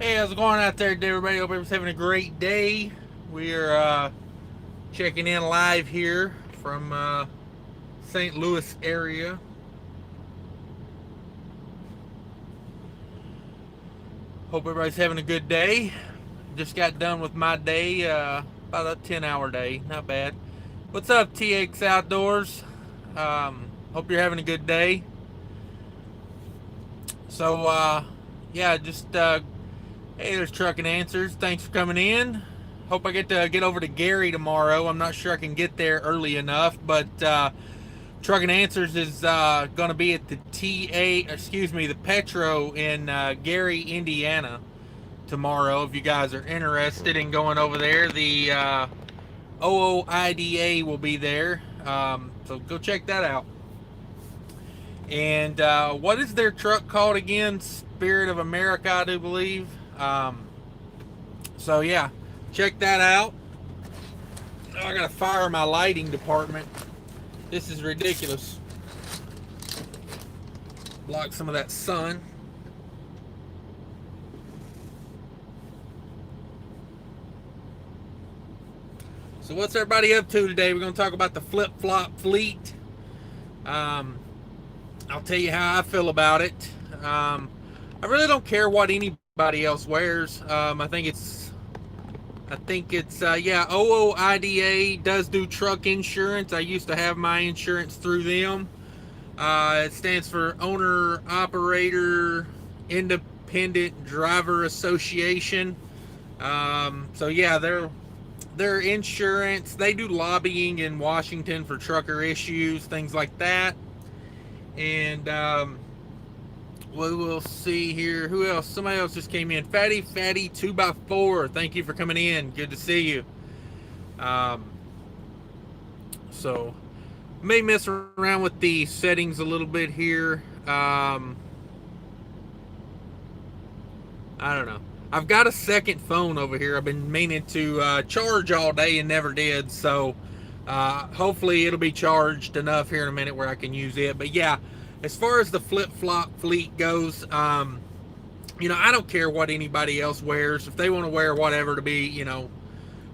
Hey, how's it going out there today, everybody? Hope everybody's having a great day. We are checking in live here from St. Louis area. Hope everybody's having a good day. Just got done with my day, about a 10-hour day. Not bad. What's up, TX Outdoors? Hope you're having a good day. So, yeah, just hey, there's Trucking Answers. Thanks for coming in. Hope I get to get over to Gary tomorrow. I'm not sure I can get there early enough, but Trucking Answers is going to be at the the Petro in Gary, Indiana tomorrow. If you guys are interested in going over there, the OOIDA will be there. So go check that out. And what is their truck called again? Spirit of America, I do believe. So yeah, check that out. Oh, I gotta fire my lighting department. This is ridiculous. Block some of that sun. So what's everybody up to today? We're gonna talk about the flip-flop fleet. I'll tell you how I feel about it. I really don't care what anybody else wears. I think it's yeah, OOIDA does do truck insurance. I used to have my insurance through them. It stands for Owner Operator Independent Driver Association. So yeah, their insurance. They do lobbying in Washington for trucker issues, things like that. And we will see here. Who else? Somebody else just came in. Fatty 2x4. Thank you for coming in. Good to see you. So may mess around with the settings a little bit here. I don't know. I've got a second phone over here. I've been meaning to charge all day and never did. So hopefully it'll be charged enough here in a minute where I can use it. But yeah, as far as the flip-flop fleet goes, you know, I don't care what anybody else wears. If they want to wear whatever to be, you know,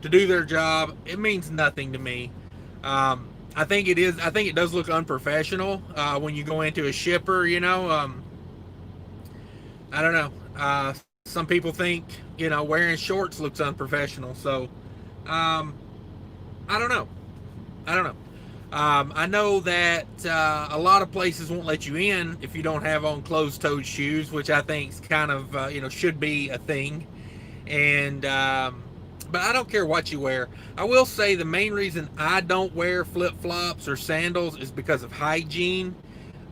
to do their job, it means nothing to me. I think it does look unprofessional when you go into a shipper, you know. I don't know. Some people think, you know, wearing shorts looks unprofessional. So, I don't know. I don't know. I know that a lot of places won't let you in if you don't have on closed-toed shoes, which I think is kind of, you know, should be a thing. And but I don't care what you wear. I will say the main reason I don't wear flip-flops or sandals is because of hygiene.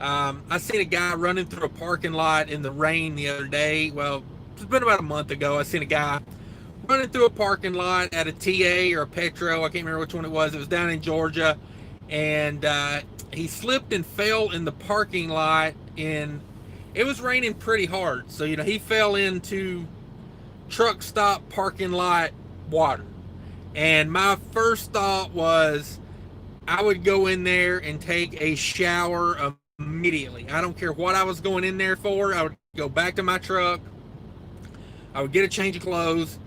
I seen a guy running through a parking lot in the rain the other day. Well, it's been about a month ago. I seen a guy running through a parking lot at a TA or a Petro. I can't remember which one it was. It was down in Georgia. And he slipped and fell in the parking lot. And it was raining pretty hard. So, you know, he fell into truck stop parking lot water. And my first thought was I would go in there and take a shower immediately. I don't care what I was going in there for. I would go back to my truck. I would get a change of clothes.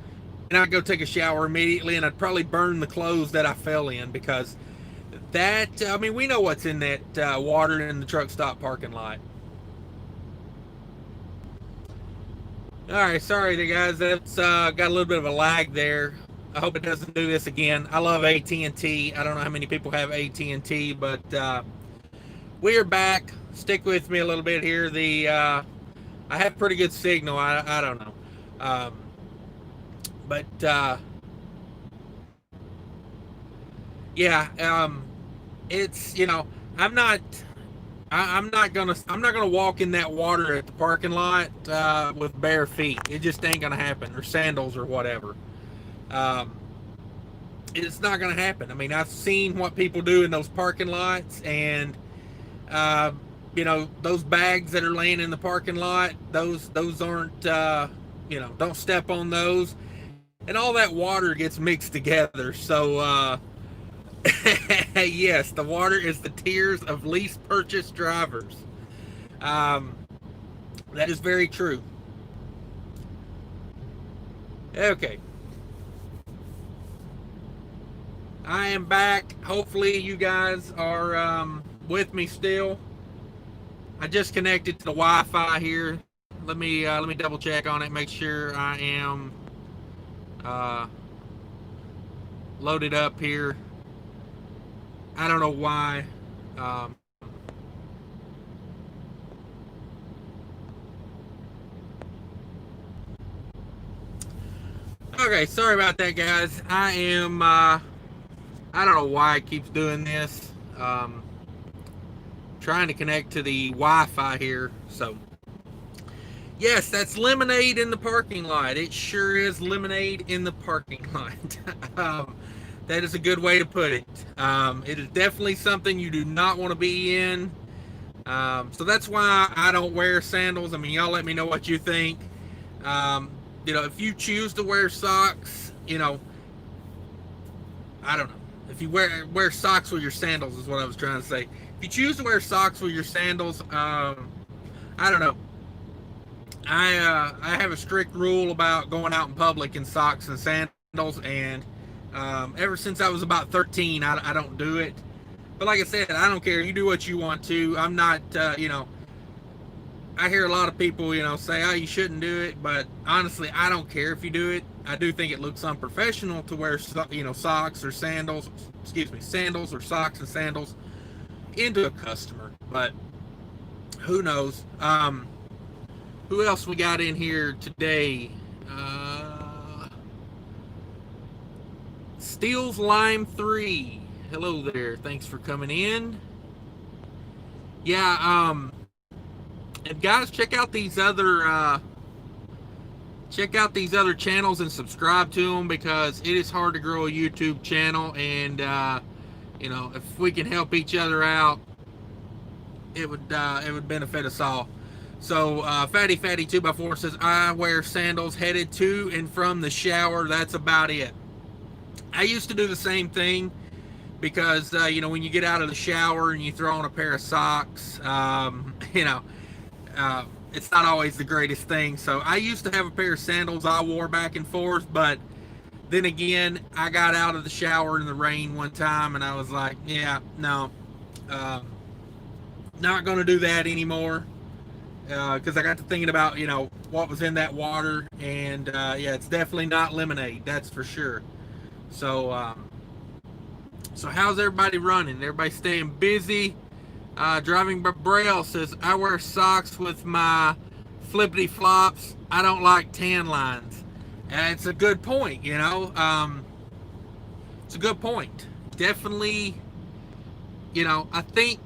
And I'd go take a shower immediately. And I'd probably burn the clothes that I fell in, because that, I mean, we know what's in that water in the truck stop parking lot. All right, sorry guys, that's got a little bit of a lag there. I hope it doesn't do this again. I love AT&T. I don't know how many people have AT&T, but we are back. Stick with me a little bit here. I have pretty good signal. I don't know, but yeah, it's, you know, I'm not gonna walk in that water at the parking lot with bare feet. It just ain't gonna happen, or sandals or whatever. Um, it's not gonna happen. I mean, I've seen what people do in those parking lots, and uh, you know, those bags that are laying in the parking lot, those aren't, you know, don't step on those, and all that water gets mixed together. So yes, the water is the tears of lease purchase drivers. Um, that is very true. Okay. I am back. Hopefully you guys are with me still. I just connected to the Wi-Fi here. Let me double check on it. Make sure I am uh, loaded up here. I don't know why. Um, okay, sorry about that, guys. I am. I don't know why it keeps doing this. Trying to connect to the Wi-Fi here. So, yes, that's lemonade in the parking lot. It sure is lemonade in the parking lot. That is a good way to put it. It is definitely something you do not want to be in. So that's why I don't wear sandals. I mean, y'all let me know what you think. Um, if you choose to wear socks, I don't know. If you wear socks with your sandals is what I was trying to say. If you choose to wear socks with your sandals, I don't know. I have a strict rule about going out in public in socks and sandals, and ever since I was about 13, I don't do it. But like I said, I don't care. You do what you want to. I'm not, I hear a lot of people, say, oh, you shouldn't do it. But honestly, I don't care if you do it. I do think it looks unprofessional to wear, socks or sandals, sandals or socks and sandals into a customer. But who knows? Who else we got in here today? Steele's Lime 3. Hello there. Thanks for coming in. Yeah, and guys, check out these other channels and subscribe to them, because it is hard to grow a YouTube channel, and if we can help each other out, it would benefit us all. So Fatty 2x4 says, I wear sandals headed to and from the shower. That's about it. I used to do the same thing, because when you get out of the shower and you throw on a pair of socks, it's not always the greatest thing. So I used to have a pair of sandals I wore back and forth, but then again, I got out of the shower in the rain one time, and I was like, yeah, no, not going to do that anymore. Because I got to thinking about, what was in that water, and yeah, it's definitely not lemonade, that's for sure. So, so how's everybody running? Everybody staying busy? Driving by Braille says, I wear socks with my flippity flops. I don't like tan lines. And it's a good point, it's a good point. Definitely, I think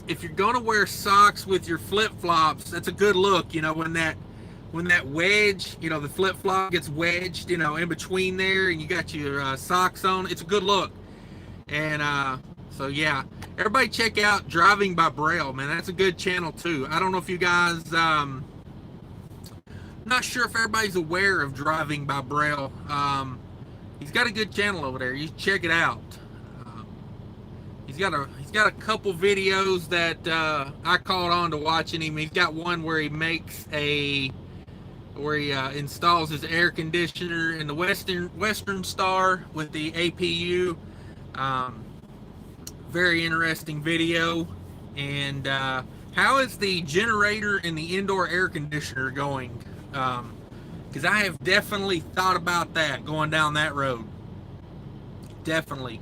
if you're going to wear socks with your flip-flops, that's a good look, when that wedge, the flip-flop gets wedged, in between there, and you got your socks on. It's a good look. And so yeah, everybody check out Driving by Braille, man. That's a good channel too. I don't know if you guys, I'm not sure if everybody's aware of Driving by Braille. He's got a good channel over there. You check it out. He's got a couple videos that I caught on to watching him. He's got one where he installs his air conditioner in the Western Star with the APU. Very interesting video. And how is the generator in the indoor air conditioner going? Because I have definitely thought about that, going down that road. Definitely.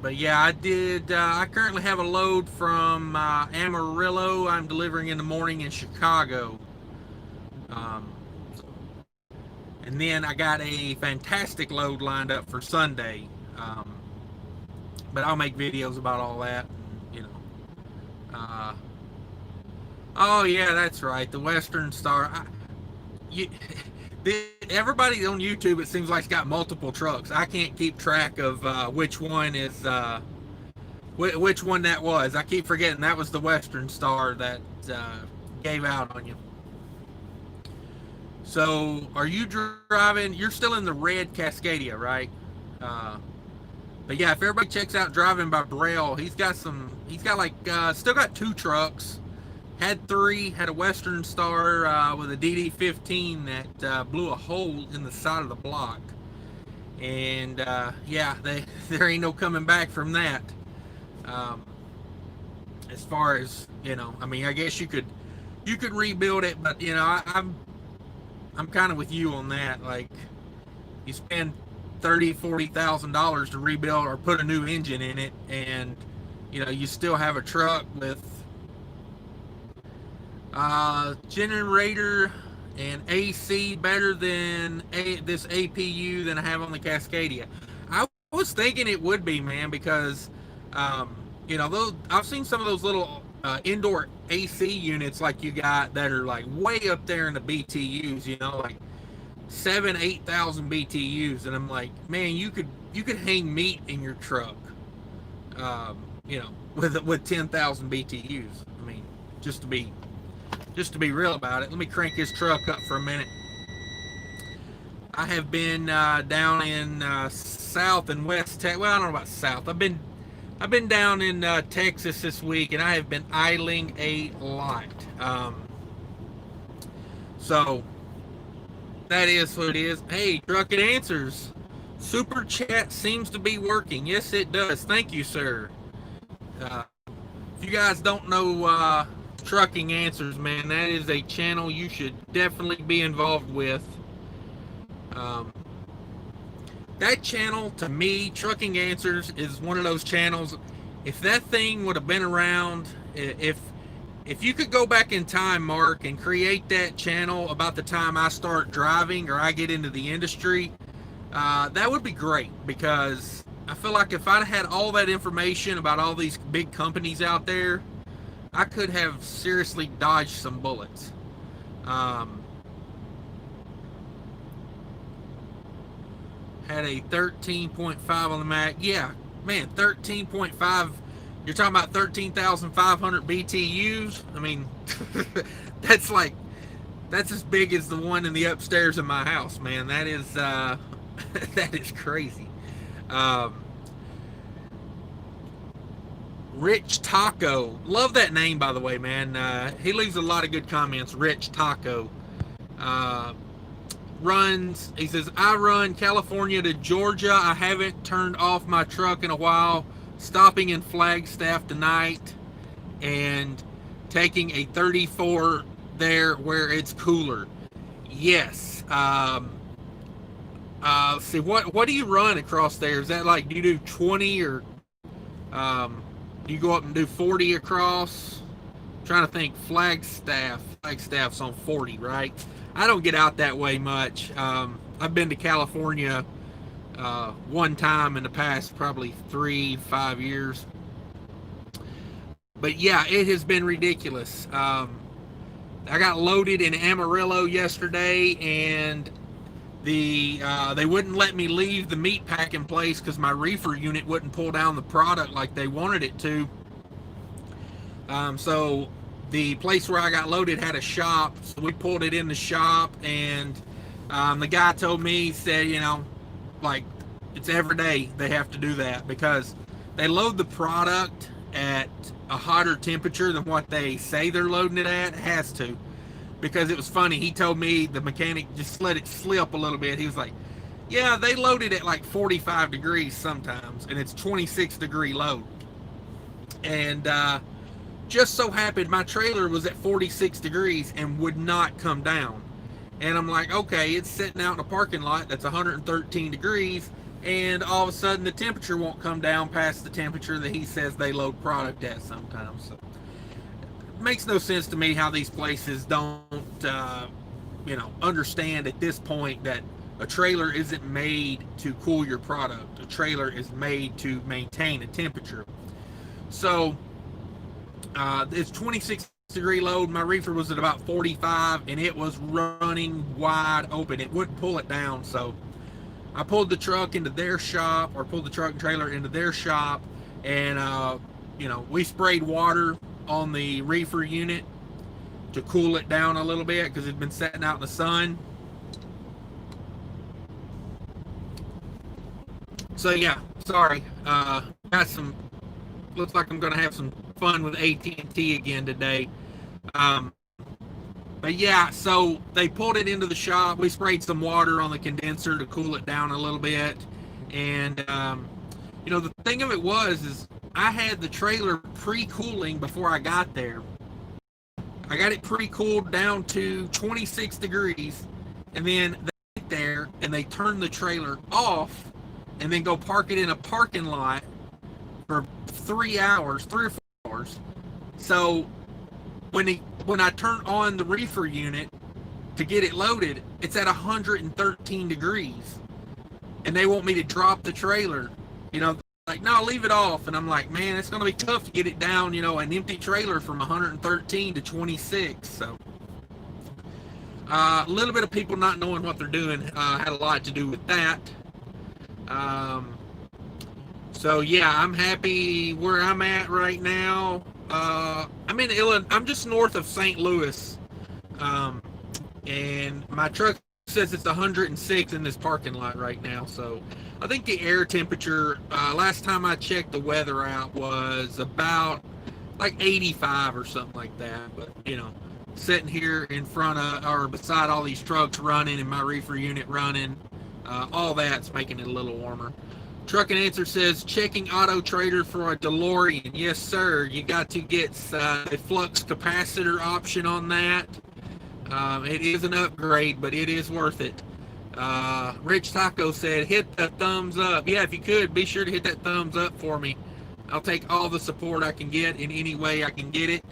But yeah, I did. I currently have a load from Amarillo. I'm delivering in the morning in Chicago. And then I got a fantastic load lined up for Sunday. But I'll make videos about all that. Oh yeah, that's right. The Western Star. Everybody on YouTube, it seems like, it's got multiple trucks. I can't keep track of which one is which one that was. I keep forgetting that was the Western Star that gave out on you. So, are you driving? You're still in the red Cascadia, right? But yeah, if everybody checks out Driving by Braille, he's got still got 2 trucks. Had three, had a Western Star with a DD15 that blew a hole in the side of the block. And yeah, there ain't no coming back from that. Um, as far as, I mean, I guess you could rebuild it, but I'm kind of with you on that. Like, you spend $30,000-$40,000 to rebuild or put a new engine in it, and you still have a truck with generator and AC better than this APU than I have on the Cascadia. I was thinking it would be, man, because I've seen some of those little indoor AC units like you got that are like way up there in the BTUs, like 7,000-8,000 BTUs, and I'm like, man, you could hang meat in your truck, with 10,000 BTUs. I mean, just to be real about it. Let me crank this truck up for a minute. I have been down in South and West Texas. Well, I don't know about South. I've been down in Texas this week, and I have been idling a lot. So that is what it is. Hey, Trucking Answers. Super Chat seems to be working. Yes, it does. Thank you, sir. If you guys don't know Trucking Answers, man, that is a channel you should definitely be involved with. That channel, to me, Trucking Answers is one of those channels. If that thing would have been around, if you could go back in time, Mark, and create that channel about the time I start driving or I get into the industry, that would be great, because I feel like if I'd had all that information about all these big companies out there, I could have seriously dodged some bullets. Had a 13.5 on the Mac. Yeah, man, 13.5. You're talking about 13,500 BTUs. I mean, that's as big as the one in the upstairs of my house, man. That is that is crazy. Rich Taco, love that name, by the way, man. He leaves a lot of good comments. Rich Taco he says, I run California to Georgia. I haven't turned off my truck in a while, stopping in Flagstaff tonight and taking a 34 there where it's cooler. Yes. See, what do you run across there? Is that like, do you do 20 or do you go up and do 40 across? I'm trying to think. Flagstaff's on 40, right? I don't get out that way much. I've been to California one time in the past probably 3-5 years. But yeah, it has been ridiculous. I got loaded in Amarillo yesterday, and they wouldn't let me leave the meat packing place because my reefer unit wouldn't pull down the product like they wanted it to. So the place where I got loaded had a shop, so we pulled it in the shop, and the guy told me, he said, like, it's every day they have to do that, because they load the product at a hotter temperature than what they say they're loading it at. It has to, because it was funny. He told me the mechanic just let it slip a little bit. He was like, yeah, they load it at like 45 degrees sometimes, and it's 26 degree load. And just so happened my trailer was at 46 degrees and would not come down. And I'm like, okay, it's sitting out in a parking lot that's 113 degrees, and all of a sudden the temperature won't come down past the temperature that he says they load product at sometimes. So it makes no sense to me how these places don't understand at this point that a trailer isn't made to cool your product. A trailer is made to maintain a temperature. So it's 26 degree load. My reefer was at about 45, and it was running wide open. It wouldn't pull it down. So I pulled the truck into their shop, or pulled the truck and trailer into their shop, and we sprayed water on the reefer unit to cool it down a little bit because it'd been sitting out in the sun. So yeah, sorry. Looks like I'm gonna have some fun with AT&T again today. Um, but yeah, so they pulled it into the shop. We sprayed some water on the condenser to cool it down a little bit. And, the thing of it is I had the trailer pre-cooling before I got there. I got it pre-cooled down to 26 degrees. And then they get there and they turn the trailer off and then go park it in a parking lot for 3 hours, 3 or 4 hours. So when I turn on the reefer unit to get it loaded, it's at 113 degrees. And they want me to drop the trailer. Like, no, leave it off. And I'm like, man, it's going to be tough to get it down, an empty trailer from 113 to 26. So a little bit of people not knowing what they're doing had a lot to do with that. So yeah, I'm happy where I'm at right now. I'm in Illinois. I'm just north of St. Louis, and my truck says it's 106 in this parking lot right now. So I think the air temperature last time I checked the weather out was about like 85 or something like that. But sitting here in front of or beside all these trucks running and my reefer unit running, all that's making it a little warmer. Truck and Answer says, checking Auto Trader for a DeLorean. Yes, sir. You got to get a flux capacitor option on that. It is an upgrade, but it is worth it. Rich Taco said, hit the thumbs up. Yeah, if you could, be sure to hit that thumbs up for me. I'll take all the support I can get in any way I can get it.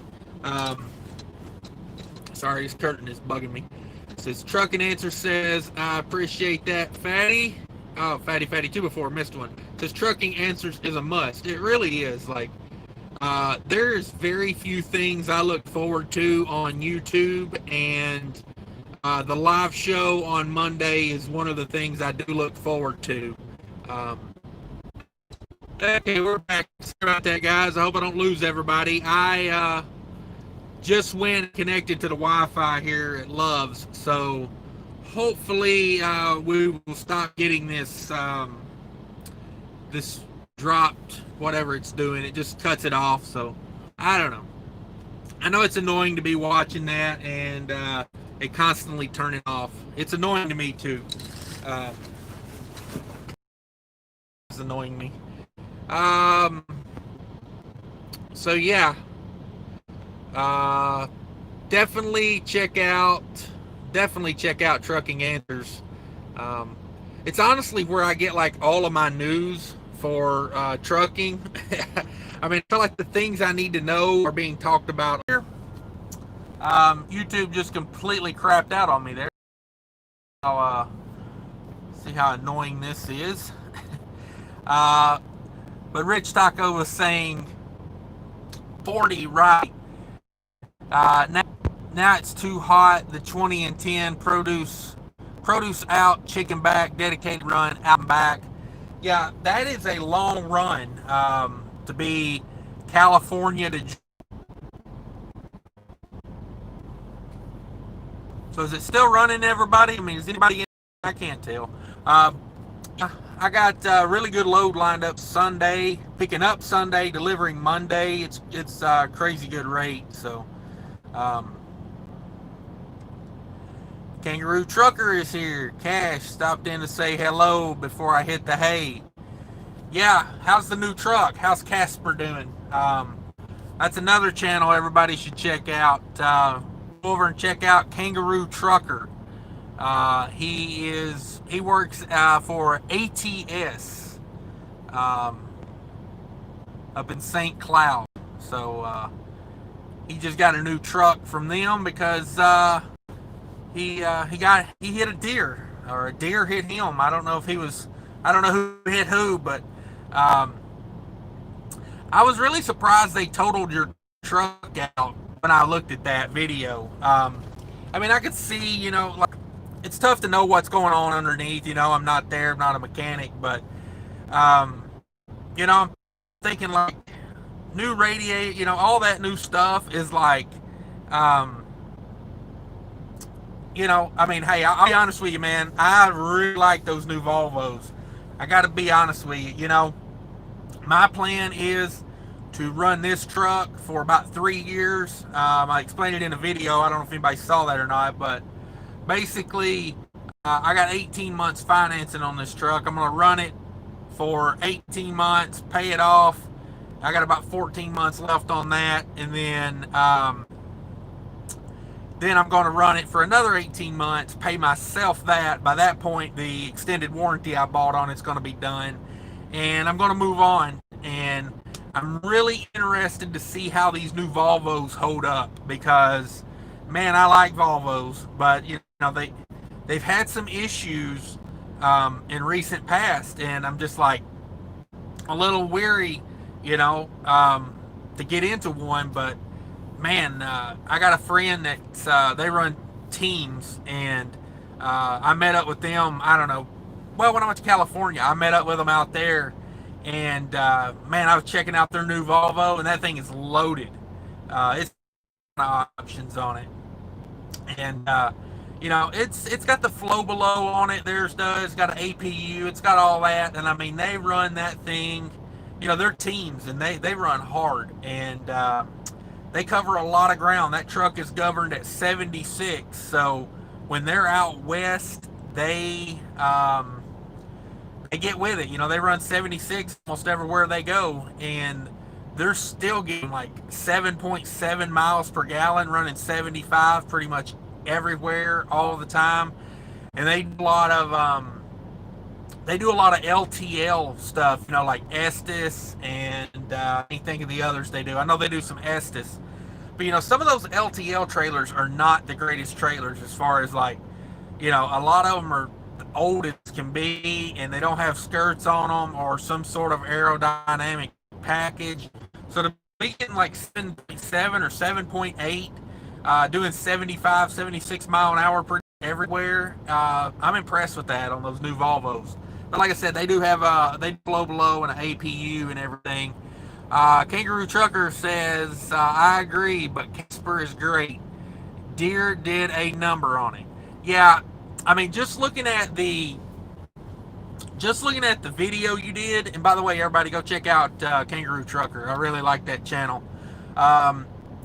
Sorry, this curtain is bugging me. It says, Truck and Answer says, I appreciate that, Fatty. Oh, Fatty 2 before, missed one. It says Trucking Answers is a must. It really is. Like, there's very few things I look forward to on YouTube, and the live show on Monday is one of the things I do look forward to. Okay, we're back. Sorry about that, guys. I hope I don't lose everybody. I just went connected to the Wi-Fi here at Love's, so hopefully we will stop getting this this dropped, whatever it's doing. It just cuts it off. So I don't know. I know it's annoying to be watching that and it constantly turning off. It's annoying to me too. It's annoying me. So yeah. Definitely check out Trucking Answers. It's honestly where I get like all of my news for trucking. I mean, I feel like the things I need to know are being talked about here. YouTube just completely crapped out on me there. I'll see how annoying this is. But Rich Taco was saying 40 right. Now it's too hot. The 20 and 10 produce out, chicken back, dedicated run, out and back. Yeah, that is a long run to be California to. So is it still running, everybody? I mean, is anybody in? I can't tell. I got a really good load lined up Sunday, picking up Sunday, delivering Monday. It's a crazy good rate. So. Kangaroo Trucker is here. Cash stopped in to say hello before I hit the hay. Yeah, how's the new truck? How's Casper doing? That's another channel everybody should check out. Go over and check out Kangaroo Trucker. He works for ATS up in St. Cloud. So he just got a new truck from them because he hit a deer, or a deer hit him. I don't know who hit who, but I was really surprised they totaled your truck out when I looked at that video. I mean, I could see, like, it's tough to know what's going on underneath. I'm not there, I'm not a mechanic, but I'm thinking like new radiator, all that new stuff is like, I mean, hey, I'll be honest with you, man. I really like those new Volvos. I got to be honest with you. My plan is to run this truck for about 3 years. I explained it in a video. I don't know if anybody saw that or not, but basically, I got 18 months financing on this truck. I'm going to run it for 18 months, pay it off. I got about 14 months left on that, and then I'm going to run it for another 18 months, pay myself that. By that point, the extended warranty I bought on it's going to be done, and I'm going to move on. And I'm really interested to see how these new Volvos hold up, because, man, I like Volvos, but they've had some issues in recent past, and I'm just like a little weary, to get into one. But man, I got a friend that they run teams, and I met up with them. I don't know. Well, when I went to California, I met up with them out there, and man, I was checking out their new Volvo, and that thing is loaded. It's options on it, and it's got the flow below on it. Theirs does. It's got an APU. It's got all that, and I mean, they run that thing. They're teams, and they run hard, and they cover a lot of ground. That truck is governed at 76, so when they're out west, they get with it. They run 76 almost everywhere they go, and they're still getting like 7.7 miles per gallon, running 75 pretty much everywhere all the time. And they do a lot of LTL stuff, like Estes, and I can't think of the others they do. I know they do some Estes, but some of those LTL trailers are not the greatest trailers, as far as like, a lot of them are old as can be, and they don't have skirts on them or some sort of aerodynamic package. So to be getting like 7.7 or 7.8, doing 75, 76 mile an hour per everywhere, I'm impressed with that on those new Volvos. But like I said, they do have they blow below and an APU and everything. Kangaroo Trucker says, I agree, but Casper is great. Deere did a number on it. Yeah, I mean, just looking at the video you did, and by the way, everybody go check out Kangaroo Trucker. I really like that channel.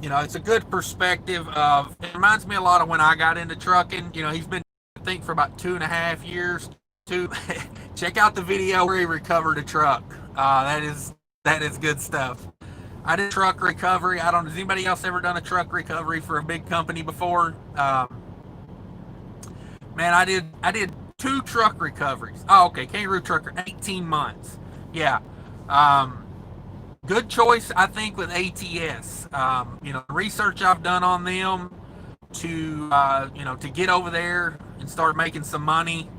It's a good perspective of, it reminds me a lot of when I got into trucking. He's been, I think, for about 2.5 years. Check out the video where he recovered a truck. That is good stuff. I did truck recovery. I don't know, has anybody else ever done a truck recovery for a big company before? Man, I did 2 truck recoveries. Oh, okay, Kangaroo Trucker, 18 months. Yeah. Good choice, I think, with ATS. The research I've done on them to get over there and start making some money.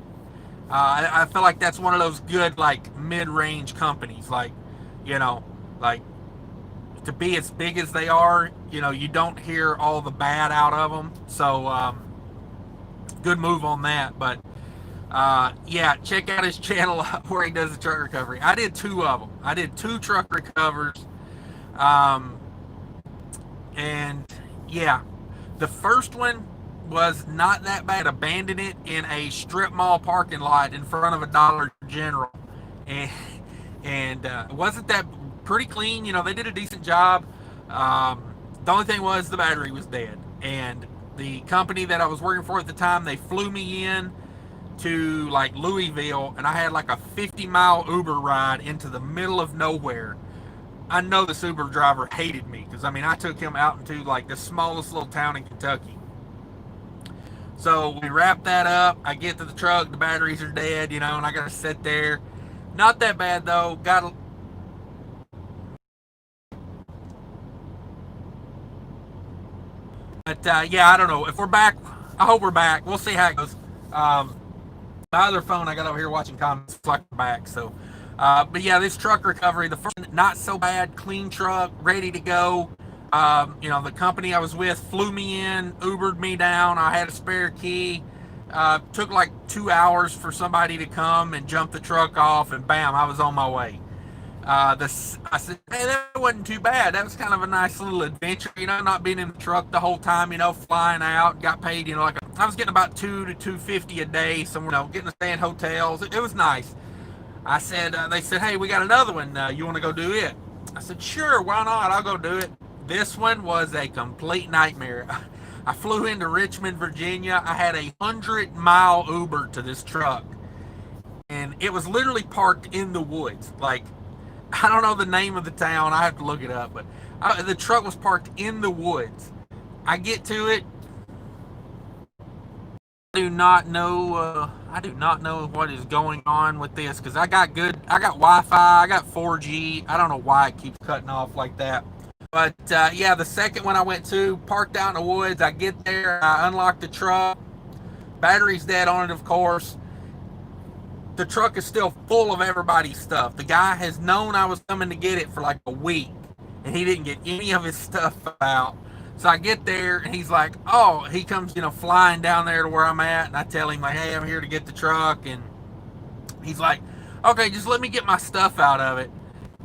I feel like that's one of those good, like, mid-range companies. Like, to be as big as they are, you don't hear all the bad out of them. So, good move on that. But yeah, check out his channel where he does the truck recovery. I did 2 of them. I did 2 truck recovers, and yeah, the first one was not that bad. Abandoned it in a strip mall parking lot in front of a Dollar General, and it wasn't that pretty clean. They did a decent job. The only thing was the battery was dead, and the company that I was working for at the time, they flew me in to like Louisville, and I had like a 50-mile Uber ride into the middle of nowhere. I know this Uber driver hated me, because I took him out into like the smallest little town in Kentucky. So we wrapped that up. I get to the truck, the batteries are dead, and I gotta sit there. Not that bad though. But yeah, I don't know if we're back. I hope we're back. We'll see how it goes. My other phone I got over here watching comments like back. So, but yeah, this truck recovery, the first not so bad, clean truck, ready to go. The company I was with flew me in, Ubered me down. I had a spare key. Took like 2 hours for somebody to come and jump the truck off, and bam, I was on my way. I said, hey, that wasn't too bad. That was kind of a nice little adventure, not being in the truck the whole time, flying out, got paid, I was getting about $2 to $2.50 a day, somewhere, getting to stay in hotels. It was nice. I said, they said, hey, we got another one. You want to go do it? I said, sure, why not? I'll go do it. This one was a complete nightmare. I flew into Richmond, Virginia. I had a 100-mile Uber to this truck, and it was literally parked in the woods. Like, I don't know the name of the town. I have to look it up, but the truck was parked in the woods. I get to it. I do not know. I do not know what is going on with this because I got Wi-Fi. I got 4G. I don't know why it keeps cutting off like that. But yeah, the second one I went to, parked out in the woods. I get there, I unlock the truck. Battery's dead on it, of course. The truck is still full of everybody's stuff. The guy has known I was coming to get it for like a week, and he didn't get any of his stuff out. So I get there, and he's like, oh, he comes, flying down there to where I'm at, and I tell him, like, hey, I'm here to get the truck, and he's like, okay, just let me get my stuff out of it.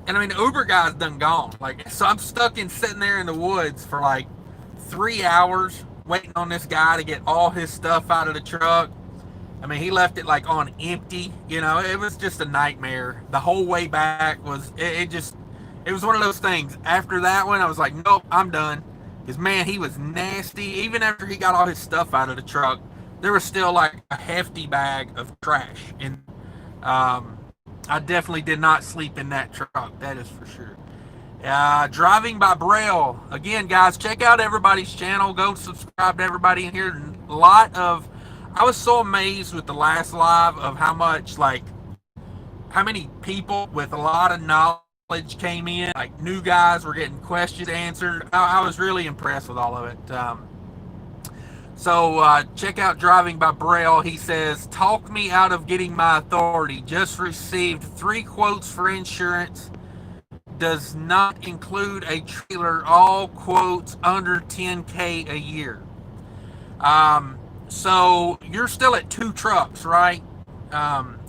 And I mean, the Uber guy's done gone. Like, so I'm sitting there in the woods for like 3 hours waiting on this guy to get all his stuff out of the truck. I mean, he left it like on empty. It was just a nightmare. The whole way back was it was one of those things. After that one, I was like, nope, I'm done. Because man, he was nasty. Even after he got all his stuff out of the truck, there was still like a hefty bag of trash. And I definitely did not sleep in that truck. That is for sure. Driving by Braille. Again, guys, check out everybody's channel. Go subscribe to everybody in here. I was so amazed with the last live of how many people with a lot of knowledge came in. Like, new guys were getting questions answered. I was really impressed with all of it. So check out Driving by Braille. He says, talk me out of getting my authority. Just received 3 quotes for insurance. Does not include a trailer. All quotes under $10K a year. So you're still at 2 trucks, right?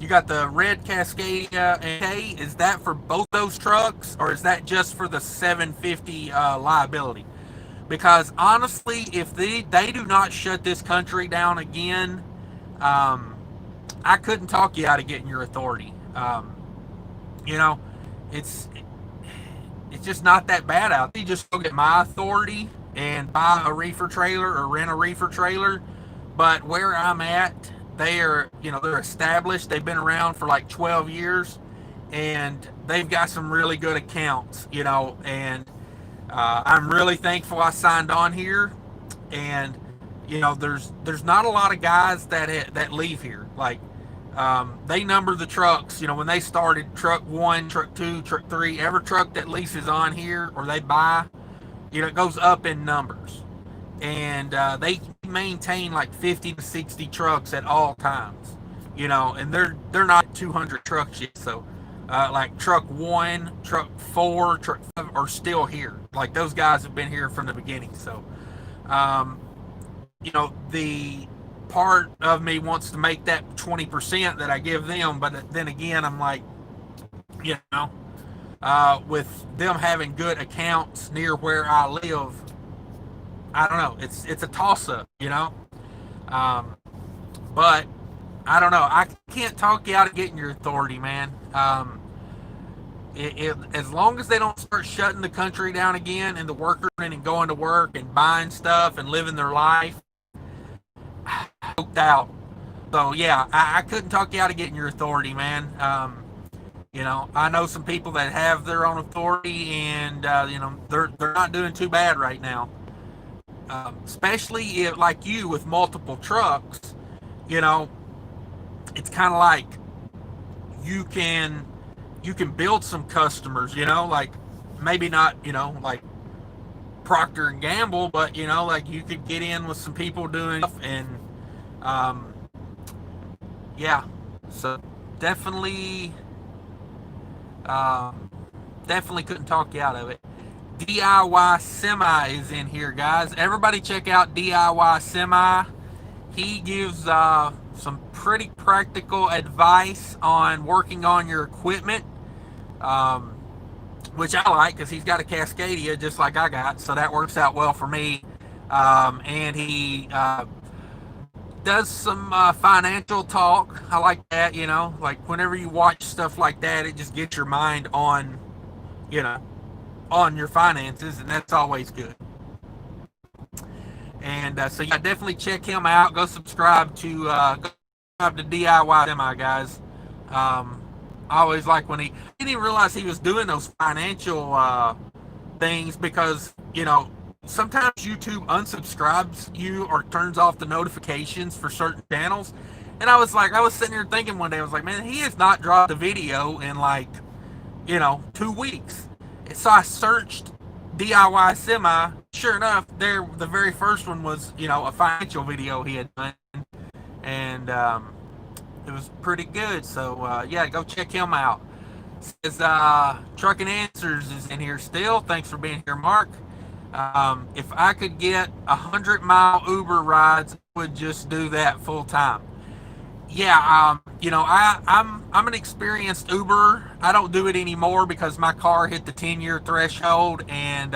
You got the red Cascadia and K. Is that for both those trucks, or is that just for the 750 liability? Because honestly, if they do not shut this country down again, I couldn't talk you out of getting your authority. It's just not that bad out there. You just go get my authority and buy a reefer trailer or rent a reefer trailer. But where I'm at, they're established. They've been around for like 12 years, and they've got some really good accounts, and I'm really thankful I signed on here. And there's not a lot of guys that leave here. Like, they number the trucks. When they started, truck 1, truck 2, truck 3, every truck that leases on here or they buy, it goes up in numbers. And they maintain like 50 to 60 trucks at all times, and they're not 200 trucks yet. So like truck 1, truck 4, truck 5 are still here. Like, those guys have been here from the beginning. So the part of me wants to make that 20% that I give them, but then again, I'm like, with them having good accounts near where I live, I don't know. It's a toss-up, but I don't know. I can't talk you out of getting your authority, man. As long as they don't start shutting the country down again, and the workers and going to work and buying stuff and living their life, I'm hooked out. So yeah, I couldn't talk you out of getting your authority, man. I know some people that have their own authority, and they're not doing too bad right now. Especially if, like you, with multiple trucks, it's kind of like you can build some customers, like maybe not, like Procter and Gamble, but like you could get in with some people doing stuff, and yeah, so definitely couldn't talk you out of it. DIY Semi is in here, guys. Everybody check out DIY Semi. He gives some pretty practical advice on working on your equipment, which I like because he's got a Cascadia just like I got, so that works out well for me. And he does some financial talk. I like that, like whenever you watch stuff like that, it just gets your mind on, on your finances, and that's always good. And so yeah, definitely check him out. Go subscribe to DIY Semi, guys. I always like when he didn't even realize he was doing those financial things, because sometimes YouTube unsubscribes you or turns off the notifications for certain channels. And I was sitting here thinking one day, I was like, man, he has not dropped a video in 2 weeks. So I searched DIY Semi. Sure enough, the very first one was, a financial video he had done. And it was pretty good. So, yeah, go check him out. It says, Trucking Answers is in here still. Thanks for being here, Mark. If I could get 100-mile Uber rides, I would just do that full time. Yeah, I'm an experienced Uber. I don't do it anymore because my car hit the 10-year threshold, and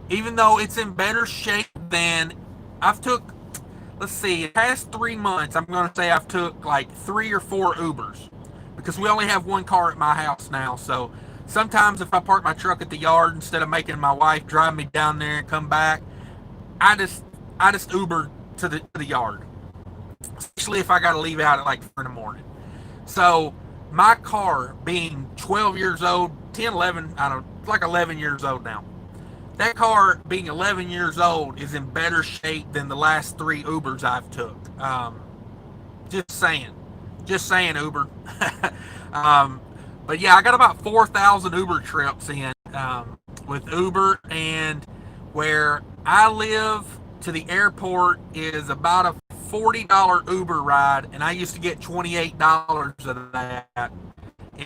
even though it's in better shape than I've took, let's see, the past 3 months, I'm going to say I've took like 3 or 4 Ubers, because we only have one car at my house now. So sometimes if I park my truck at the yard, instead of making my wife drive me down there and come back, I just Uber to the yard, especially if I got to leave out at like 4 in the morning. So my car being 12 years old, 10, 11, I don't know, like 11 years old now. That car being 11 years old is in better shape than the last 3 Ubers I've took. Just saying, Uber. But yeah, I got about 4,000 Uber trips in with Uber, and where I live to the airport is about a $40 Uber ride, and I used to get $28 of that,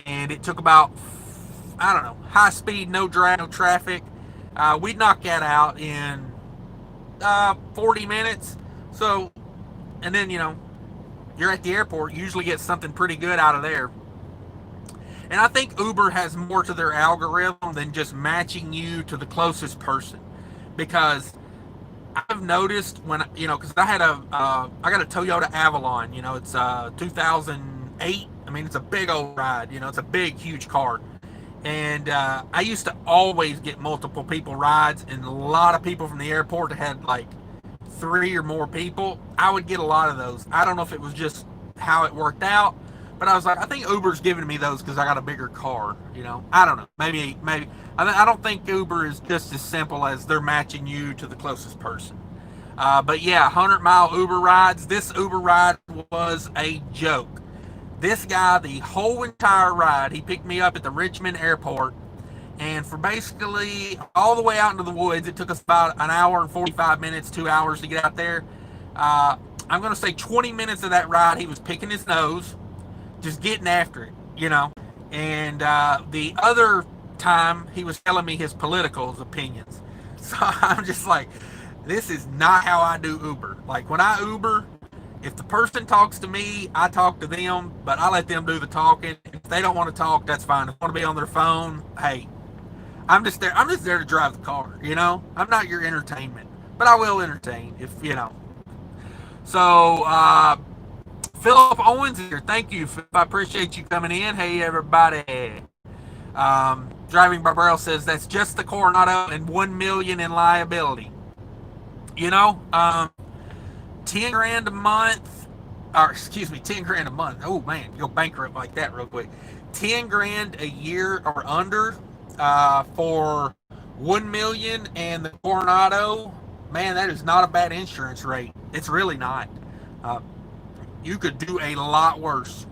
and it took about, I don't know, high speed, no drag, no traffic. We'd knock that out in 40 minutes. So, and then, you're at the airport, you usually get something pretty good out of there. And I think Uber has more to their algorithm than just matching you to the closest person, because I've noticed when, because I got a Toyota Avalon, it's 2008. I mean, it's a big old ride, it's a big, huge car. And I used to always get multiple people rides, and a lot of people from the airport that had like 3 or more people, I would get a lot of those. I don't know if it was just how it worked out, but I was like, I think Uber's giving me those because I got a bigger car, I don't know. Maybe. I don't think Uber is just as simple as they're matching you to the closest person. But yeah, 100-mile Uber rides. This Uber ride was a joke. This guy, the whole entire ride, he picked me up at the Richmond airport, and for basically all the way out into the woods, it took us about an hour and 45 minutes, 2 hours to get out there. I'm going to say 20 minutes of that ride, he was picking his nose, just getting after it, And the other time, he was telling me his political opinions. So I'm just like, this is not how I do Uber. Like, when I Uber, if the person talks to me, I talk to them, but I let them do the talking. If they don't want to talk, that's fine. If they want to be on their phone, hey, I'm just there to drive the car, I'm not your entertainment, but I will entertain if, So, Philip Owens here. Thank you. I appreciate you coming in. Hey, everybody. Driving Barbarell says that's just the Coronado and $1 million in liability. 10 grand a month, or excuse me, 10 grand a month. Oh man, go bankrupt like that real quick. 10 grand a year or under for 1 million and the Coronado. Man, that is not a bad insurance rate. It's really not. You could do a lot worse.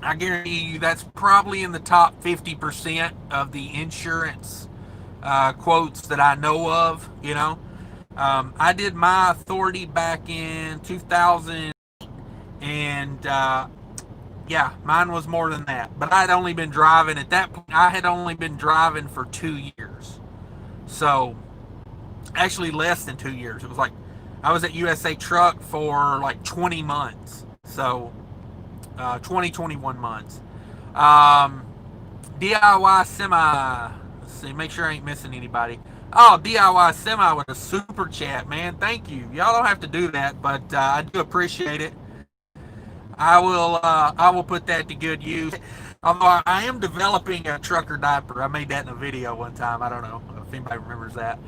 I guarantee you that's probably in the top 50% of the insurance quotes that I know of, I did my authority back in 2000, and yeah, mine was more than that. But I had only been driving at that point. I had only been driving for 2 years, so actually less than 2 years. It was like I was at USA Truck for like 20 months, so 21 months. DIY Semi. Let's see, make sure I ain't missing anybody. Oh, DIY Semi with a super chat, man. Thank you. Y'all don't have to do that, but I do appreciate it. I will put that to good use. Although I am developing a trucker diaper. I made that in a video one time. I don't know if anybody remembers that.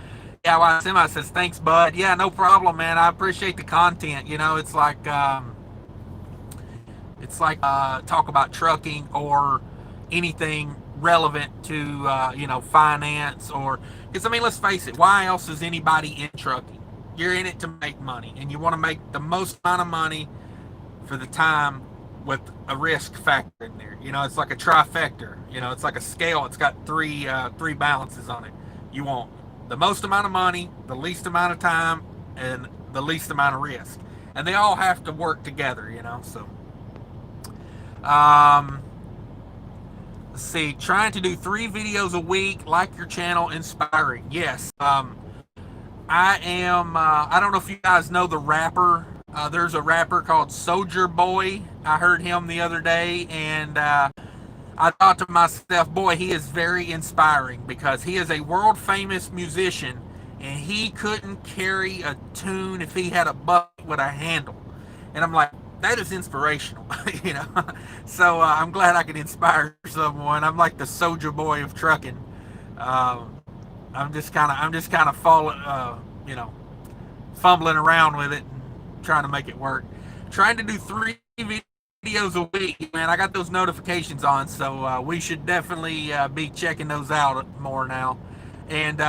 Yeah, well, Semi says, thanks, bud. Yeah, no problem, man. I appreciate the content. You know, it's like talk about trucking or anything relevant to, finance or, because, I mean, let's face it, why else is anybody in trucking? You're in it to make money, and you want to make the most amount of money for the time with a risk factor in there. You know, it's like a trifecta. You know, it's like a scale. It's got three balances on it. You want the most amount of money, the least amount of time, and the least amount of risk, and they all have to work together. You know, so um, let's see. Trying to do 3 videos a week, like your channel, inspiring. Yes. I am. I don't know if you guys know the rapper. There's a rapper called Soulja Boy. I heard him the other day, and I thought to myself, boy, he is very inspiring because he is a world famous musician, and he couldn't carry a tune if he had a bucket with a handle. And I'm like, that is inspirational, you know. So I'm glad I could inspire someone. I'm like the Soulja Boy of trucking. Um, I'm just kind of falling, fumbling around with it and trying to make it work. Trying to do 3 videos a week, man. I got those notifications on, so we should definitely be checking those out more now. And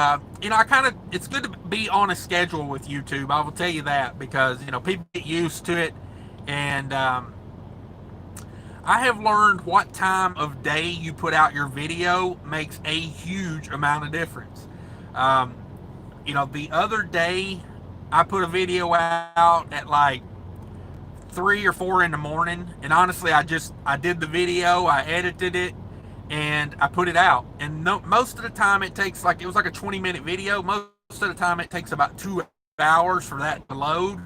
it's good to be on a schedule with YouTube. I will tell you that because people get used to it, and I have learned what time of day you put out your video makes a huge amount of difference. Um, the other day I put a video out at like 3 or 4 in the morning, and honestly, I did the video, I edited it, and I put it out. And most of the time, it was like a 20-minute video. Most of the time, it takes about 2 hours for that to load.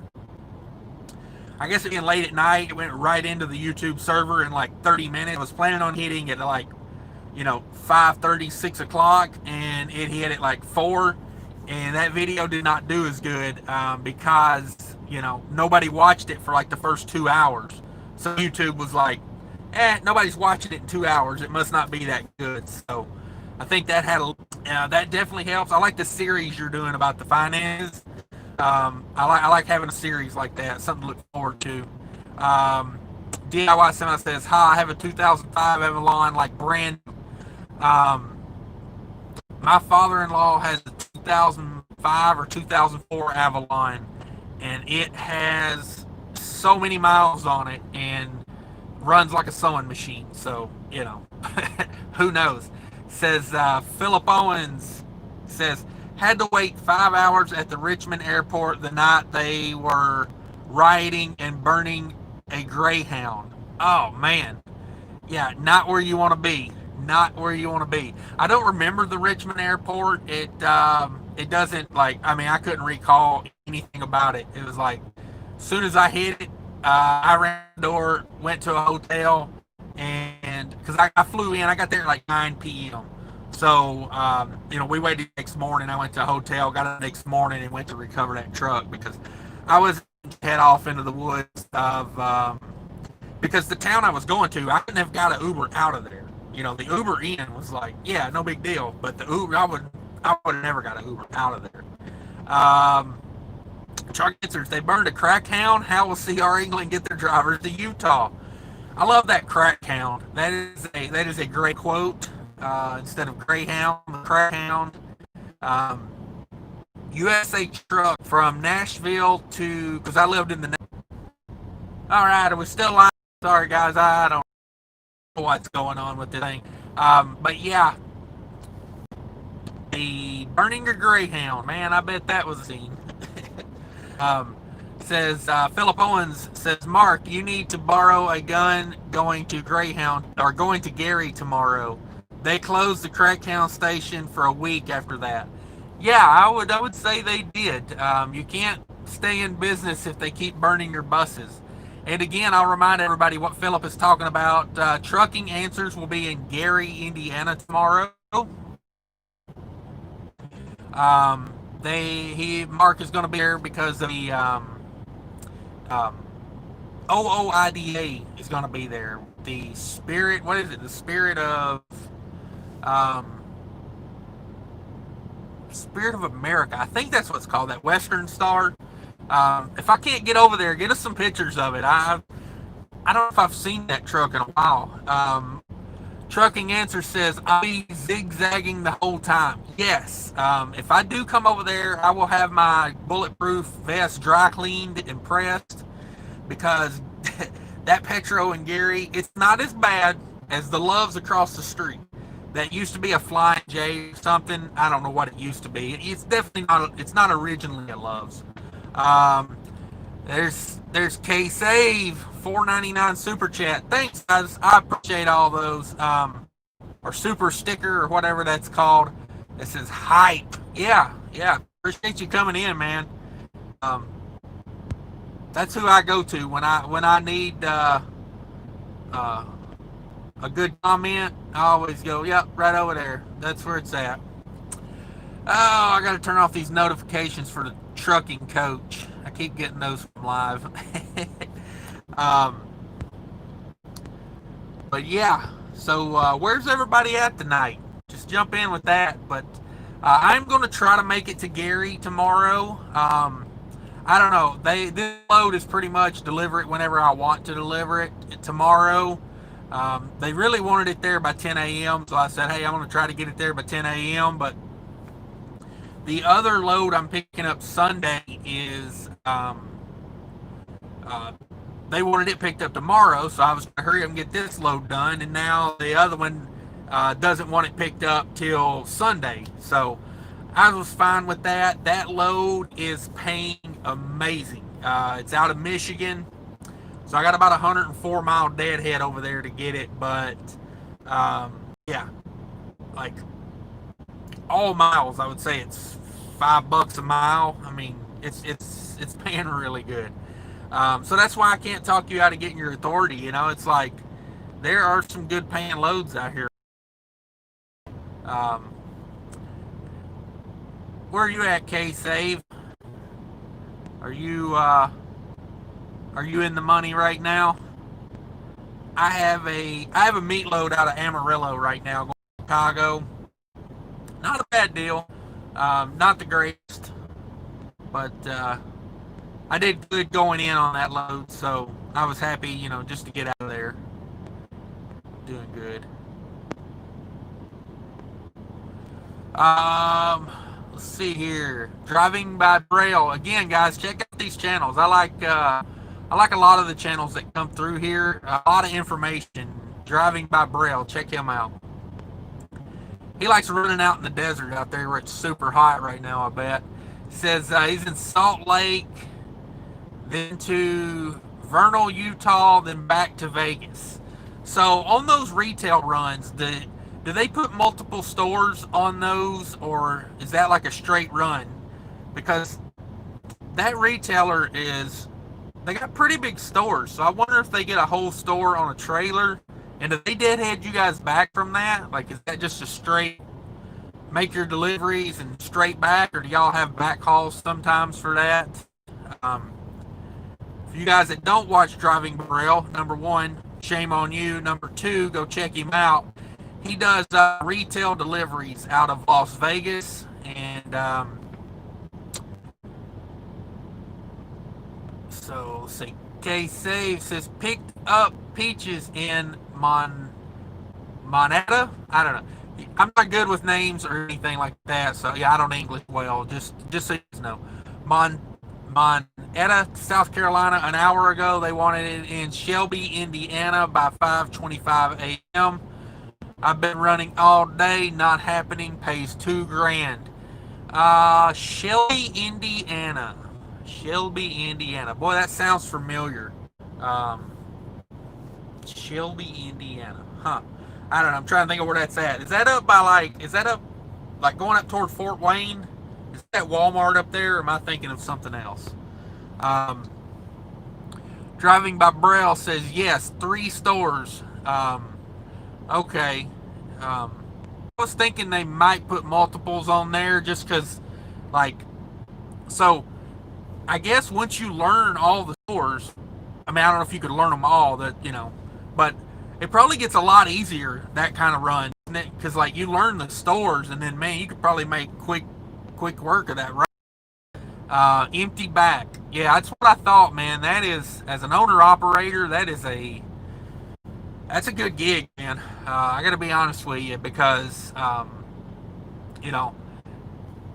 I guess it being late at night, it went right into the YouTube server in like 30 minutes. I was planning on hitting it at like 5:30, 6 o'clock, and it hit at like 4, and that video did not do as good because nobody watched it for like the first 2 hours. So YouTube was like, nobody's watching it in 2 hours, it must not be that good. So I think that that definitely helps. I like the series you're doing about the finances. I like having a series like that, something to look forward to. DIY Semi says, hi, I have a 2005 Avalon, like brand. My father-in-law has a 2005 or 2004 Avalon, and it has so many miles on it and runs like a sewing machine. So, who knows? Says Philip Owens says, had to wait 5 hours at the Richmond airport the night they were rioting and burning a Greyhound. Oh, man. Yeah, not where you want to be. Not where you want to be. I don't remember the Richmond airport. It doesn't, I couldn't recall anything about it. It was like, as soon as I hit it, I ran the door, went to a hotel, and because I flew in, I got there at like 9 p.m. So, we waited the next morning. I went to a hotel, got up the next morning, and went to recover that truck because I was head off into the woods of, because the town I was going to, I couldn't have got an Uber out of there. The Uber in was like, yeah, no big deal. But the Uber, I would have never got an Uber out of there. Truck answers, they burned a crack hound. How will CR England get their drivers to Utah? I love that crack hound. That is a great quote. Instead of Greyhound, the crack hound. USA truck from Nashville to, because I lived in the. All right, are we still live? Sorry guys, I don't know what's going on with the thing. But yeah, the burning a Greyhound, man, I bet that was a scene. Says Philip Owens says, Mark, you need to borrow a gun going to Greyhound or going to Gary tomorrow. They closed the Crackhound station for a week after that. Yeah, I would say they did. You can't stay in business if they keep burning your buses. And again, I'll remind everybody what Philip is talking about. Trucking Answers will be in Gary, Indiana tomorrow. Mark is going to be there because of the OOIDA is going to be there. The spirit, what is it? The um, Spirit of America. I think that's what it's called. That Western Star. If I can't get over there, get us some pictures of it. I don't know if I've seen that truck in a while. Trucking Answer says, I'll be zigzagging the whole time. Yes. If I do come over there, I will have my bulletproof vest dry cleaned and pressed, because that Petro and Gary, it's not as bad as the Loves across the street. That used to be a Flying J or something. I don't know what it used to be. It's definitely not. It's not originally a Loves. Um, there's K Save $4.99 super chat. Thanks, guys. I appreciate all those. Or super sticker or whatever that's called. It says hype. Yeah. Appreciate you coming in, man. That's who I go to when I need a good comment. I always go, yep, right over there. That's where it's at. Oh, I got to turn off these notifications for the trucking coach. I keep getting those from live. But yeah, so where's everybody at tonight? Just jump in with that. But I'm going to try to make it to Gary tomorrow. I don't know. This load is pretty much deliver it whenever I want to deliver it tomorrow. They really wanted it there by 10 a.m. So I said, hey, I'm going to try to get it there by 10 a.m. But the other load I'm picking up Sunday is they wanted it picked up tomorrow. So I was going to hurry up and get this load done. And now the other one doesn't want it picked up till Sunday. So I was fine with that. That load is paying amazing. It's out of Michigan. So I got about 104 mile deadhead over there to get it. But yeah, like all miles, I would say it's $5 a mile. I mean, it's paying really good. So that's why I can't talk you out of getting your authority. You know, it's like there are some good paying loads out here. Where are you at, K-Save? Are you in the money right now? I have a meat load out of Amarillo right now going to Chicago. Not a bad deal. Not the greatest, but I did good going in on that load, so I was happy, you know, just to get out of there. Doing good. Let's see here. Driving by Braille. Again, guys, check out these channels. I like a lot of the channels that come through here. A lot of information. Driving by Braille. Check him out. He likes running out in the desert out there where it's super hot right now, I bet. He says he's in Salt Lake, then to Vernal, Utah, then back to Vegas. So on those retail runs, do they put multiple stores on those, or is that like a straight run? Because that retailer they got pretty big stores. So I wonder if they get a whole store on a trailer. And do they deadhead you guys back from that? Like, is that just a straight make your deliveries and straight back, or do y'all have back hauls sometimes for that? For you guys that don't watch Driving Braille, number one, shame on you. Number two, go check him out. He does retail deliveries out of Las Vegas, and so let's see. K-Save says picked up peaches in Moneta. I don't know. I'm not good with names or anything like that, so yeah, I don't English well. Just so you know, Moneta, South Carolina. An hour ago, they wanted it in Shelby, Indiana, by 5:25 a.m. I've been running all day, not happening. Pays $2,000. Shelby, Indiana. Shelby, Indiana. Boy, that sounds familiar. Shelby, Indiana. Huh. I don't know. I'm trying to think of where that's at. Is that up by going up toward Fort Wayne? Is that Walmart up there, or am I thinking of something else? Driving by Braille says yes, 3 stores. Okay. I was thinking they might put multiples on there just because, so I guess once you learn all the stores, I mean, I don't know if you could learn them all, that, but it probably gets a lot easier, that kind of run, because like you learn the stores, and then man, you could probably make quick work of that run. Empty back, yeah, that's what I thought, man. That is, as an owner operator, that's a good gig, man. I got to be honest with you, because you know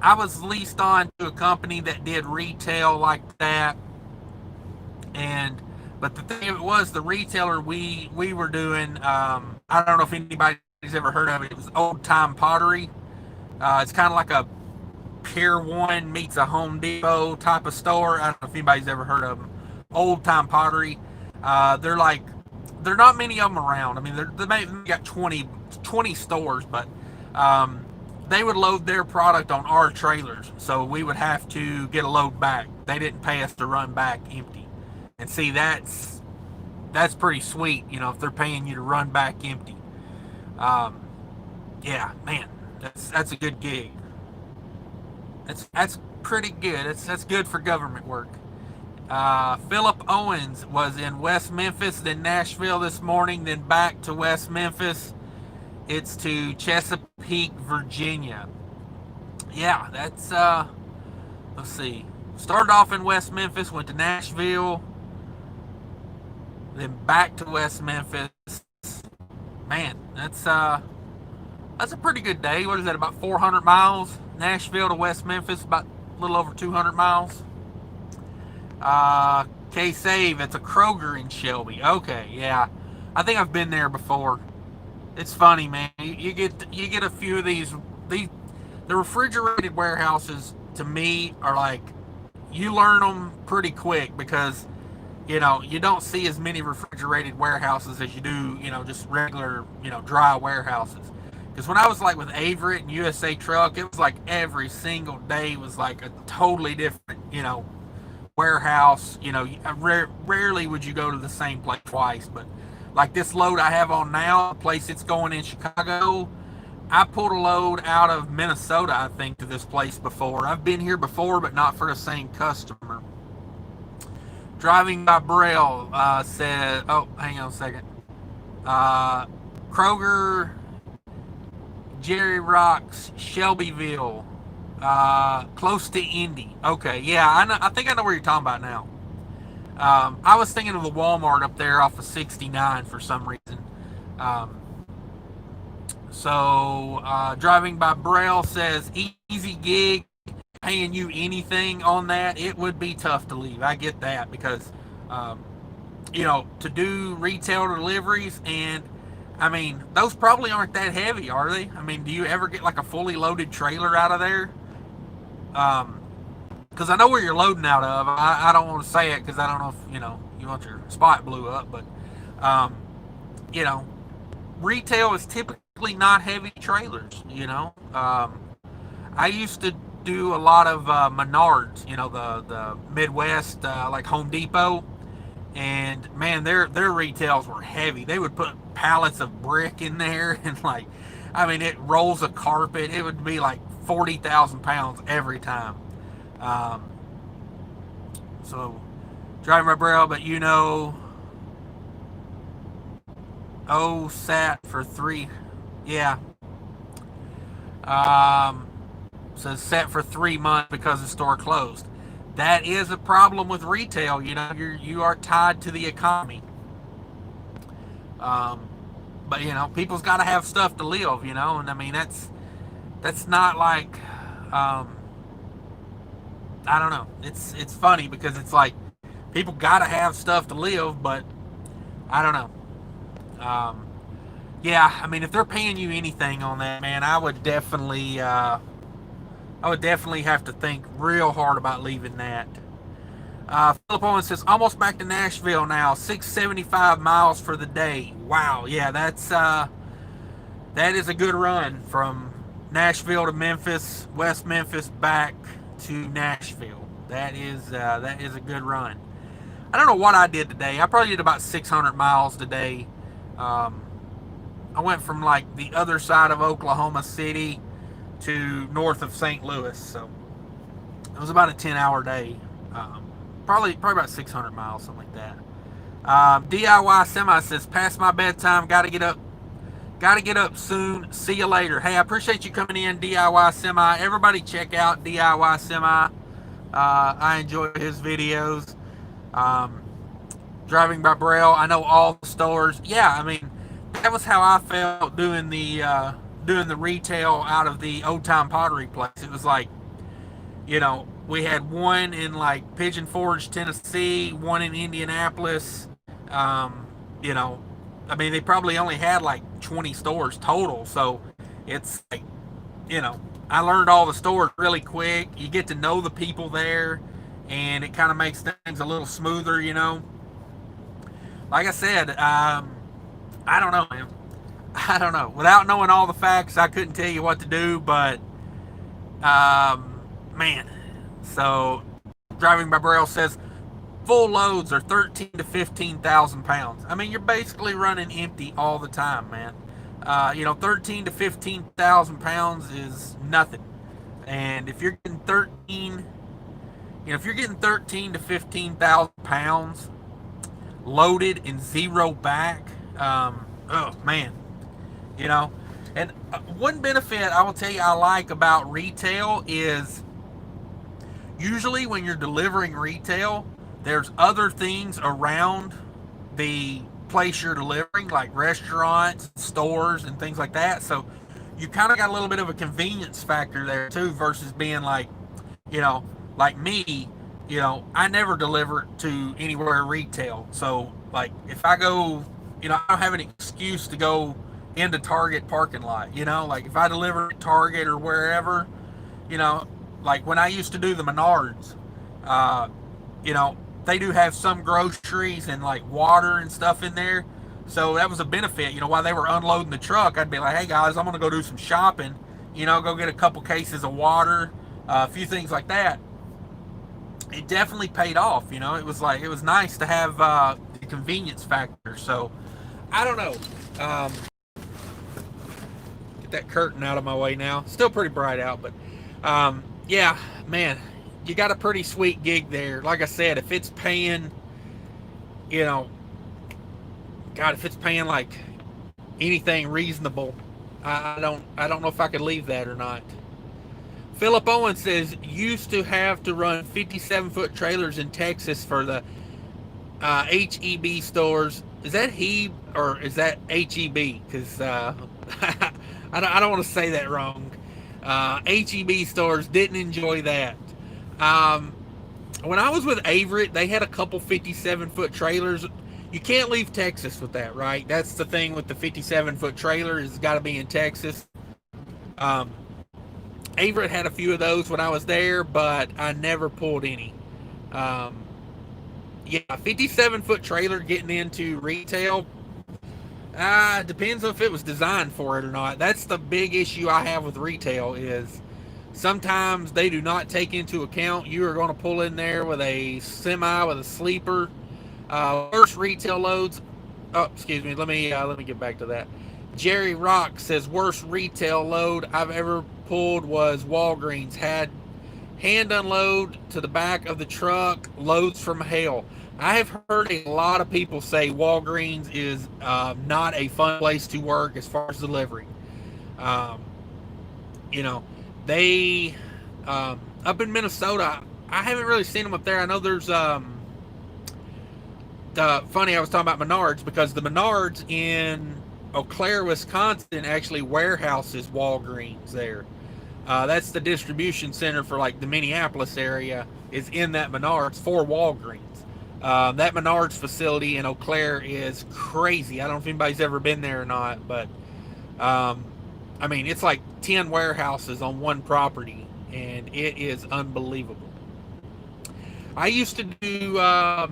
I was leased on to a company that did retail like that, and but the thing of it was, the retailer we were doing, I don't know if anybody's ever heard of it. It was Old Time Pottery. It's kind of like a Pier 1 meets a Home Depot type of store. I don't know if anybody's ever heard of them. Old Time Pottery. They're like, they're not many of them around. I mean, they got 20 stores, but they would load their product on our trailers, so we would have to get a load back. They didn't pay us to run back empty. And see, that's pretty sweet, if they're paying you to run back empty. Yeah, man, that's a good gig. That's pretty good. That's good for government work. Philip Owens was in West Memphis, then Nashville this morning, then back to West Memphis. It's to Chesapeake, Virginia. Yeah, that's let's see. Started off in West Memphis, went to Nashville, then back to West Memphis. Man, that's a pretty good day. What is that, about 400 miles? Nashville to West Memphis, about a little over 200 miles. K-Save, it's a Kroger in Shelby. Okay, yeah. I think I've been there before. It's funny, man. You get a few of these the refrigerated warehouses, to me, are like, you learn them pretty quick, because you don't see as many refrigerated warehouses as you do, just regular, dry warehouses. Because when I was like with Averett and USA Truck, it was like every single day was like a totally different, warehouse. Rarely would you go to the same place twice. But like this load I have on now, the place it's going in Chicago, I pulled a load out of Minnesota, I think, to this place before. I've been here before, but not for the same customer. Driving by Braille said, oh, hang on a second. Kroger, Jerry Rocks, Shelbyville, close to Indy. Okay, yeah, I think I know where you're talking about now. I was thinking of the Walmart up there off of 69 for some reason. Driving by Braille says, easy gig, paying you anything on that, it would be tough to leave. I get that, because, to do retail deliveries, and I mean, those probably aren't that heavy, are they? I mean, do you ever get like a fully loaded trailer out of there? Because I know where you're loading out of. I don't want to say it, because I don't know if, you want your spot blew up, but, retail is typically not heavy trailers, I used to do a lot of Menards, the Midwest, like Home Depot, and man, their retails were heavy. They would put pallets of brick in there, and like, I mean, it rolls a carpet. It would be like 40,000 pounds every time. So driving my Braille, but sat for 3, yeah. Says set for 3 months because the store closed. That is a problem with retail. You are tied to the economy. But people's got to have stuff to live. And I mean, that's not like, I don't know. It's funny, because it's like people got to have stuff to live, but I don't know. Yeah, I mean, if they're paying you anything on that, man, I would definitely have to think real hard about leaving that. Philip Owens says, almost back to Nashville now, 675 miles for the day. Wow, yeah, that is a good run from Nashville to Memphis, West Memphis back to Nashville. That is a good run. I don't know what I did today. I probably did about 600 miles today. I went from like the other side of Oklahoma City to north of St. Louis, so it was about a 10-hour day. Probably about 600 miles, something like that. DIY Semi says, past my bedtime, gotta get up. Got to get up soon. See you later. Hey, I appreciate you coming in, DIY Semi. Everybody check out DIY Semi. I enjoy his videos. Um, Driving by Braille, I know all the stores. Yeah, I mean, that was how I felt doing the retail out of the Old Time Pottery place. It was like, we had one in like Pigeon Forge, Tennessee, one in Indianapolis. Um, you know, I mean, they probably only had like 20 stores total. So it's like, I learned all the stores really quick. You get to know the people there, and it kind of makes things a little smoother. Like I said, I don't know, man. I don't know. Without knowing all the facts, I couldn't tell you what to do, but man. So, Driving by Braille says full loads are 13 to 15,000 pounds. I mean, you're basically running empty all the time, man. 13 to 15,000 pounds is nothing. And if you're getting 13 to 15,000 pounds loaded and zero back, oh man, And one benefit I will tell you I like about retail is usually when you're delivering retail, there's other things around the place you're delivering, like restaurants, stores, and things like that. So you kind of got a little bit of a convenience factor there too, versus being like, like me, I never deliver to anywhere retail. So like if I go, I don't have an excuse to go into Target parking lot. Like if I deliver at Target or wherever, like when I used to do the Menards, they do have some groceries and like water and stuff in there. So that was a benefit. While they were unloading the truck, I'd be like, hey guys, I'm going to go do some shopping, go get a couple cases of water, a few things like that. It definitely paid off. It was nice to have the convenience factor. So I don't know. Get that curtain out of my way now. Still pretty bright out, but yeah, man, you got a pretty sweet gig there. Like I said, if it's paying, if it's paying like anything reasonable, I don't know if I could leave that or not. Philip Owen says, used to have to run 57-foot trailers in Texas for the HEB stores. Is that HEB or is that HEB? Because I don't want to say that wrong. HEB stores, didn't enjoy that. When I was with Averett, they had a couple 57-foot trailers. You can't leave Texas with that, right? That's the thing with the 57-foot trailer, it's got to be in Texas. Averett had a few of those when I was there, but I never pulled any. Yeah, 57-foot trailer getting into retail, depends if it was designed for it or not. That's the big issue I have with retail is sometimes they do not take into account you are going to pull in there with a semi, with a sleeper. Worst retail loads. Oh, excuse me. Let me get back to that. Jerry Rock says worst retail load I've ever pulled was Walgreens. Had hand unload to the back of the truck. Loads from hell. I have heard a lot of people say Walgreens is not a fun place to work as far as delivery. They up in Minnesota, I haven't really seen them up there. I know there's funny, I was talking about Menards because the Menards in Eau Claire, Wisconsin actually warehouses Walgreens there. That's the distribution center for like the Minneapolis area is in that Menards for Walgreens. That Menards facility in Eau Claire is crazy. I don't know if anybody's ever been there or not, but I mean, it's like 10 warehouses on one property, and it is unbelievable. I used to do, I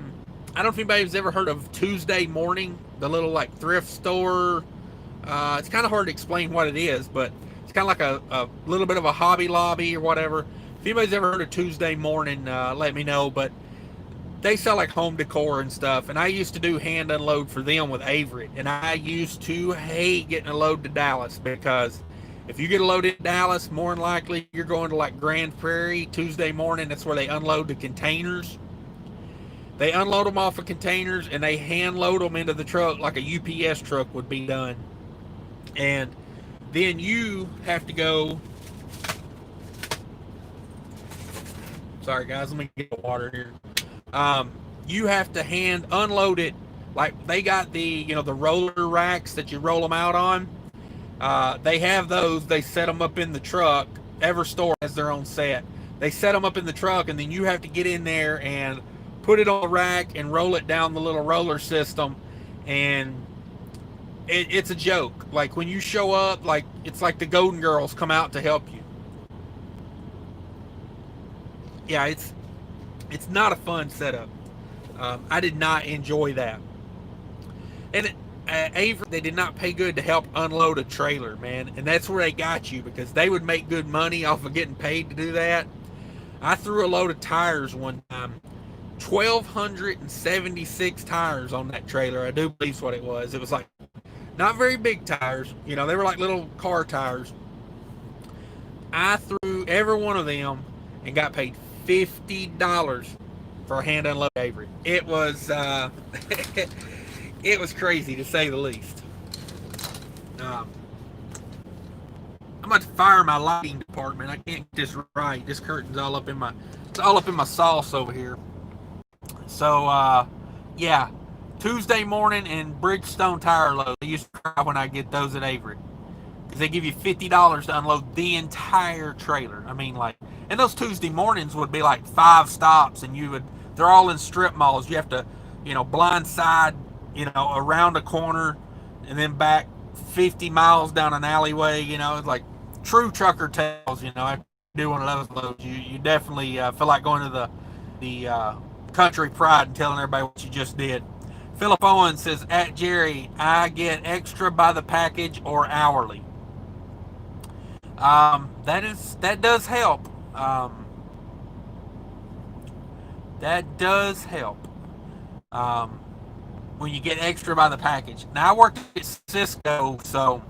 don't know if anybody's ever heard of Tuesday Morning, the little like thrift store. It's kind of hard to explain what it is, but it's kind of like a little bit of a Hobby Lobby or whatever. If anybody's ever heard of Tuesday Morning, let me know. But they sell like home decor and stuff, and I used to do hand unload for them with Averett, and I used to hate getting a load to Dallas because if you get a load in Dallas, more than likely you're going to like Grand Prairie Tuesday Morning. That's where they unload the containers. They unload them off of containers and they hand load them into the truck like a UPS truck would be done. And then you have to go. Sorry guys, let me get the water here. You have to hand unload it. Like they got the the roller racks that you roll them out on. They have those. They set them up in the truck. Everstore has their own set. They set them up in the truck, and then you have to get in there and put it on the rack and roll it down the little roller system. And it's a joke. Like when you show up, like it's like the Golden Girls come out to help you. Yeah, it's not a fun setup. I did not enjoy that. And Avery, they did not pay good to help unload a trailer, man. And that's where they got you, because they would make good money off of getting paid to do that. I threw a load of tires one time. 1,276 tires on that trailer. I do believe what it was. It was like not very big tires. They were like little car tires. I threw every one of them and got paid $50 for a hand unload Avery. It was it was crazy to say the least. I'm about to fire my lighting department. I can't get this right. This curtain's all up in my sauce over here. So yeah, Tuesday morning and Bridgestone tire load. I used to cry when I get those at Avery, because they give you $50 to unload the entire trailer. I mean, like, and those Tuesday mornings would be like 5 stops, and they're all in strip malls. You have to, blind side, around a corner, and then back 50 miles down an alleyway. It's like true trucker tales. I do one of those loads. You definitely feel like going to the country pride and telling everybody what you just did. Philip Owens says, at Jerry, I get extra by the package or hourly. That does help. That does help. When you get extra by the package. Now I worked at Cisco, so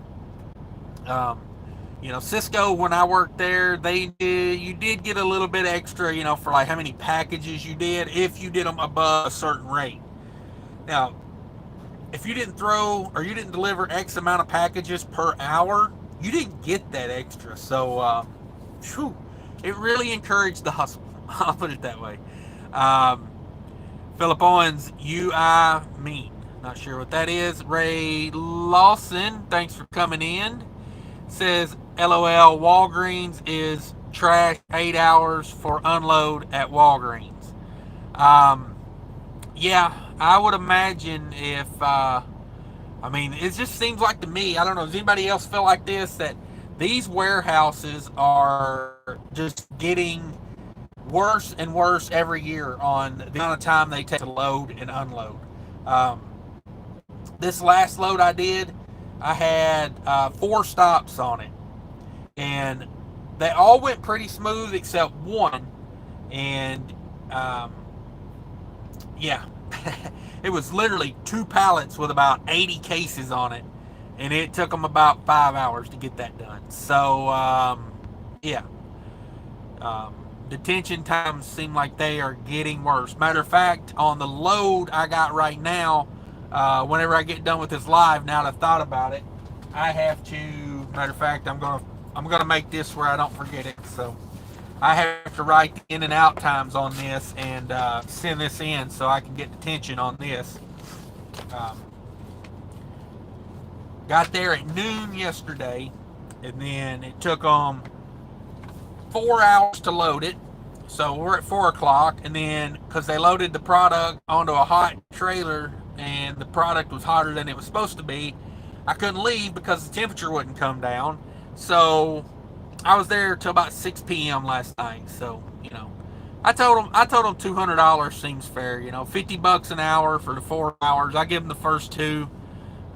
Cisco, when I worked there, you did get a little bit extra, for like how many packages you did, if you did them above a certain rate. Now, if you didn't deliver X amount of packages per hour, you didn't get that extra. So, it really encouraged the hustle. I'll put it that way. Philip Owens, UI mean. Not sure what that is. Ray Lawson, thanks for coming in. Says, LOL, Walgreens is trash. 8 hours for unload at Walgreens. Yeah, I would imagine if, it just seems like to me, I don't know, does anybody else feel like this, that these warehouses are just getting worse and worse every year on the amount of time they take to load and unload. This last load I did, I had 4 stops on it, and they all went pretty smooth except one. And yeah, it was literally 2 pallets with about 80 cases on it, and it took them about 5 hours to get that done. So yeah, detention times seem like they are getting worse. Matter of fact, on the load I got right now, whenever I get done with this live, now that I've thought about it, I have to, matter of fact, I'm gonna make this where I don't forget it. So I have to write the in and out times on this and send this in so I can get detention on this. Got there at noon yesterday, and then it took them 4 hours to load it. So we're at 4 o'clock, and then because they loaded the product onto a hot trailer and the product was hotter than it was supposed to be, I couldn't leave because the temperature wouldn't come down. So I was there till about 6 p.m. last night. So, I told them $200 seems fair. $50 an hour for the 4 hours. I give them the first 2.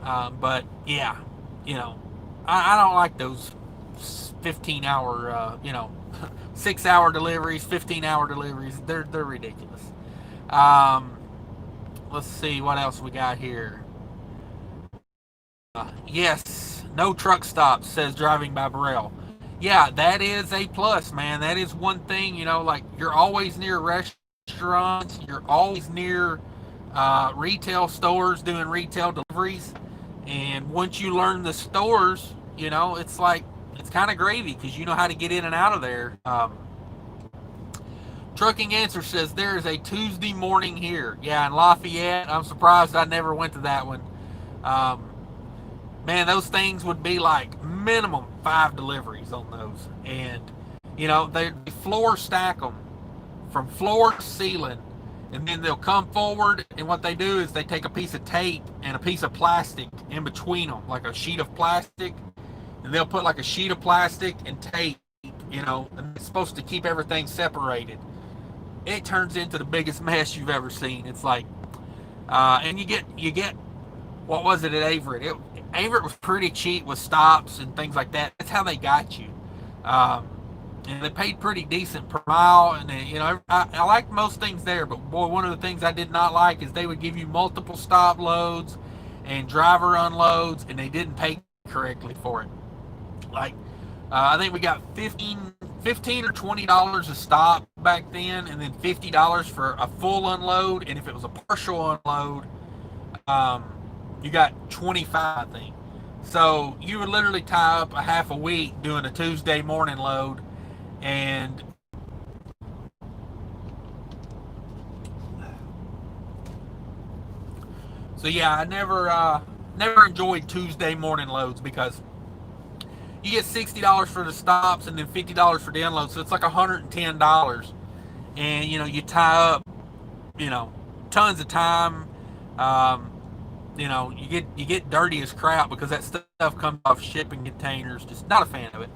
But yeah, I don't like those 15-hour, 6-hour deliveries, 15-hour deliveries. They're ridiculous. Let's see what else we got here. Yes, no truck stops, says Driving by Burrell. Yeah, that is a plus, man. That is one thing, like, you're always near restaurants restaurants. You're always near retail stores doing retail deliveries. And once you learn the stores, it's like, it's kind of gravy because you know how to get in and out of there. Trucking Answer says there is a Tuesday morning here. Yeah, in Lafayette. I'm surprised I never went to that one. Man, those things would be like minimum 5 deliveries on those. And, they floor stack them from floor to ceiling. And then they'll come forward, and what they do is they take a piece of tape and a piece of plastic in between them, like a sheet of plastic. And they'll put like a sheet of plastic and tape, and it's supposed to keep everything separated. It turns into the biggest mess you've ever seen. It's like, and you get, what was it at Averett? Averett was pretty cheap with stops and things like that. That's how they got you. And they paid pretty decent per mile. And I liked most things there, but boy, one of the things I did not like is they would give you multiple stop loads and driver unloads, and they didn't pay correctly for it. Like, I think we got $15 or $20 a stop back then, and then $50 for a full unload. And if it was a partial unload, you got 25, I think. So you would literally tie up a half a week doing a Tuesday morning load. And so yeah, I never enjoyed Tuesday morning loads because you get $60 for the stops and then $50 for the unload, so it's like $110. And you tie up tons of time. You get dirty as crap because that stuff comes off shipping containers. Just not a fan of it.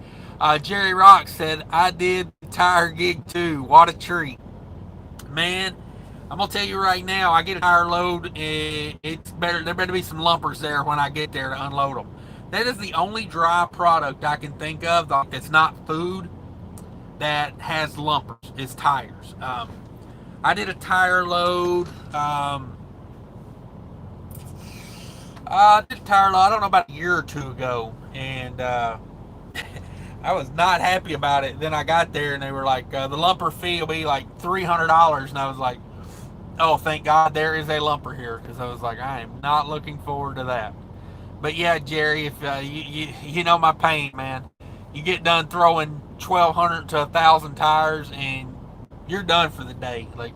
Jerry Rock said, I did the tire gig too. What a treat. Man, I'm going to tell you right now, I get a tire load, it's better. There better be some lumpers there when I get there to unload them. That is the only dry product I can think of that's not food that has lumpers, is tires. I did a tire load. I did a tire load, I don't know, about a year or two ago. And I was not happy about it. Then I got there and they were like, the lumper fee will be like $300. And I was like, oh, thank God there is a lumper here. Because I was like, I am not looking forward to that. But yeah, Jerry, if you know my pain, man. You get done throwing 1,200 to 1,000 tires and you're done for the day. Like,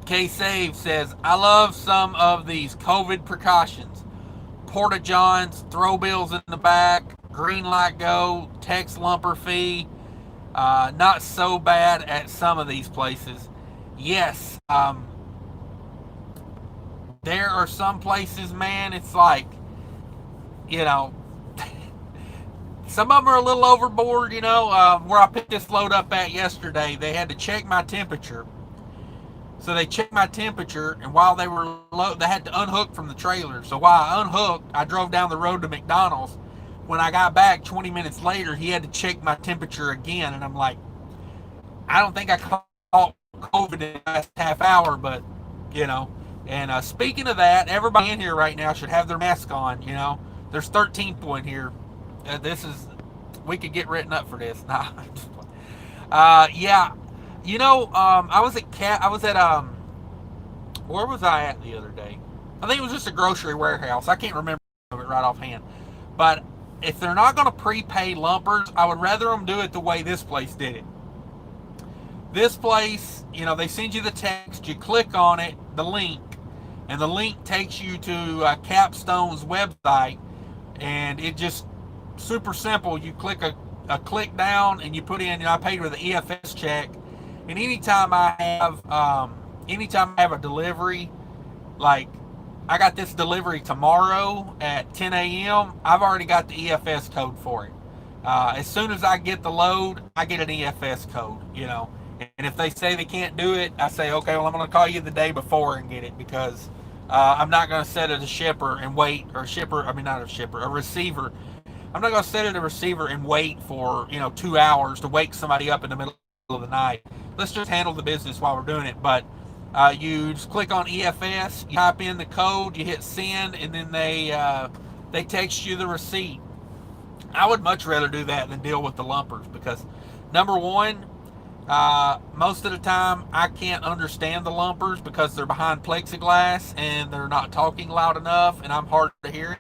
K-Save says, I love some of these COVID precautions. Porta Johns, throw bills in the back, green light go, text lumper fee. Not so bad at some of these places. Yes, there are some places, man, it's like, some of them are a little overboard, where I picked this load up at yesterday, they had to check my temperature. So they checked my temperature, and while they were they had to unhook from the trailer. So while I unhooked, I drove down the road to McDonald's. When I got back 20 minutes later, he had to check my temperature again, and I'm like, I don't think I caught COVID in the last half hour, but, And speaking of that, everybody in here right now should have their mask on, There's 13 people in here. We could get written up for this. Nah. Yeah. I was at where was I at the other day? I think it was just a grocery warehouse. I can't remember it right offhand. But if they're not going to prepay lumpers, I would rather them do it the way this place did it. This place, they send you the text, you click on it, the link, and the link takes you to Capstone's website, and it just super simple. You click a click down, and you put in, I paid with an EFS check. And anytime I have a delivery, like I got this delivery tomorrow at 10 a.m., I've already got the EFS code for it. As soon as I get the load, I get an EFS code, And if they say they can't do it, I say, okay, well, I'm going to call you the day before and get it, because I'm not going to set it as a shipper and wait, or a receiver. I'm not going to set it a receiver and wait for, 2 hours to wake somebody up in the middle of the night. Let's just handle the business while we're doing it. But you just click on EFS, you type in the code, you hit send, and then they text you the receipt. I would much rather do that than deal with the lumpers, because number one, Most of the time, I can't understand the lumpers because they're behind plexiglass and they're not talking loud enough, and I'm hard to hear.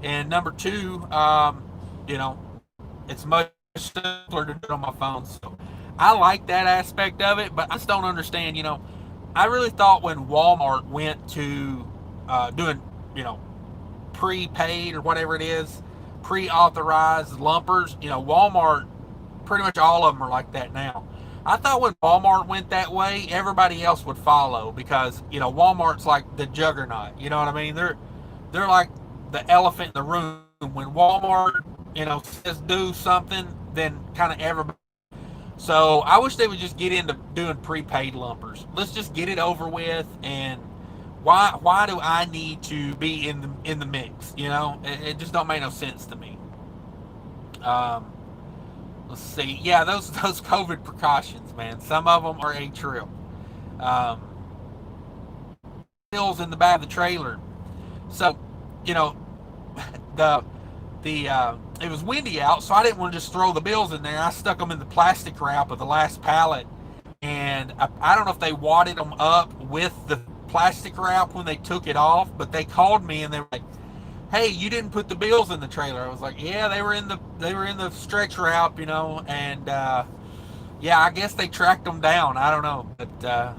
And number two, you know, it's much simpler to do it on my phone. So I like that aspect of it, but I just don't understand. I really thought when Walmart went to doing, you know, prepaid or whatever it is, pre-authorized lumpers, Walmart, pretty much all of them are like that now. I thought when Walmart went that way, everybody else would follow because Walmart's like the juggernaut. You know what I mean? They're like the elephant in the room. When Walmart says do something, then kind of everybody. So I wish they would just get into doing prepaid lumpers. Let's just get it over with. And why do I need to be in the mix? It just don't make no sense to me. Um, let's see. Yeah, those COVID precautions, man. Some of them are a trip. Um, Bills in the back of the trailer. So, you know, the it was windy out, so I didn't want to just throw the bills in there. I stuck them in the plastic wrap of the last pallet, and I don't know if they wadded them up with the plastic wrap when they took it off, but they called me and they were like, "Hey, you didn't put the bills in the trailer." I was like, "Yeah, they were in the stretch wrap, and yeah, I guess they tracked them down. I don't know, but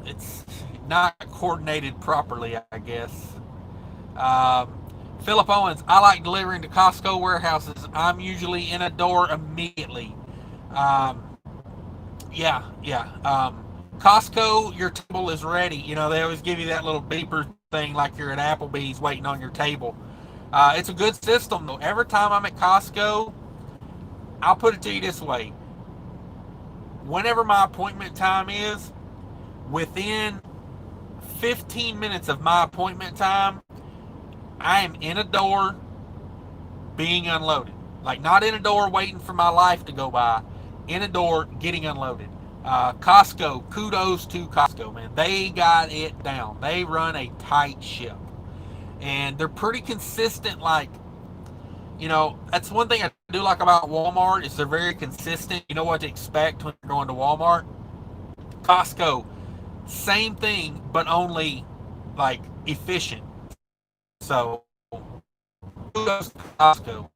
it's not coordinated properly, I guess." Um, Philip Owens, I like delivering to Costco warehouses. I'm usually in a door immediately. Um, yeah. Costco, your table is ready. They always give you that little beeper thing like you're at Applebee's waiting on your table. It's a good system, though. Every time I'm at Costco, I'll put it to you this way. Whenever my appointment time is, within 15 minutes of my appointment time, I am in a door being unloaded. Like, not in a door waiting for my life to go by, in a door getting unloaded. Costco, kudos to Costco, man. They got it down. They run a tight ship. And they're pretty consistent. Like, that's one thing I do like about Walmart is they're very consistent. You know what to expect when you're going to Walmart. Costco, same thing, but only, like, efficient. So, kudos to Costco.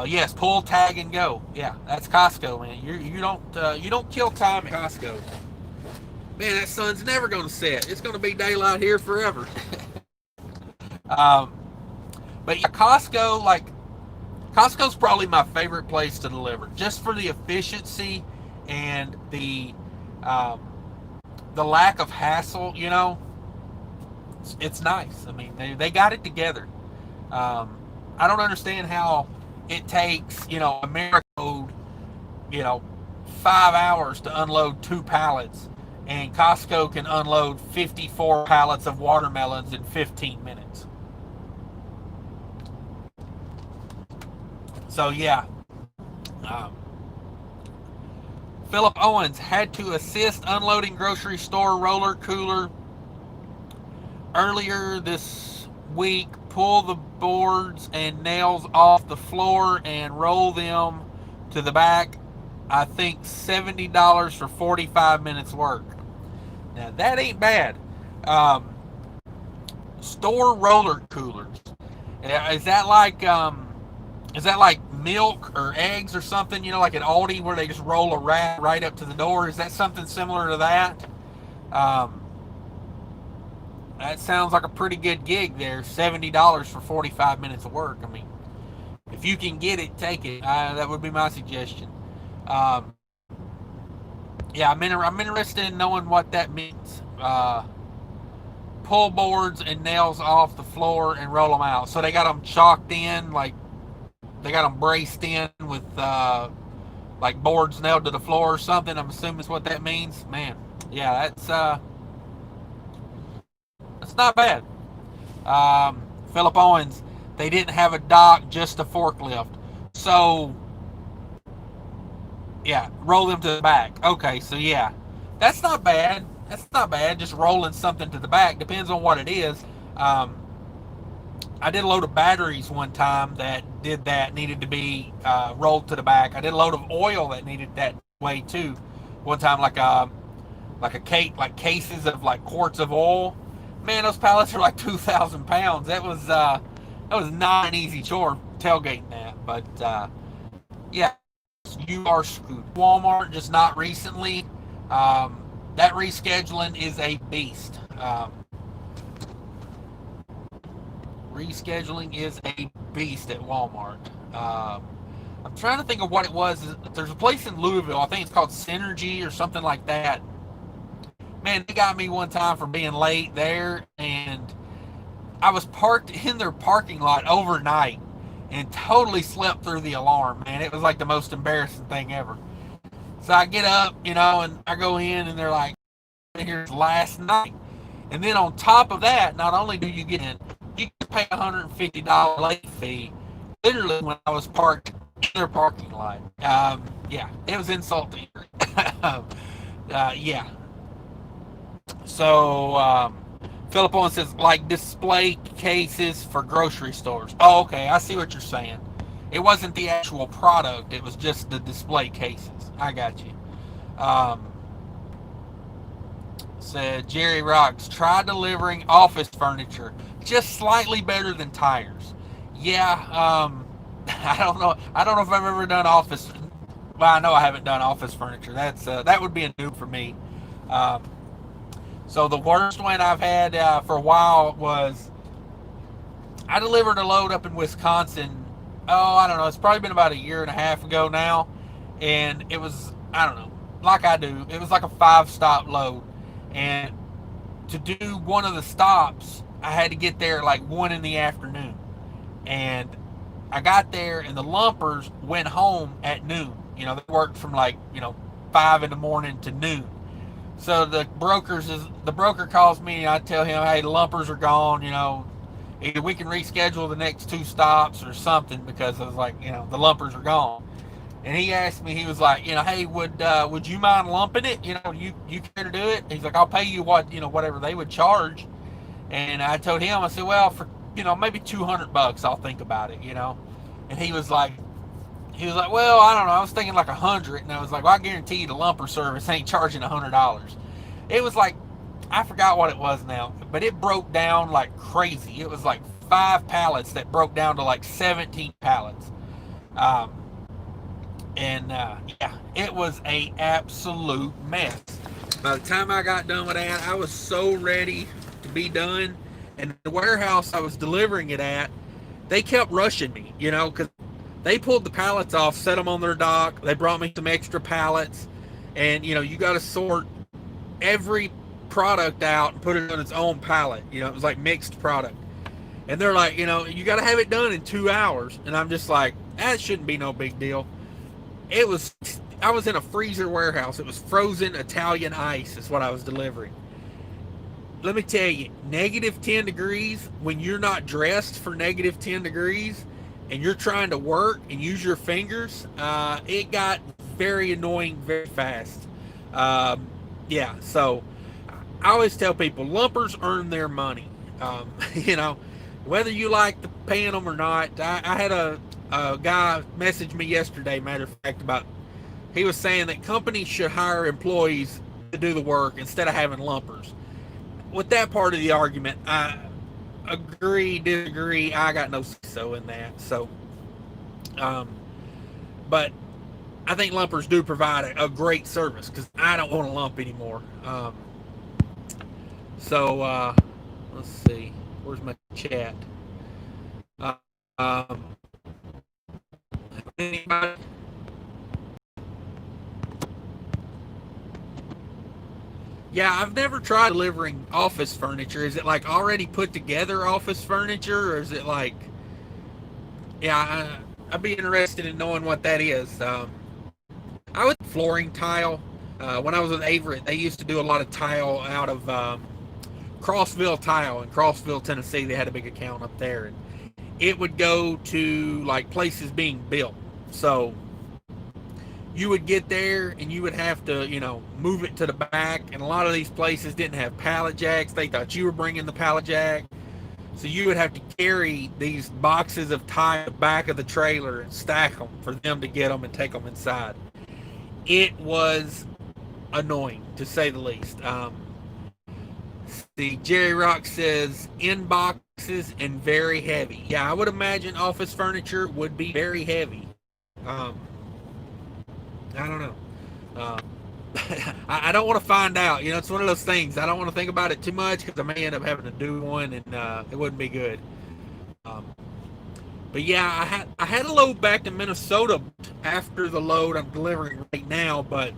Yes, pull, tag, and go. Yeah, that's Costco, man. You don't kill time at Costco. Man, that sun's never going to set. It's going to be daylight here forever. um, but yeah, Costco's probably my favorite place to deliver, just for the efficiency and um, the lack of hassle. It's nice. I mean, they got it together. I don't understand how it takes, Americode, 5 hours to unload 2 pallets, and Costco can unload 54 pallets of watermelons in 15 minutes. So, yeah. Um, Philip Owens had to assist unloading grocery store roller cooler earlier this week. Pull the boards and nails off the floor and roll them to the back. I think $70 for 45 minutes work. Now that ain't bad. Um, Store roller coolers. Is that like milk or eggs or something? Like at Aldi where they just roll a rack right up to the door. Is that something similar to that? That sounds like a pretty good gig there. $70 for 45 minutes of work. I mean, if you can get it, take it. That would be my suggestion. Um, yeah, I'm interested in knowing what that means. Pull boards and nails off the floor and roll them out. So they got them chalked in, like they got them braced in with like boards nailed to the floor or something. I'm assuming is what that means. Man, yeah, that's not bad. Philip Owens, they didn't have a dock, just a forklift. So, yeah, roll them to the back. Okay, so yeah, that's not bad. That's not bad. Just rolling something to the back depends on what it is. I did a load of batteries one time that needed to be rolled to the back. I did a load of oil that needed that way too. one time like a cake, like cases of like quarts of oil. Man, those pallets are like 2,000 pounds. That was not an easy chore tailgating that. But yeah, you are screwed. Walmart, just not recently. That rescheduling is a beast. Rescheduling is a beast at Walmart. I'm trying to think of what it was. There's a place in Louisville, I think it's called Synergy or something like that. Man, they got me one time for being late there, and I was parked in their parking lot overnight and totally slept through the alarm, man. It was like the most embarrassing thing ever. So I get up, and I go in, and they're like, here's last night. And then on top of that, not only do you get in, you can pay $150 late fee, literally when I was parked in their parking lot. Yeah, it was insulting. Yeah. So, Philip Owen says, like display cases for grocery stores. Oh, okay, I see what you're saying. It wasn't the actual product, it was just the display cases. I got you. Said Jerry Rocks, try delivering office furniture, just slightly better than tires. Yeah, I don't know if I've ever done office. Well, I know I haven't done office furniture. That would be a new for me. So the worst one I've had for a while was I delivered a load up in Wisconsin. Oh, I don't know. It's probably been about a year and a half ago now, and it was, I don't know, like I do. It was like a 5-stop load, and to do one of the stops, I had to get there like 1 in the afternoon, and I got there, and the lumpers went home at noon. They worked from like 5 in the morning to noon. So the broker calls me, and I tell him, hey, the lumpers are gone. Either we can reschedule the next 2 stops or something, because I was like, the lumpers are gone. And he asked me, he was like, hey, would you mind lumping it? You care to do it? He's like, I'll pay you whatever they would charge. And I told him, I said, well, for maybe $200, I'll think about it. And he was like, well, I don't know. I was thinking like 100, and I was like, well, I guarantee you the lumper service ain't charging $100. It was like, I forgot what it was now, but it broke down like crazy. It was like 5 pallets that broke down to like 17 pallets. Yeah, it was a absolute mess. By the time I got done with that, I was so ready to be done. And the warehouse I was delivering it at, they kept rushing me, because they pulled the pallets off, set them on their dock. They brought me some extra pallets. And, you got to sort every product out and put it on its own pallet. It was like mixed product. And they're like, you got to have it done in 2 hours. And I'm just like, that shouldn't be no big deal. I was in a freezer warehouse. It was frozen Italian ice is what I was delivering. Let me tell you, -10 degrees, when you're not dressed for -10 degrees, and you're trying to work and use your fingers, it got very annoying very fast. Yeah, so I always tell people, lumpers earn their money. Whether you like paying them or not. I had a guy message me yesterday, matter of fact, he was saying that companies should hire employees to do the work instead of having lumpers. With that part of the argument, I agree, disagree. I got no say-so in that. So, but I think lumpers do provide a great service, because I don't want to lump anymore. So let's see. Where's my chat? Anybody? Yeah, I've never tried delivering office furniture. Is it like already put together office furniture, or is it like, yeah, I'd be interested in knowing what that is. I would flooring tile. When I was with Averett, they used to do a lot of tile out of Crossville Tile in Crossville, Tennessee. They had a big account up there, and it would go to like places being built. So you would get there and you would have to, move it to the back. And a lot of these places didn't have pallet jacks. They thought you were bringing the pallet jack. So you would have to carry these boxes of tile back of the trailer and stack them for them to get them and take them inside. It was annoying to say the least. The Jerry Rock says in boxes and very heavy. Yeah, I would imagine office furniture would be very heavy. I don't know. Um, I don't want to find out. It's one of those things. I don't want to think about it too much because I may end up having to do one, and it wouldn't be good. Um, but yeah, I had a load back to Minnesota after the load I'm delivering right now, but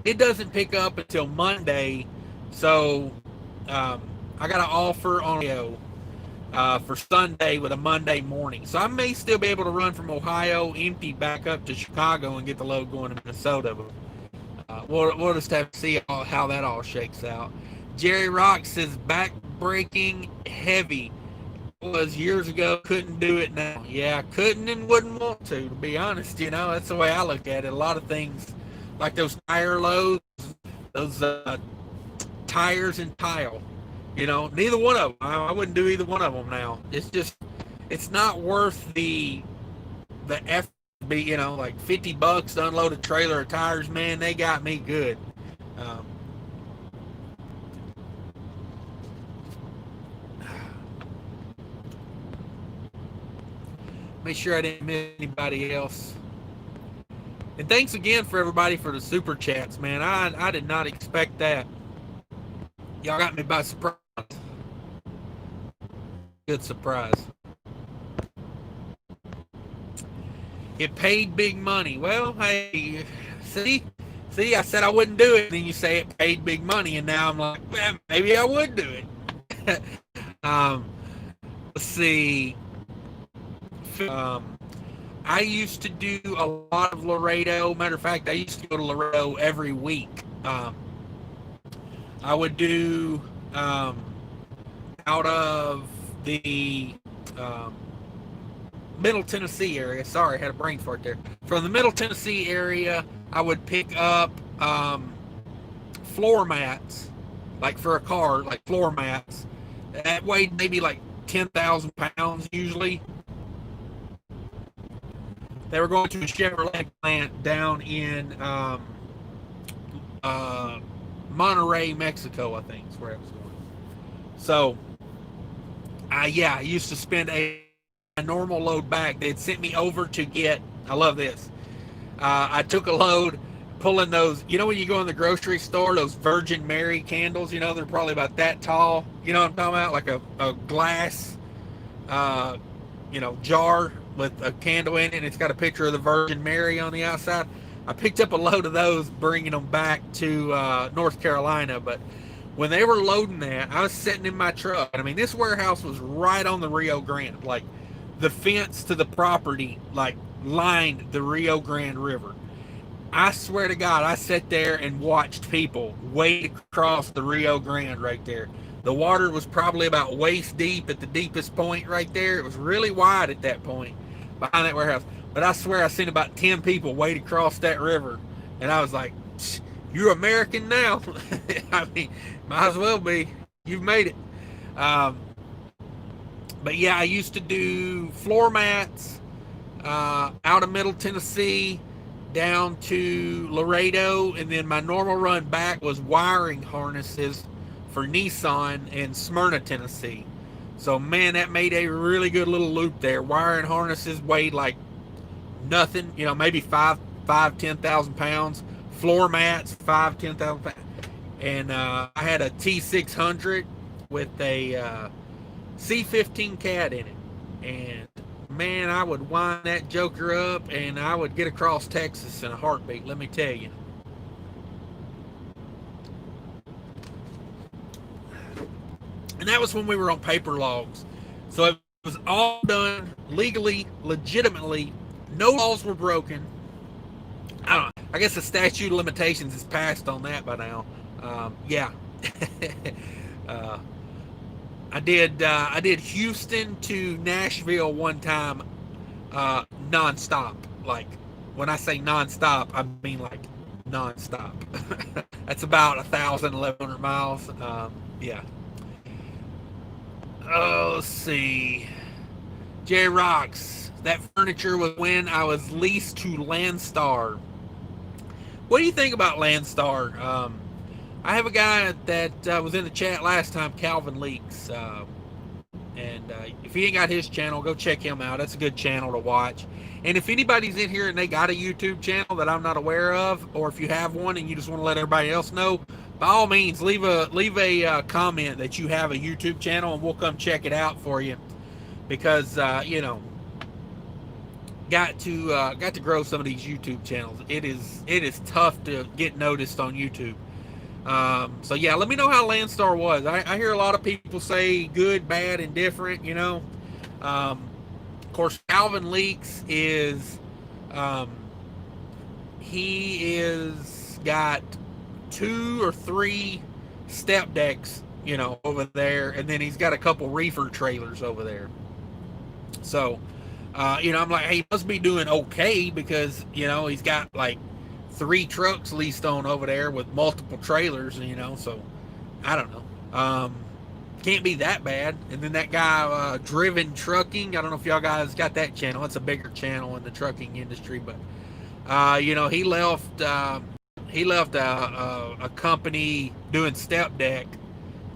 it doesn't pick up until Monday. So I got an offer on for Sunday with a Monday morning. So I may still be able to run from Ohio empty back up to Chicago and get the load going to Minnesota. But we'll just have to see how that all shakes out. Jerry Rock says back-breaking heavy. Was years ago, couldn't do it now. Yeah, couldn't and wouldn't want to be honest. That's the way I look at it. A lot of things, like those tire loads, those tires and tile, neither one of them. I wouldn't do either one of them now. It's not worth the effort to be, like $50 to unload a trailer of tires. Man, they got me good. Make sure I didn't miss anybody else. And thanks again for everybody for the super chats, man. I did not expect that. Y'all got me by surprise. Good surprise. It paid big money. Well, hey, see, I said I wouldn't do it. And then you say it paid big money, and now I'm like, well, maybe I would do it. Let's see. I used to do a lot of Laredo. Matter of fact, I used to go to Laredo every week. I would do out of the Middle Tennessee area. Sorry, I had a brain fart there. From the Middle Tennessee area, I would pick up floor mats, like for a car, like floor mats. That weighed maybe like 10,000 pounds usually. They were going to a Chevrolet plant down in Monterrey, Mexico, I think is where I was going. So, I used to spend a normal load back. They'd sent me over to get, I love this. I took a load pulling those, when you go in the grocery store, those Virgin Mary candles, they're probably about that tall. You know what I'm talking about? Like a glass, jar with a candle in it, and it's got a picture of the Virgin Mary on the outside. I picked up a load of those, bringing them back to North Carolina. But when they were loading that, I was sitting in my truck. I mean, this warehouse was right on the Rio Grande. Like, the fence to the property, like, lined the Rio Grande River. I swear to God, I sat there and watched people wade across the Rio Grande right there. The water was probably about waist deep at the deepest point right there. It was really wide at that point behind that warehouse. But I swear I seen about 10 people wade across that river. And I was like, you're American now. I mean, might as well be. You've made it. But yeah, I used to do floor mats out of Middle Tennessee down to Laredo. And then my normal run back was wiring harnesses for Nissan in Smyrna, Tennessee. So, man, that made a really good little loop there. Wiring harnesses weighed like nothing, maybe 10,000 pounds. Floor mats, 10,000 pounds. And I had a T600 with a C15 Cat in it. And, man, I would wind that joker up, and I would get across Texas in a heartbeat, let me tell you. And that was when we were on paper logs. So it was all done legally, legitimately. No laws were broken. I don't know. I guess the statute of limitations is passed on that by now. Yeah. I did Houston to Nashville one time, nonstop. Like, when I say nonstop, I mean like nonstop. That's about 1,100 miles. Yeah. Oh, let's see. J Rocks. That furniture was when I was leased to Landstar. What do you think about Landstar? I have a guy that was in the chat last time, Calvin Leaks. And if you ain't got his channel, go check him out. That's a good channel to watch. And if anybody's in here and they got a YouTube channel that I'm not aware of, or if you have one and you just want to let everybody else know, by all means, leave a comment that you have a YouTube channel, and we'll come check it out for you. Because you know, got to grow some of these YouTube channels. It is tough to get noticed on YouTube. So yeah, let me know how Landstar was. I hear a lot of people say good, bad, and different, you know. Of course, Calvin Leaks is, he is got 2 or 3 step decks, you know, over there, and then he's got a couple reefer trailers over there. So, you know, I'm like, hey, he must be doing okay, because, you know, he's got like 3 trucks leased on over there with multiple trailers, you know, so I don't know. Can't be that bad. And then that guy, Driven Trucking, I don't know if y'all guys got that channel. It's a bigger channel in the trucking industry, but you know, he left a company doing step deck,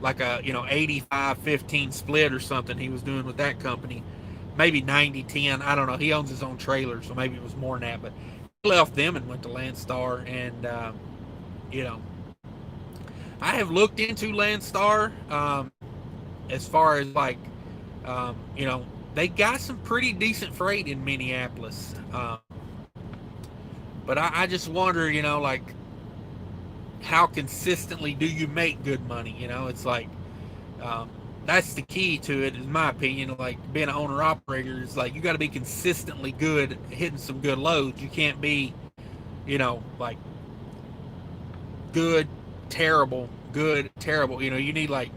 like a, you know, 85-15 split or something he was doing with that company. Maybe 90-10, I don't know. He owns his own trailer, so maybe it was more than that, but left them and went to Landstar. And you know, I have looked into Landstar, as far as like, you know, they got some pretty decent freight in Minneapolis, but I just wonder, you know, like, how consistently do you make good money? You know, it's like, that's the key to it, in my opinion. Like, being an owner operator is like, you got to be consistently good, hitting some good loads. You can't be, you know, like good, terrible, good, terrible. You know, you need like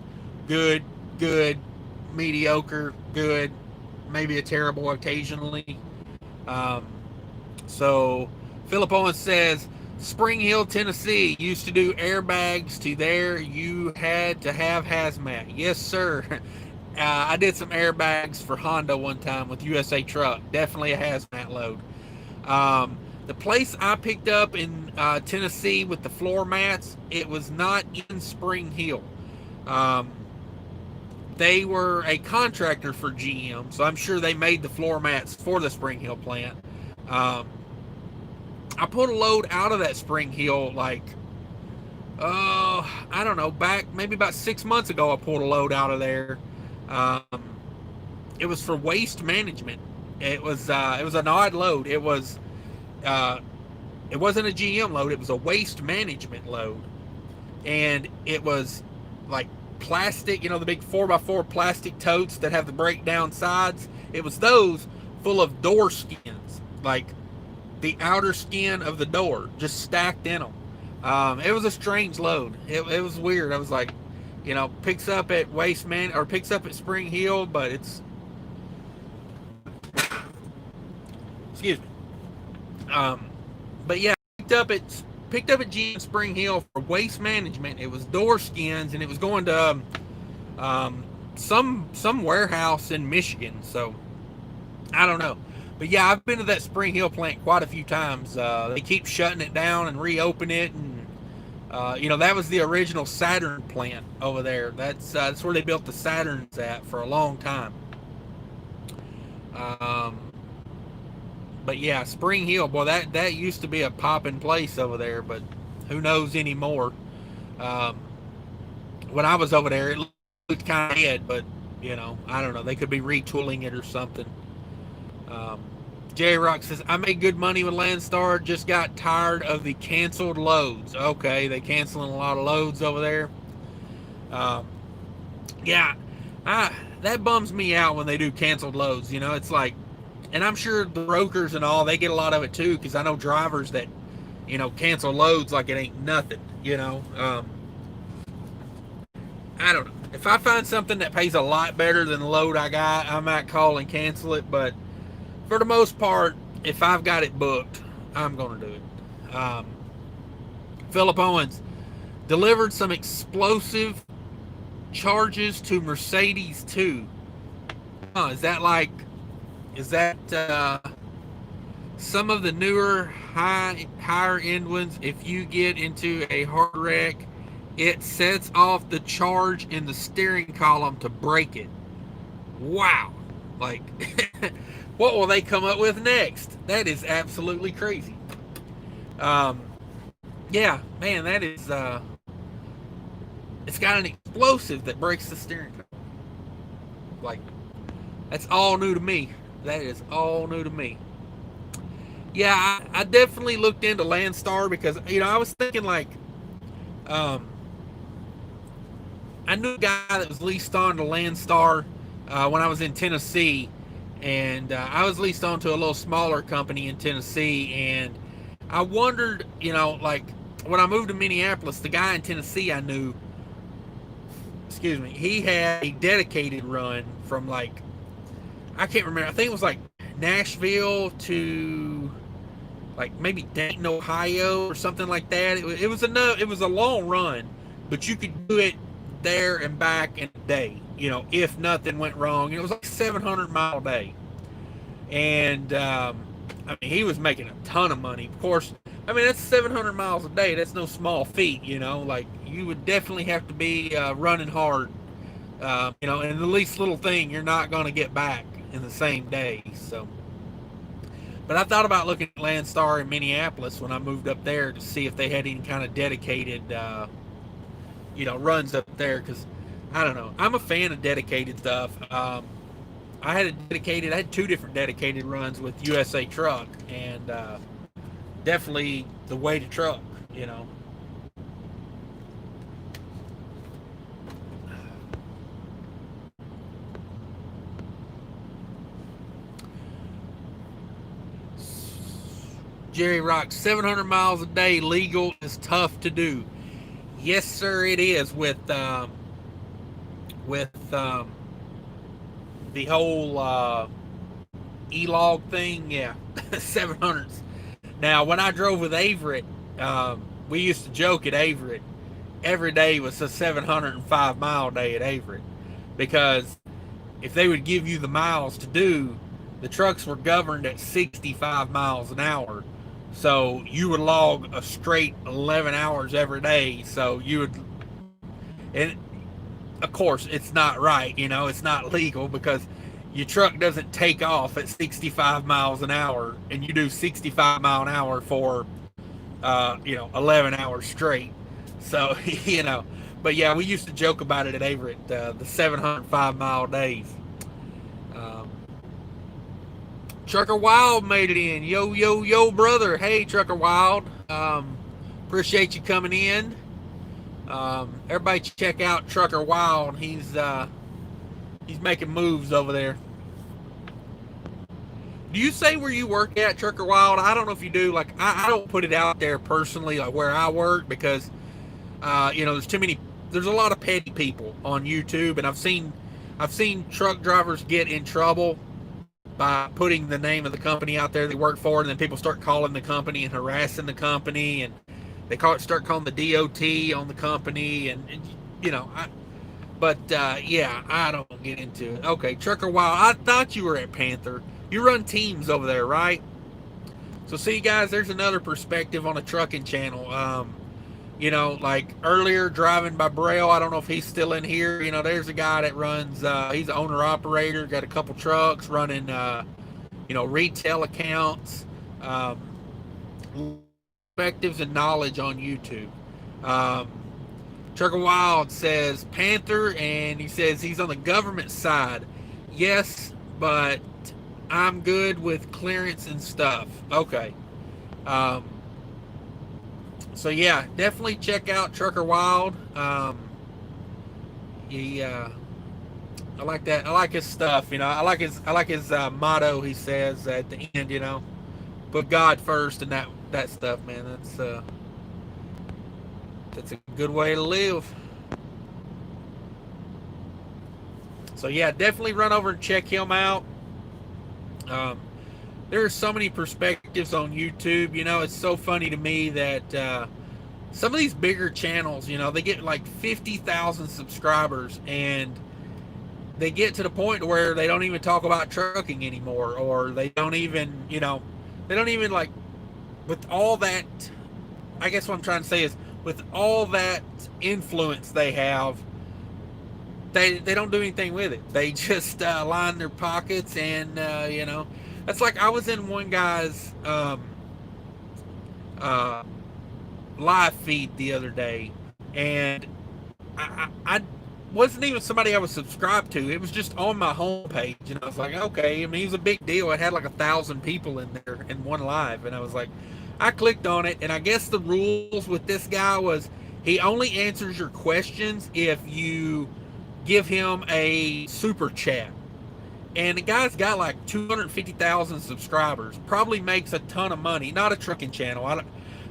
good, good, mediocre, good, maybe a terrible occasionally. So Philip Owens says, Spring Hill, Tennessee used to do airbags to there. You had to have hazmat. Yes, sir. I did some airbags for Honda one time with USA Truck. Definitely a hazmat load. The place I picked up in Tennessee with the floor mats, it was not in Spring Hill. They were a contractor for GM, so I'm sure they made the floor mats for the Spring Hill plant. I pulled a load out of that Spring Hill, like, I don't know, back maybe about 6 months ago. I pulled a load out of there. It was for waste management. It was an odd load. It wasn't a GM load. It was a waste management load, and it was like plastic, you know, the big 4x4 plastic totes that have the breakdown sides. It was those full of door skins, like the outer skin of the door, just stacked in them. It was a strange load. It was weird. I was like, you know, picks up at picks up at Spring Hill, but it's, excuse me. But yeah, picked up at GM Spring Hill for waste management. It was door skins, and it was going to some warehouse in Michigan. So I don't know. But yeah, I've been to that Spring Hill plant quite a few times. They keep shutting it down and reopen it, and you know, that was the original Saturn plant over there. That's where they built the Saturns at for a long time. But yeah, Spring Hill, boy, that used to be a popping place over there, but who knows anymore. When I was over there, it looked kind of dead, but you know, I don't know. They could be retooling it or something. J-Rock says, I made good money with Landstar, just got tired of the canceled loads. Okay, they canceling a lot of loads over there. Yeah, that bums me out when they do canceled loads. You know, it's like, and I'm sure the brokers and all, they get a lot of it too, because I know drivers that, you know, cancel loads like it ain't nothing, you know. I don't know. If I find something that pays a lot better than the load I got, I might call and cancel it, but for the most part, if I've got it booked, I'm going to do it. Philip Owens delivered some explosive charges to Mercedes too. Is that Some of the newer higher end ones, if you get into a hard wreck, it sets off the charge in the steering column to break it. Wow. Like, what will they come up with next? That is absolutely crazy. Um, yeah, man, that is, it's got an explosive that breaks the steering column. Like, that's all new to me. That is all new to me. Yeah, I definitely looked into Landstar because, I was thinking like, I knew a guy that was leased on to Landstar when I was in Tennessee, and I was leased on to a little smaller company in Tennessee, and I wondered, like when I moved to Minneapolis, the guy in Tennessee I knew, excuse me, he had a dedicated run from like, I can't remember, I think it was like Nashville to like maybe Dayton, Ohio, or something like that. It was a long run, but you could do it there and back in a day. If nothing went wrong, it was like 700-mile day, and I mean, he was making a ton of money. Of course, I mean, that's 700 miles a day. That's no small feat. Like you would definitely have to be running hard. And the least little thing you're not going to get back in the same day. So. But I thought about looking at Landstar in Minneapolis when I moved up there to see if they had any kind of dedicated, runs up there. Because, I don't know. I'm a fan of dedicated stuff. I had 2 different dedicated runs with USA Truck. And definitely the way to truck, Jerry Rock, 700 miles a day legal is tough to do. Yes, sir, it is with the whole e-log thing. Yeah, 700s. Now, when I drove with Averett, we used to joke at Averett, every day was a 705-mile day at Averett, because if they would give you the miles to do, the trucks were governed at 65 miles an hour. So you would log a straight 11 hours every day. So you would, and of course it's not right, it's not legal, because your truck doesn't take off at 65 miles an hour and you do 65 mile an hour for, 11 hours straight. So, but yeah, we used to joke about it at Averett, the 705-mile days. Trucker Wild made it in. Yo, yo, yo, brother. Hey, Trucker Wild. Appreciate you coming in. Everybody check out Trucker Wild. He's making moves over there. Do you say where you work at, Trucker Wild? I don't know if you do. Like, I don't put it out there personally, like where I work, because there's a lot of petty people on YouTube, and I've seen truck drivers get in trouble by putting the name of the company out there they work for, and then people start calling the company and harassing the company, and they start calling the DOT on the company, and I don't get into it. Okay, Trucker Wild, I thought you were at Panther. You run teams over there, right? So see, guys, there's another perspective on a trucking channel. Like earlier driving by Braille, I don't know if he's still in here. There's a guy that runs, he's an owner operator, got a couple trucks running, retail accounts, perspectives and knowledge on YouTube. Trucker Wild says Panther, and he says he's on the government side. Yes, but I'm good with clearance and stuff. Okay. So yeah, definitely check out Trucker Wild. I like that. I like his stuff. I like his motto. He says at the end, put God first, and that stuff, man. That's a good way to live. So yeah, definitely run over and check him out. There are so many perspectives on YouTube. It's so funny to me that some of these bigger channels, they get like 50,000 subscribers, and they get to the point where they don't even talk about trucking anymore, or they don't even, They don't even like, with all that, I guess what I'm trying to say is, with all that influence they have, they don't do anything with it. They just line their pockets, and that's like I was in one guy's uh, live feed the other day, and I wasn't even somebody I was subscribed to. It was just on my homepage, and I was like, okay. I mean, it was a big deal. It had like 1,000 people in there in one live, and I was like, I clicked on it, and I guess the rules with this guy was he only answers your questions if you give him a super chat. And the guy's got like 250,000 subscribers. Probably makes a ton of money. Not a trucking channel.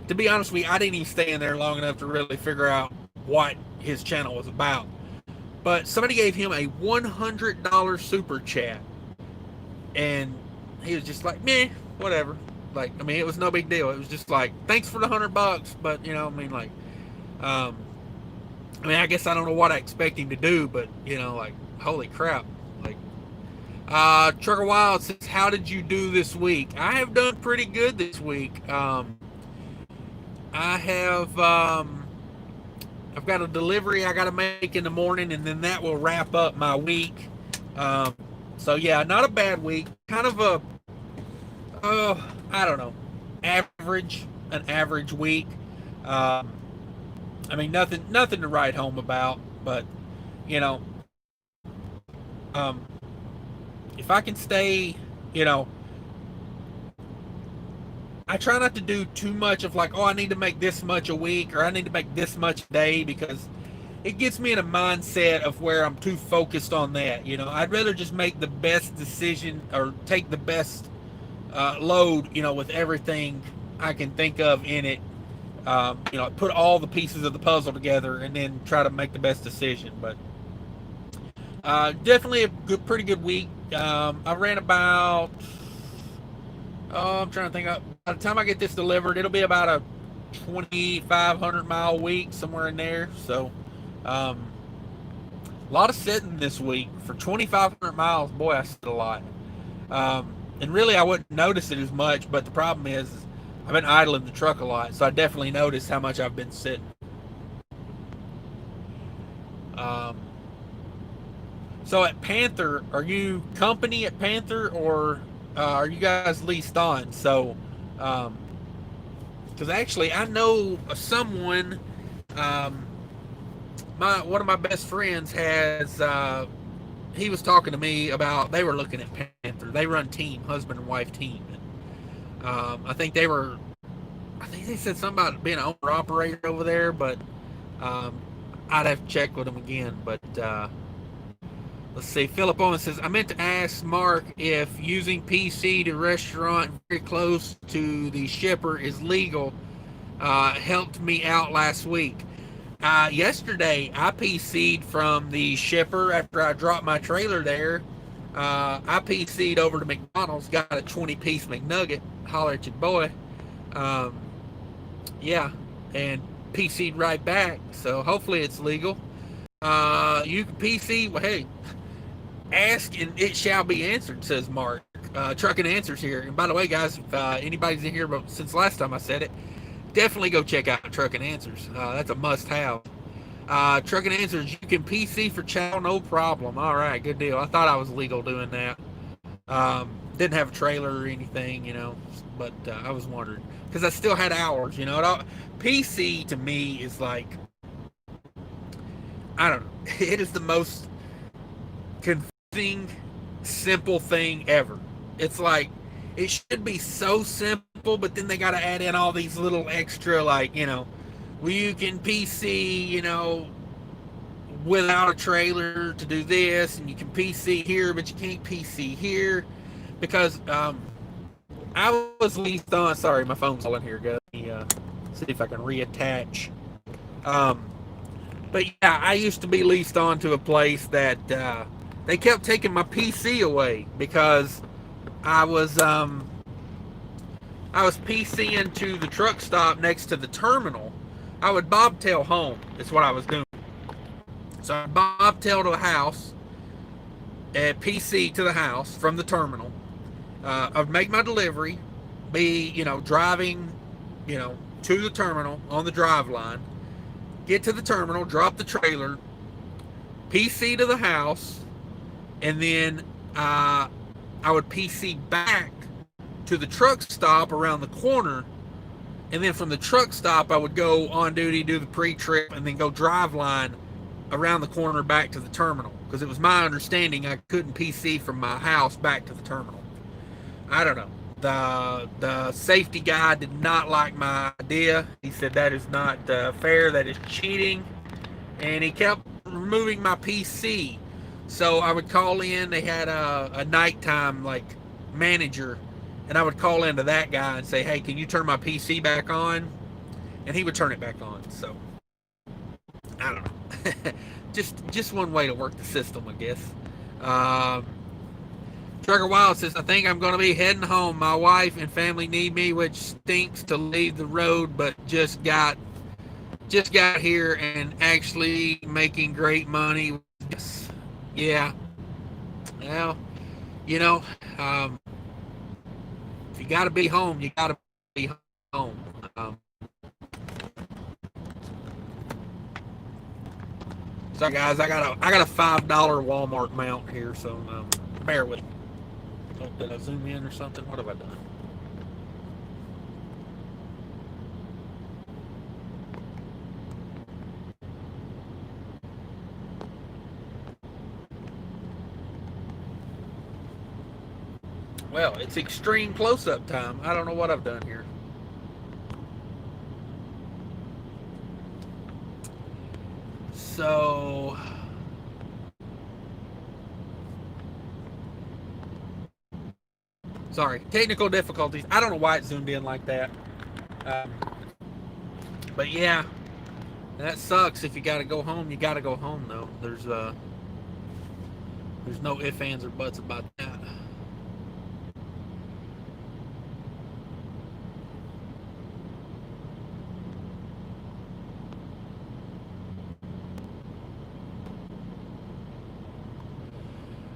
To be honest with you, I didn't even stay in there long enough to really figure out what his channel was about. But somebody gave him a $100 super chat, and he was just like, meh, whatever. Like, I mean, it was no big deal. It was just like, thanks for the $100, but I mean, like, I I guess I don't know what I expect him to do, but like, holy crap. Like, Trucker Wild says, how did you do this week? I have done pretty good this week. I have, I've got a delivery I got to make in the morning, and then that will wrap up my week. So yeah, not a bad week. Kind of a, I don't know, an average week. I mean, nothing to write home about, but if I can stay, I try not to do too much of like, oh, I need to make this much a week, or I need to make this much a day, because it gets me in a mindset of where I'm too focused on that. I'd rather just make the best decision, or take the best load, with everything I can think of in it. Put all the pieces of the puzzle together, and then try to make the best decision. But definitely a pretty good week. I ran about, I'm trying to think. By the time I get this delivered, it'll be about a 2,500 mile week, somewhere in there. So, a lot of sitting this week for 2,500 miles. Boy, I sit a lot. And really, I wouldn't notice it as much. But the problem is, I've been idling the truck a lot, so I definitely noticed how much I've been sitting. So at Panther, are you company at Panther, or are you guys leased on? So, because actually I know someone, one of my best friends has, he was talking to me about, they were looking at Panther. They run team, husband and wife team. And, I think they said something about being an owner operator over there, but I'd have to check with them again. But let's see. Philip Owen says, I meant to ask Mark if using PC to restaurant very close to the shipper is legal. Helped me out last week. Yesterday, I PC'd from the shipper after I dropped my trailer there. I PC'd over to McDonald's, got a 20-piece McNugget. Holler at your boy. Yeah, and PC'd right back. So hopefully it's legal. You can PC. Well, hey, ask and it shall be answered, says Mark. Trucking Answers here. And by the way, guys, if anybody's in here, but since last time I said it, definitely go check out Trucking Answers. That's a must-have. Trucking Answers, you can PC for chow, no problem. All right, good deal. I thought I was legal doing that. Didn't have a trailer or anything, but I was wondering, because I still had hours, PC to me is like, I don't know, it is the most confusing, simple thing ever. It's like, it should be so simple, but then they got to add in all these little extra, like, well, you can PC, without a trailer to do this, and you can PC here, but you can't PC here, because I was leased on. Sorry, my phone's all in here. Let me see if I can reattach. But yeah, I used to be leased on to a place that they kept taking my PC away, because I was PCing to the truck stop next to the terminal. I would bobtail home. That's what I was doing. So I bobtail to the house, and PC to the house from the terminal. I'd make my delivery, be, driving, to the terminal on the drive line, get to the terminal, drop the trailer, PC to the house, and then I would PC back to the truck stop around the corner, and then from the truck stop I would go on duty, do the pre-trip, and then go drive line around the corner back to the terminal, because it was my understanding I couldn't PC from my house back to the terminal. I don't know. The safety guy did not like my idea. He said that is not fair, that is cheating, and he kept removing my PC. So I would call in. They had a nighttime manager, and I would call into that guy and say, hey, can you turn my PC back on? And he would turn it back on. So I don't know. just one way to work the system, I guess. Trucker Wild says, I think I'm going to be heading home. My wife and family need me, which stinks to leave the road, but just got here and actually making great money. Yeah. Well, if you got to be home, you got to be home. Sorry guys, I got a $5 Walmart mount here, so bear with me. Oh, did I zoom in or something? What have I done? Well, it's extreme close-up time. I don't know what I've done here. So sorry, technical difficulties. I don't know why it zoomed in like that. But yeah, that sucks. If you got to go home, you got to go home though. There's no ifs, ands, or buts about that.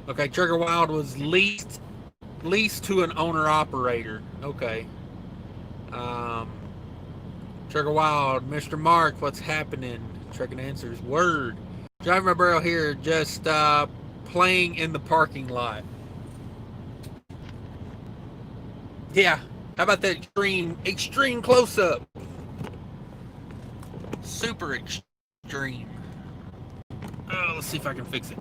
Okay, Trigger Wild was leased to an owner operator. Okay. Trigger Wild, Mr. Mark, what's happening? Trucking Answers, word. Driving my barrel here, just playing in the parking lot. Yeah, how about that extreme close up? Super extreme. Oh, let's see if I can fix it.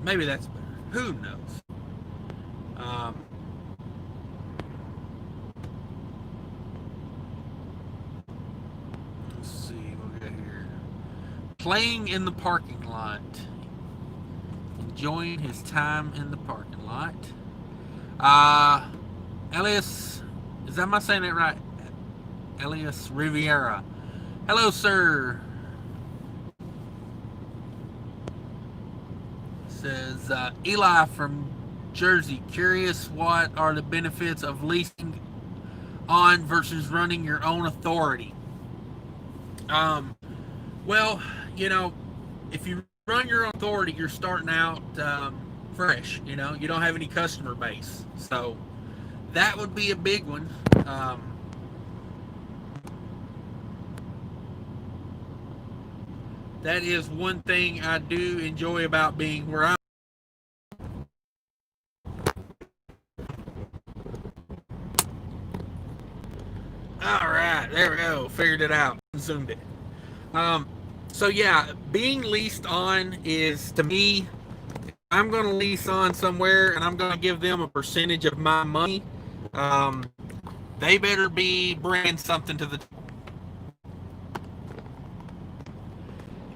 Maybe that's better. Who knows? Let's see what we got here. Playing in the parking lot. Enjoying his time in the parking lot. Elias, am I saying it right? Elias Riviera. Hello, sir. Says Eli from Jersey, curious what are the benefits of leasing on versus running your own authority? Well, if you run your own authority, you're starting out fresh. You don't have any customer base, so that would be a big one. That is one thing I do enjoy about being where I'm. All right, there we go. Figured it out. Zoomed it. So yeah, being leased on is, to me, I'm going to lease on somewhere and I'm going to give them a percentage of my money. They better be bringing something to the.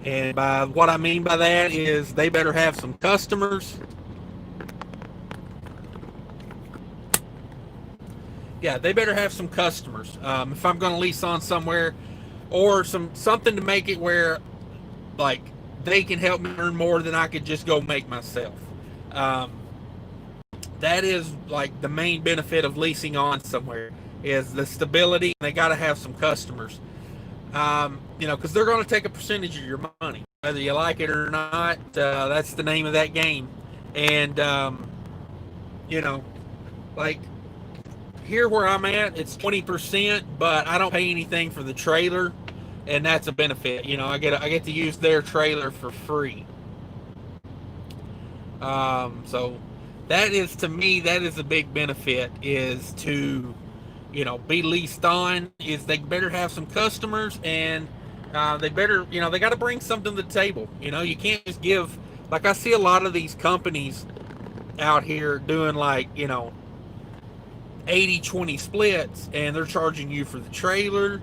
And by what I mean by that is they better have some customers. Yeah, they better have some customers. If I'm going to lease on somewhere, or something to make it where, they can help me earn more than I could just go make myself. That is the main benefit of leasing on somewhere, is the stability. They got to have some customers. Because they're going to take a percentage of your money, whether you like it or not. That's the name of that game. And you know, like here where I'm at, it's 20%, but I don't pay anything for the trailer, and that's a benefit. I get to use their trailer for free. So that is, to me, that is a big benefit, is to be leased on. Is they better have some customers, and they better, they got to bring something to the table. You can't just give, like, I see a lot of these companies out here doing, like, 80-20 splits, and they're charging you for the trailer.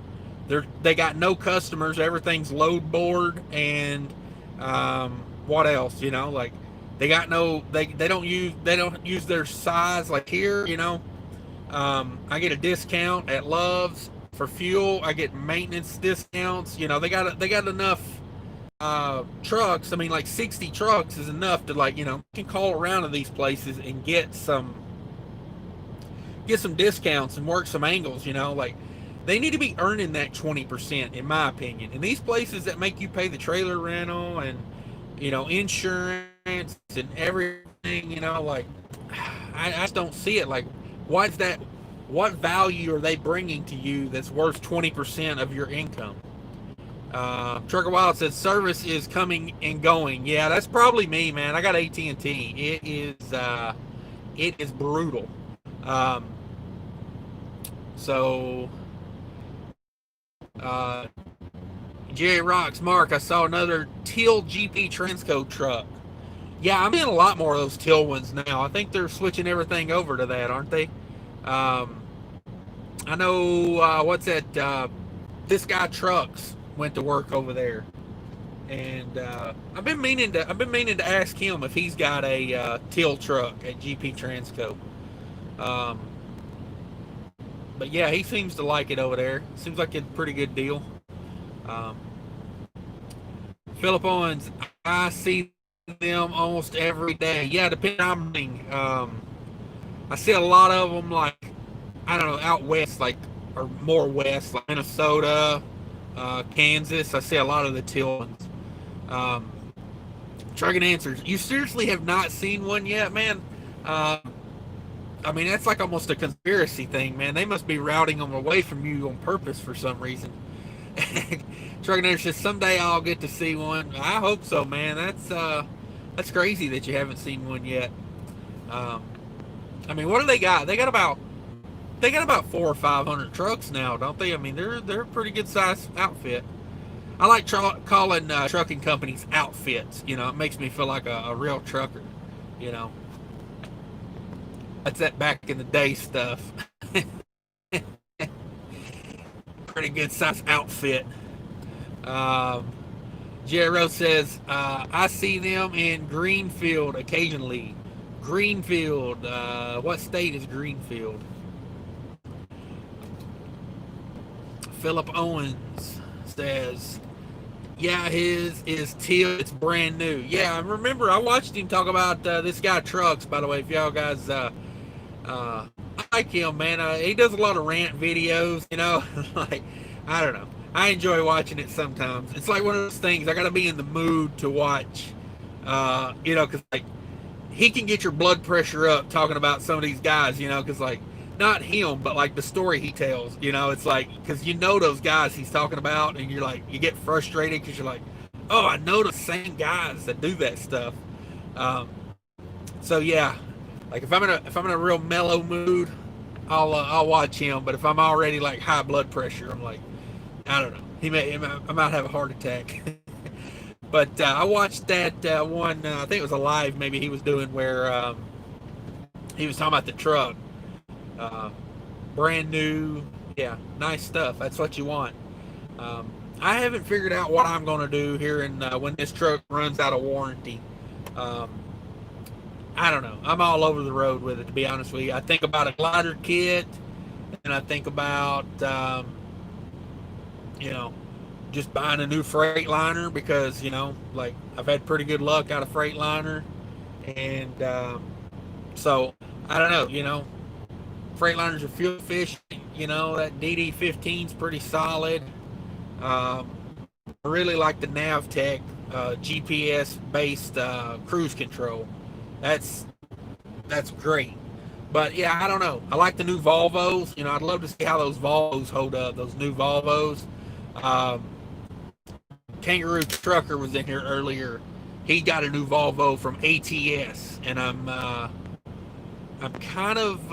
They got no customers, everything's load board, and what else, like, they don't use their size like here. I get a discount at Love's for fuel. I get maintenance discounts. They got enough trucks. I mean, like 60 trucks is enough to, like, you can call around to these places and get some discounts and work some angles. Like, they need to be earning that 20%, in my opinion. And these places that make you pay the trailer rental and insurance and everything, like, I just don't see it. Like, what value are they bringing to you that's worth 20% of your income? Trucker Wild says service is coming and going. Yeah, that's probably me, man. I got AT&T. It is brutal. So Jerry Rocks, Mark, I saw another teal GP Transco truck. Yeah, I'm in a lot more of those teal ones now. I think they're switching everything over to that, aren't they? I know, what's that? This guy Trucks went to work over there, and I've been meaning to ask him if he's got a teal truck at GP Transco. But yeah, he seems to like it over there. Seems like a pretty good deal. Philip Owens, I see them almost every day. Yeah, depending on, I see a lot of them, like, I don't know, out west, like, or more west, like Minnesota, Kansas. I see a lot of the teal ones. Trucking Answers, you seriously have not seen one yet, man? I mean, that's like almost a conspiracy thing, man. They must be routing them away from you on purpose for some reason. Trucking Answers says, someday I'll get to see one. I hope so, man. That's crazy that you haven't seen one yet. I mean, what do they got? They got about 400 or 500 trucks now, don't they? I mean, they're a pretty good size outfit. I like calling trucking companies outfits. It makes me feel like a real trucker. That's that back in the day stuff. Pretty good size outfit. Jerry Rose says, I see them in Greenfield occasionally. Greenfield, what state is Greenfield? Philip Owens says, yeah, his is teal. It's brand new. Yeah, I remember I watched him talk about this guy Trucks, by the way, if y'all guys I like him, man. He does a lot of rant videos, like, I don't know. I enjoy watching it sometimes. It's like one of those things, I gotta be in the mood to watch, because, like, he can get your blood pressure up talking about some of these guys, because, like, not him, but, like, the story he tells, it's like, because those guys he's talking about, and you're like, you get frustrated because you're like, oh, I know the same guys that do that stuff. So yeah, like, if I'm in a real mellow mood, I'll watch him. But if I'm already, like, high blood pressure, I'm like, I don't know. I might have a heart attack. But I watched that one. I think it was a live maybe he was doing where he was talking about the truck. Brand new, yeah, nice stuff. That's what you want. I haven't figured out what I'm going to do here when this truck runs out of warranty. I don't know. I'm all over the road with it, to be honest with you. I think about a glider kit, and I think about, just buying a new Freightliner because, like, I've had pretty good luck out of Freightliner. And so, I don't know, Freightliners are fuel efficient. That DD15 is pretty solid. Um, I really like the Navtech GPS based cruise control. That's that's great. But yeah, I don't know. I like the new Volvos. I'd love to see how those Volvos hold up. Those new Volvos. Um, Kangaroo Trucker was in here earlier. He got a new Volvo from ATS, and I'm kind of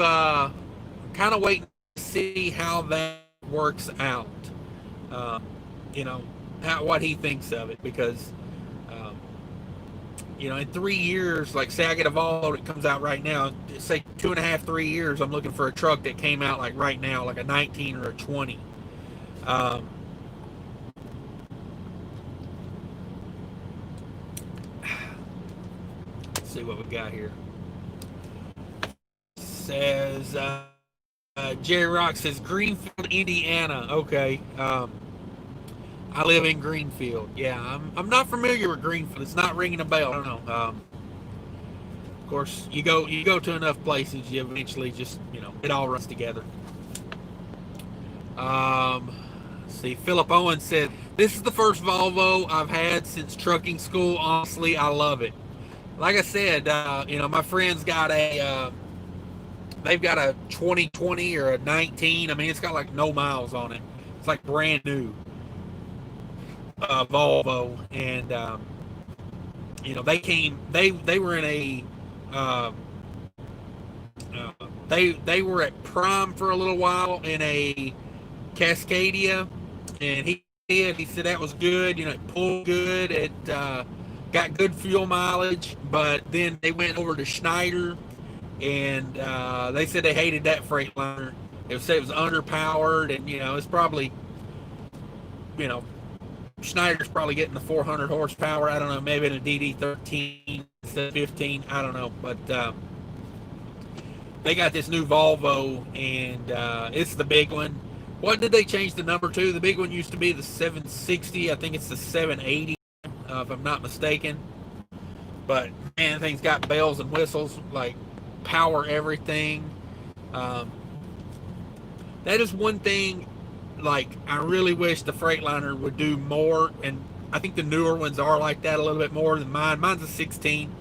waiting to see how that works out. Um, you know, what he thinks of it, because um, in 3 years, like say I get a Volvo that comes out right now, say 2.5, 3 years, I'm looking for a truck that came out like right now, like a 19 or a 20. Um, let's see what we got here. Says Jerry Rock says Greenfield, Indiana. Okay. I live in Greenfield. Yeah, I'm not familiar with Greenfield. It's not ringing a bell. I don't know. Of course, you go to enough places, you eventually just it all runs together. See, Philip Owen said this is the first Volvo I've had since trucking school. Honestly, I love it. Like I said, my friends got they've got a 2020 or a 19. I mean, it's got like no miles on it. It's like brand new Volvo, and they were in a um, they were at Prime for a little while in a Cascadia, and he said that was good. It pulled good. It got good fuel mileage, but then they went over to Schneider, and they said they hated that Freightliner. They said it was underpowered, and it's probably Schneider's probably getting the 400 horsepower. I don't know, maybe in a DD13 instead of 15. I don't know, but they got this new Volvo, and it's the big one. What did they change the number to? The big one used to be the 760. I think it's the 780, if I'm not mistaken. But man, thing's got bells and whistles, like power everything. That is one thing. Like, I really wish the Freightliner would do more, and I think the newer ones are like that a little bit more than mine. Mine's a 16.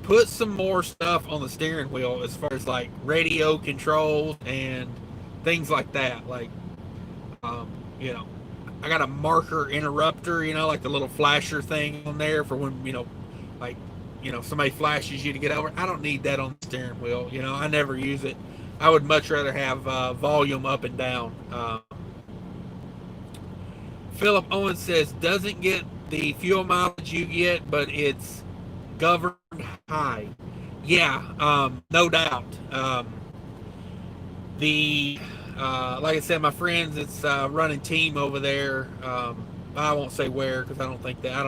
Put some more stuff on the steering wheel as far as like radio controls and things like that. Like, I got a marker interrupter, like the little flasher thing on there for when, like, somebody flashes you to get over. I don't need that on the steering wheel. I never use it. I would much rather have volume up and down. Philip Owens says, doesn't get the fuel mileage you get, but it's governed high. Yeah, no doubt. Like I said, my friends, it's running team over there. I won't say where, because I don't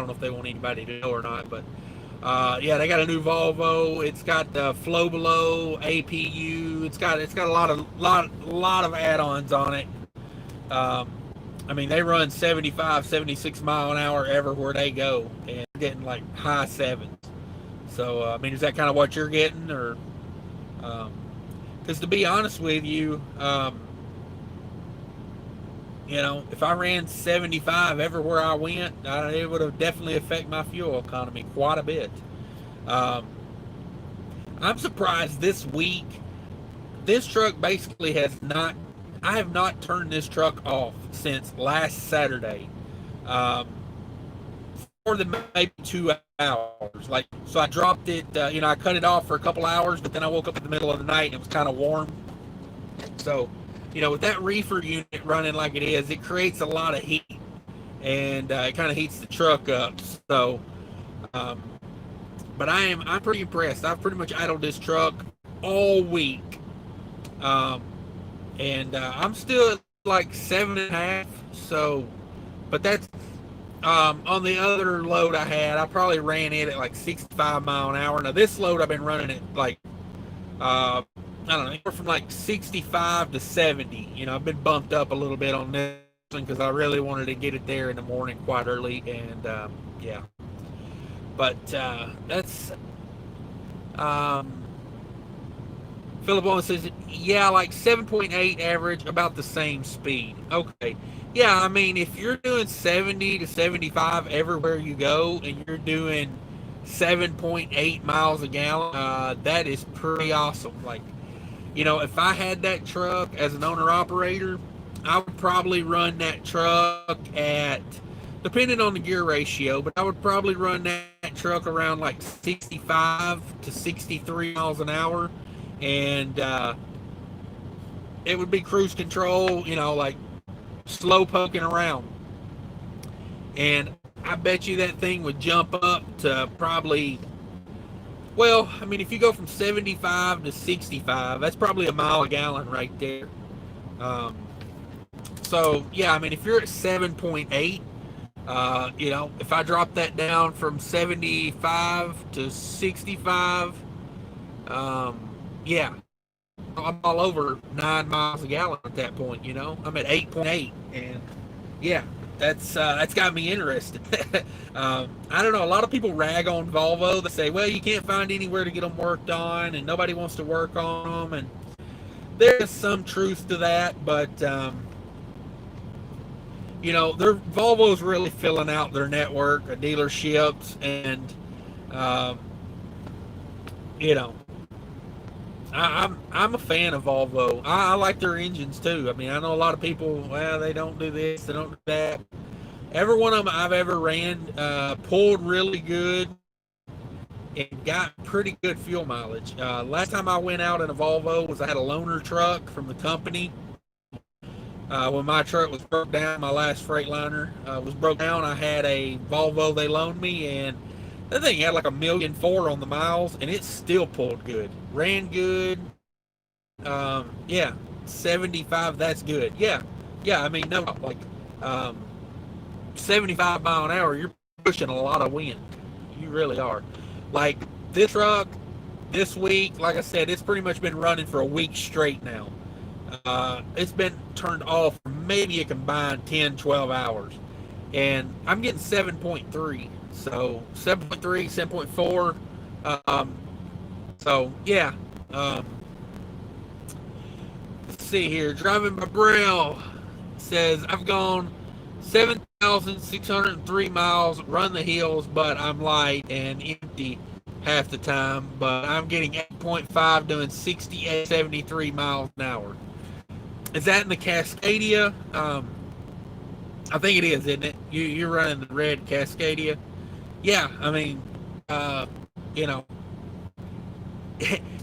know if they want anybody to know or not, but yeah, they got a new Volvo. It's got the Flow Below APU. It's got a lot of add-ons on it. I mean, they run 75, 76 mile an hour everywhere they go, and getting like high sevens. So, I mean, is that kind of what you're getting, or? Because to be honest with you, if I ran 75 everywhere I went, it would have definitely affected my fuel economy quite a bit. I'm surprised this week. This truck basically I have not turned this truck off since last Saturday, for the maybe 2 hours. Like, so I dropped it. I cut it off for a couple hours, but then I woke up in the middle of the night and it was kind of warm. So, with that reefer unit running like it is, it creates a lot of heat, and it kind of heats the truck up. So, but I'm pretty impressed. I've pretty much idled this truck all week. And I'm still at like 7.5. So, but that's on the other load I had. I probably ran it at like 65 mile an hour. Now this load I've been running at like I don't know, anywhere from like 65 to 70. I've been bumped up a little bit on this one because I really wanted to get it there in the morning quite early, and yeah. But that's Philip Owen says, yeah, like 7.8 average, about the same speed. Okay. Yeah, I mean, if you're doing 70 to 75 everywhere you go and you're doing 7.8 miles a gallon, that is pretty awesome. Like, if I had that truck as an owner operator, I would probably run that truck at, depending on the gear ratio, but I would probably run that truck around like 65 to 63 miles an hour. And it would be cruise control, like slow poking around. And I bet you that thing would jump up to probably, well, I mean, if you go from 75 to 65, that's probably a mile a gallon right there. Um, so, yeah, I mean, if you're at 7.8, if I drop that down from 75 to 65, yeah, I'm all over 9 miles a gallon at that point. I'm at 8.8, and yeah, that's got me interested. I don't know. A lot of people rag on Volvo. They say, well, you can't find anywhere to get them worked on, and nobody wants to work on them. And there's some truth to that, but Volvo's really filling out their network of dealerships, and um, you know, I'm a fan of Volvo. I like their engines too. I mean, I know a lot of people, well, they don't do this, they don't do that. Every one of them I've ever ran pulled really good and got pretty good fuel mileage. Last time I went out in a Volvo was I had a loaner truck from the company. When my truck was broke down, my last Freightliner was broke down. I had a Volvo they loaned me, and that thing had like 1,000,004 on the miles, and it still pulled good, ran good. Yeah, 75. That's good. Yeah. I mean, no, like 75 mile an hour, you're pushing a lot of wind. You really are. Like this truck, this week, like I said, it's pretty much been running for a week straight now. It's been turned off for maybe a combined 10, 12 hours. And I'm getting 7.3. So 7.3, 7.4. So, yeah. Let's see here. Driving by Braille says, I've gone 7,603 miles, run the hills, but I'm light and empty half the time. But I'm getting 8.5 doing 68, 73 miles an hour. Is that in the Cascadia? I think it is, isn't it? You're running the red Cascadia. Yeah, I mean,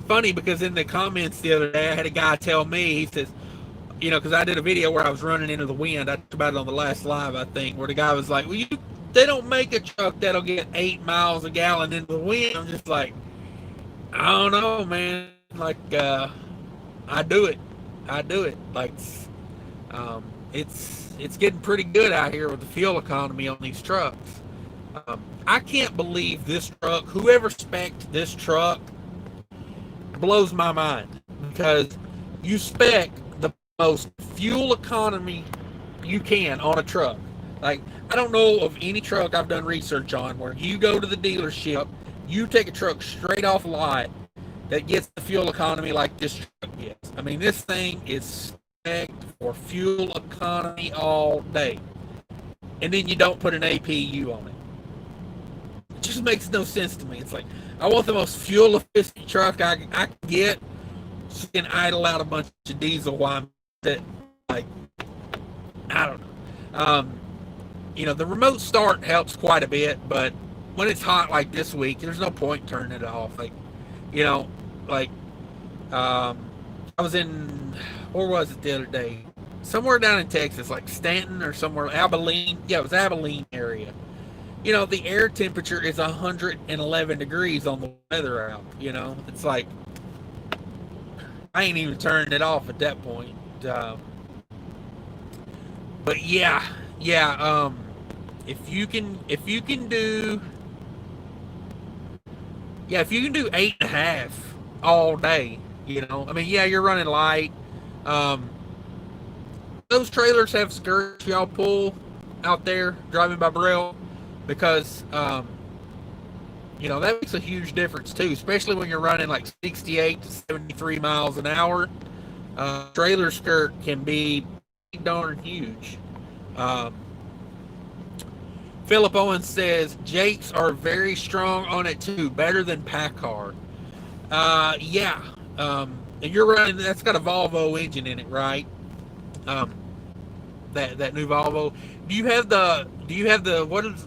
funny because in the comments the other day, I had a guy tell me, he says, because I did a video where I was running into the wind. I talked about it on the last live, I think, where the guy was like, well, they don't make a truck that'll get 8 miles a gallon into the wind. I'm just like, I don't know, man. Like, I do it. Like, it's getting pretty good out here with the fuel economy on these trucks. I can't believe this truck, whoever spec'd this truck, blows my mind, because you spec the most fuel economy you can on a truck. Like, I don't know of any truck I've done research on where you go to the dealership, you take a truck straight off lot that gets the fuel economy like this truck gets. I mean, this thing is spec'd for fuel economy all day. And then you don't put an APU on it. It just makes no sense to me. It's like, I want the most fuel efficient truck I can get, so you can idle out a bunch of diesel while that, like, I don't know. The remote start helps quite a bit, but when it's hot like this week, there's no point turning it off. Like, I was in, where was it the other day? Somewhere down in Texas, like Stanton or somewhere, Abilene. Yeah, it was Abilene area. The air temperature is 111 degrees on the weather out. It's like, I ain't even turning it off at that point. But yeah. If you can do 8.5 all day, I mean, yeah, you're running light. Those trailers have skirts y'all pull out there driving by Braille, because that makes a huge difference too, especially when you're running like 68 to 73 miles an hour. Trailer skirt can be darn huge. Um, Philip Owens says Jakes are very strong on it too, better than PACCAR. Yeah. And you're running. That's got a Volvo engine in it, right? Um, that new Volvo. Do you have the what is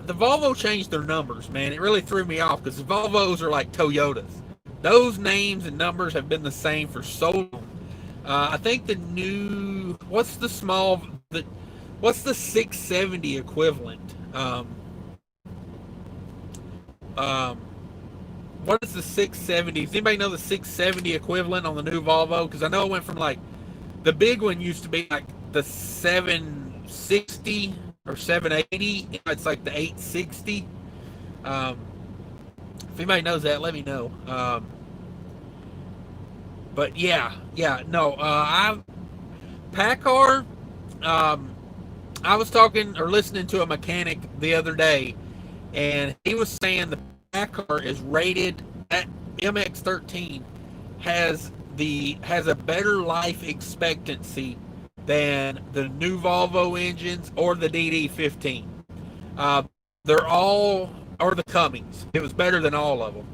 the Volvo changed their numbers, man? It really threw me off because the Volvos are like Toyotas. Those names and numbers have been the same for so long. I think the new what's the 670 equivalent? Um, what is the 670? Does anybody know the 670 equivalent on the new Volvo? Because I know it went from like the big one used to be like the 760 or 780. It's like the 860. Um, if anybody knows that, let me know. But yeah, no. I PACCAR. Um, I was talking or listening to a mechanic the other day, and he was saying the PACCAR is rated at MX-13 has a better life expectancy than the new Volvo engines or the DD15. Uh, they're all or the Cummins. It was better than all of them.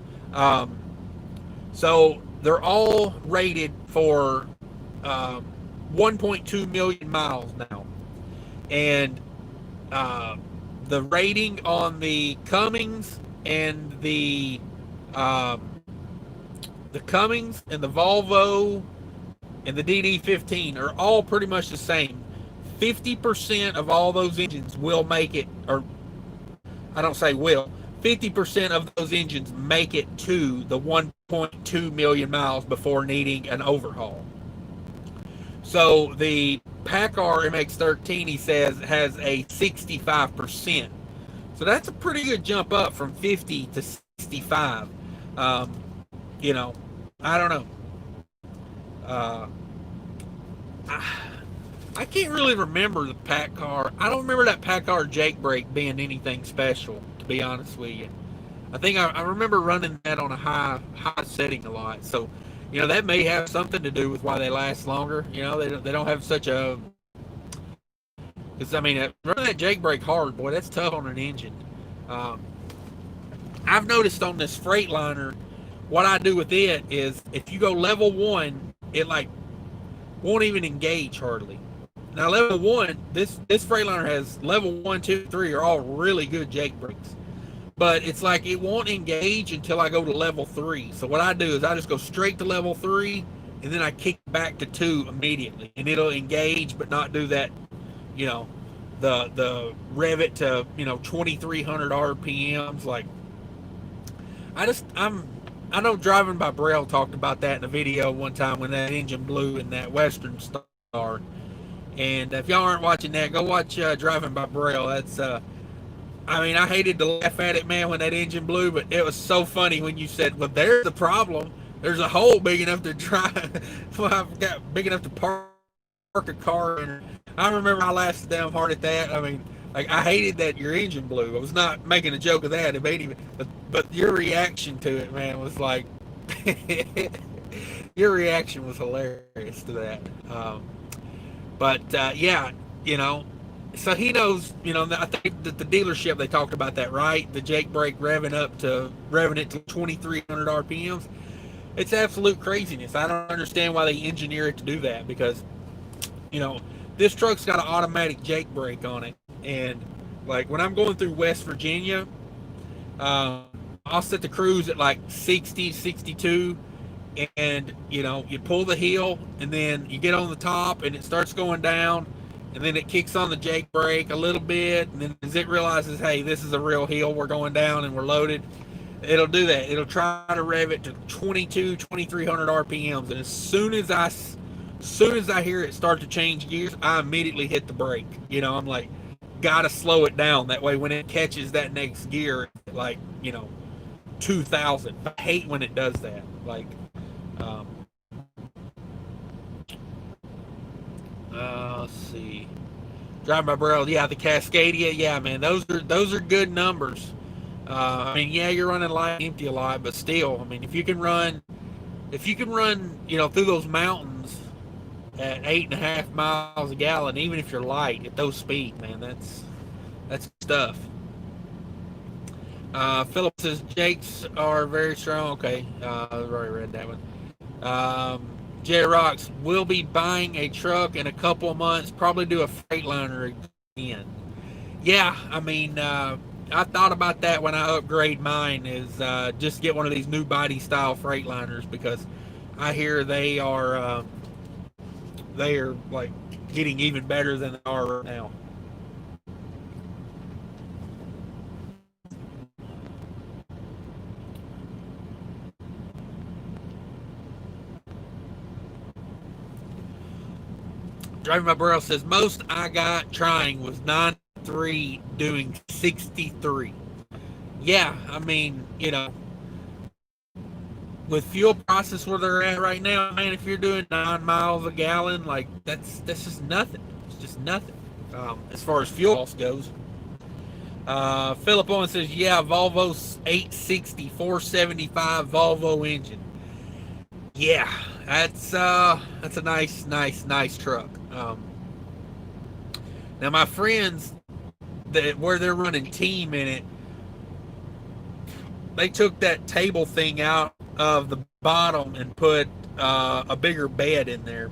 So they're all rated for 1.2 million miles now, and uh, the rating on the Cummins and the Cummins and the Volvo and the DD15 are all pretty much the same. 50% of all those engines will make it, or I don't say will, 50% of those engines make it to the 1.2 million miles before needing an overhaul. So the PACCAR MX-13, he says, has a 65%. So that's a pretty good jump up from 50 to 65. Um, you know, I don't know. Uh, I can't really remember the PACCAR. I don't remember that PACCAR Jake brake being anything special, to be honest with you. I think I remember running that on a high setting a lot. So, that may have something to do with why they last longer. They don't have such a. Because running that Jake brake hard, boy, that's tough on an engine. I've noticed on this Freightliner, what I do with it is if you go level 1, it like won't even engage hardly. Now level 1, this Freightliner has level 1, 2, 3 are all really good Jake brakes. But it's like it won't engage until I go to level 3. So what I do is I just go straight to level 3 and then I kick back to 2 immediately. And it'll engage but not do that, the rev it to, 2300 RPMs. Like I know Driving by Braille talked about that in a video one time when that engine blew in that Western Star. And if y'all aren't watching that, go watch Driving by Braille. That's I hated to laugh at it, man, when that engine blew, but it was so funny when you said, well, there's the problem. There's a hole big enough to drive. Well, I've got big enough to park a car in. I remember I laughed damn hard at that. I hated that your engine blew. I was not making a joke of that. It made me, but your reaction to it, man, was like, your reaction was hilarious to that. Yeah, so he knows, I think that the dealership, they talked about that, right? The Jake brake revving it to 2,300 RPMs. It's absolute craziness. I don't understand why they engineer it to do that because, this truck's got an automatic Jake brake on it. And like when I'm going through West Virginia, I'll set the cruise at like 60, 62. And, you pull the heel and then you get on the top and it starts going down. And then it kicks on the Jake brake a little bit, and then as it realizes, hey, this is a real hill, we're going down and we're loaded, it'll do that. It'll try to rev it to 2,300 RPMs, and as soon as I hear it start to change gears, I immediately hit the brake. I'm like, gotta slow it down. That way when it catches that next gear, like, 2,000. I hate when it does that. Like, let's see. Driving by Braille, yeah, the Cascadia, yeah, man, those are good numbers. Yeah, you're running light empty a lot, but still, if you can run, through those mountains, at 8.5 miles a gallon, even if you're light at those speeds, man, that's stuff. Philip says Jakes are very strong. Okay, I've already read that one. J Rocks will be buying a truck in a couple of months. Probably do a Freightliner again. Yeah, I mean, I thought about that when I upgrade mine. Is just get one of these new body style Freightliners, because I hear they are like getting even better than they are right now. Driving My Burrow says most I got trying was 93 doing 63. Yeah, I mean, with fuel prices where they're at right now, man, if you're doing 9 miles a gallon, like that's just nothing. It's just nothing as far as fuel cost goes. Philip Owen says, yeah, Volvo 860 475 Volvo engine. Yeah, that's a nice truck. Now my friends that where they're running team in it, they took that table thing out of the bottom and put a bigger bed in there,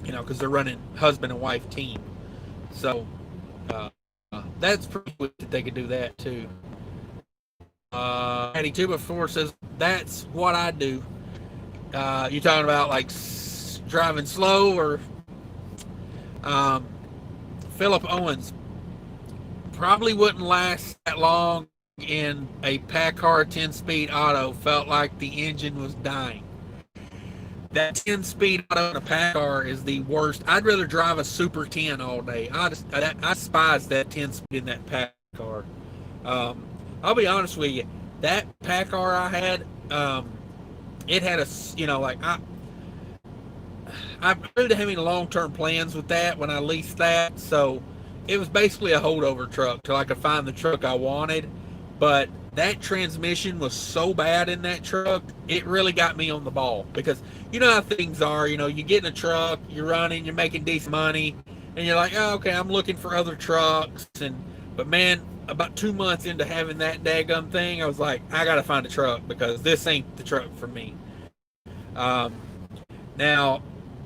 because they're running husband and wife team. So that's pretty good that they could do that too. Patty 2 says that's what I do. You talking about like driving slow, or Philip Owens probably wouldn't last that long in a PACCAR 10-speed auto. Felt like the engine was dying. That 10-speed auto in a PACCAR is the worst. I'd rather drive a Super 10 all day. I despise that 10-speed in that PACCAR. I'll be honest with you. That PACCAR I had, it had a, I really didn't have any long-term plans with that when I leased that, so it was basically a holdover truck till I could find the truck I wanted. But that transmission was so bad in that truck, it really got me on the ball, because you know how things are. You get in a truck, you're running, you're making decent money, and you're like, oh, okay, I'm looking for other trucks. But man, about 2 months into having that daggum thing, I was like, I gotta find a truck, because this ain't the truck for me. Now,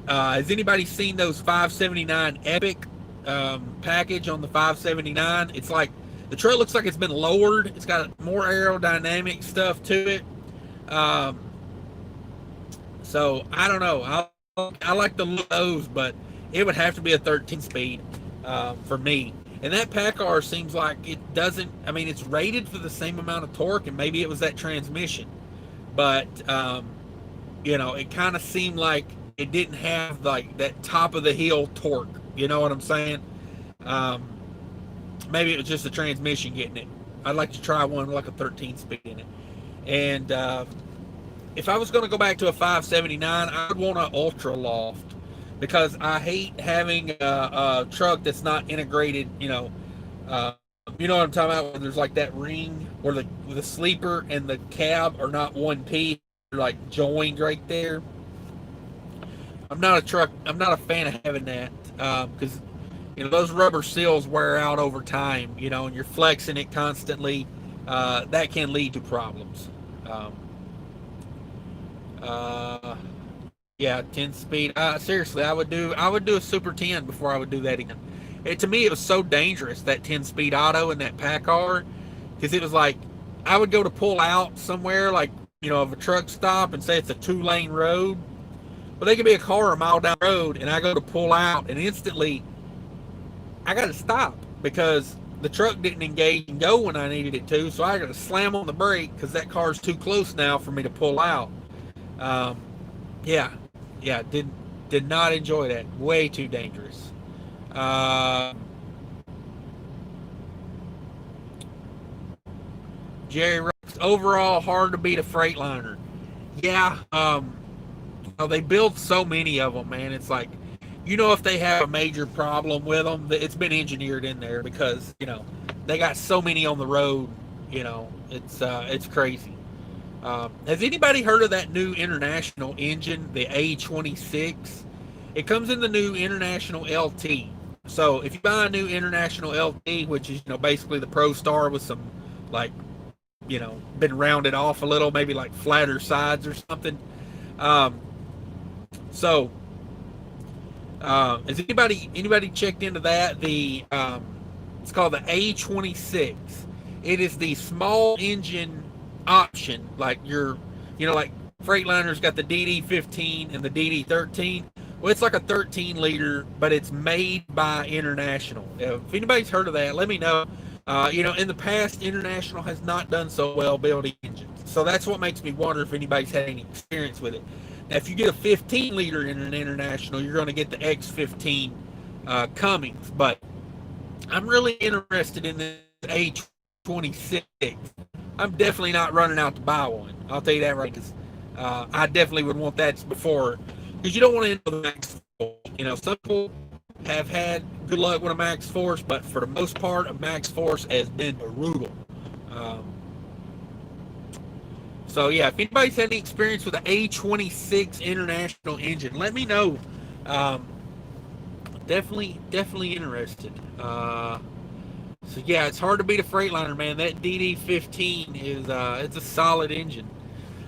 has anybody seen those 579 Epic package on the 579? It's like the truck looks like it's been lowered. It's got more aerodynamic stuff to it. So I don't know. I like the look of those, but it would have to be a 13-speed for me. And that PACCAR seems like it doesn't. I mean, it's rated for the same amount of torque, and maybe it was that transmission, but it kind of seemed like it didn't have like that top of the hill torque. You know what I'm saying? Maybe it was just the transmission getting it. I'd like to try one with like a 13-speed in it. And if I was going to go back to a 579, I would want an Ultra Loft, because I hate having a truck that's not integrated. You know what I'm talking about? Where there's like that ring where the sleeper and the cab are not one piece, they're like joined right there. I'm not a fan of having that, because those rubber seals wear out over time. And you're flexing it constantly. That can lead to problems. Yeah, 10-speed. Seriously, I would do a Super 10 before I would do that again. To me, it was so dangerous, that 10-speed auto and that PACCAR, because it was like I would go to pull out somewhere, like of a truck stop, and say it's a 2-lane road. Well, they could be a car a mile down the road, and I go to pull out, and instantly I got to stop because the truck didn't engage and go when I needed it to. So I got to slam on the brake because that car's too close now for me to pull out. Yeah, did not enjoy that. Way too dangerous. Jerry Rocks, overall hard to beat a Freightliner. Yeah, they build so many of them, man. It's like, if they have a major problem with them, it's been engineered in there, because they got so many on the road. It's crazy. Has anybody heard of that new International engine, the A26? It comes in the new International LT. So if you buy a new International LT, which is basically the Pro Star with some like been rounded off a little, maybe like flatter sides or something. Um, so has anybody checked into that? It's called the A26. It is the small engine option, like like Freightliner's got the DD15 and the DD13. Well, it's like a 13 liter, but it's made by International. If anybody's heard of that, let me know. In the past, International has not done so well building engines. So that's what makes me wonder if anybody's had any experience with it. Now, if you get a 15 liter in an International, you're going to get the X15 Cummins. But I'm really interested in the A26. I'm definitely not running out to buy one. I'll tell you that right, because I definitely would want that before, because you don't want to end up with a Max Force. Some people have had good luck with a Max Force, but for the most part, a Max Force has been brutal. So yeah, if anybody's had any experience with the A26 International engine, let me know. Definitely interested. So yeah, it's hard to beat a Freightliner, man. That DD15 is it's a solid engine.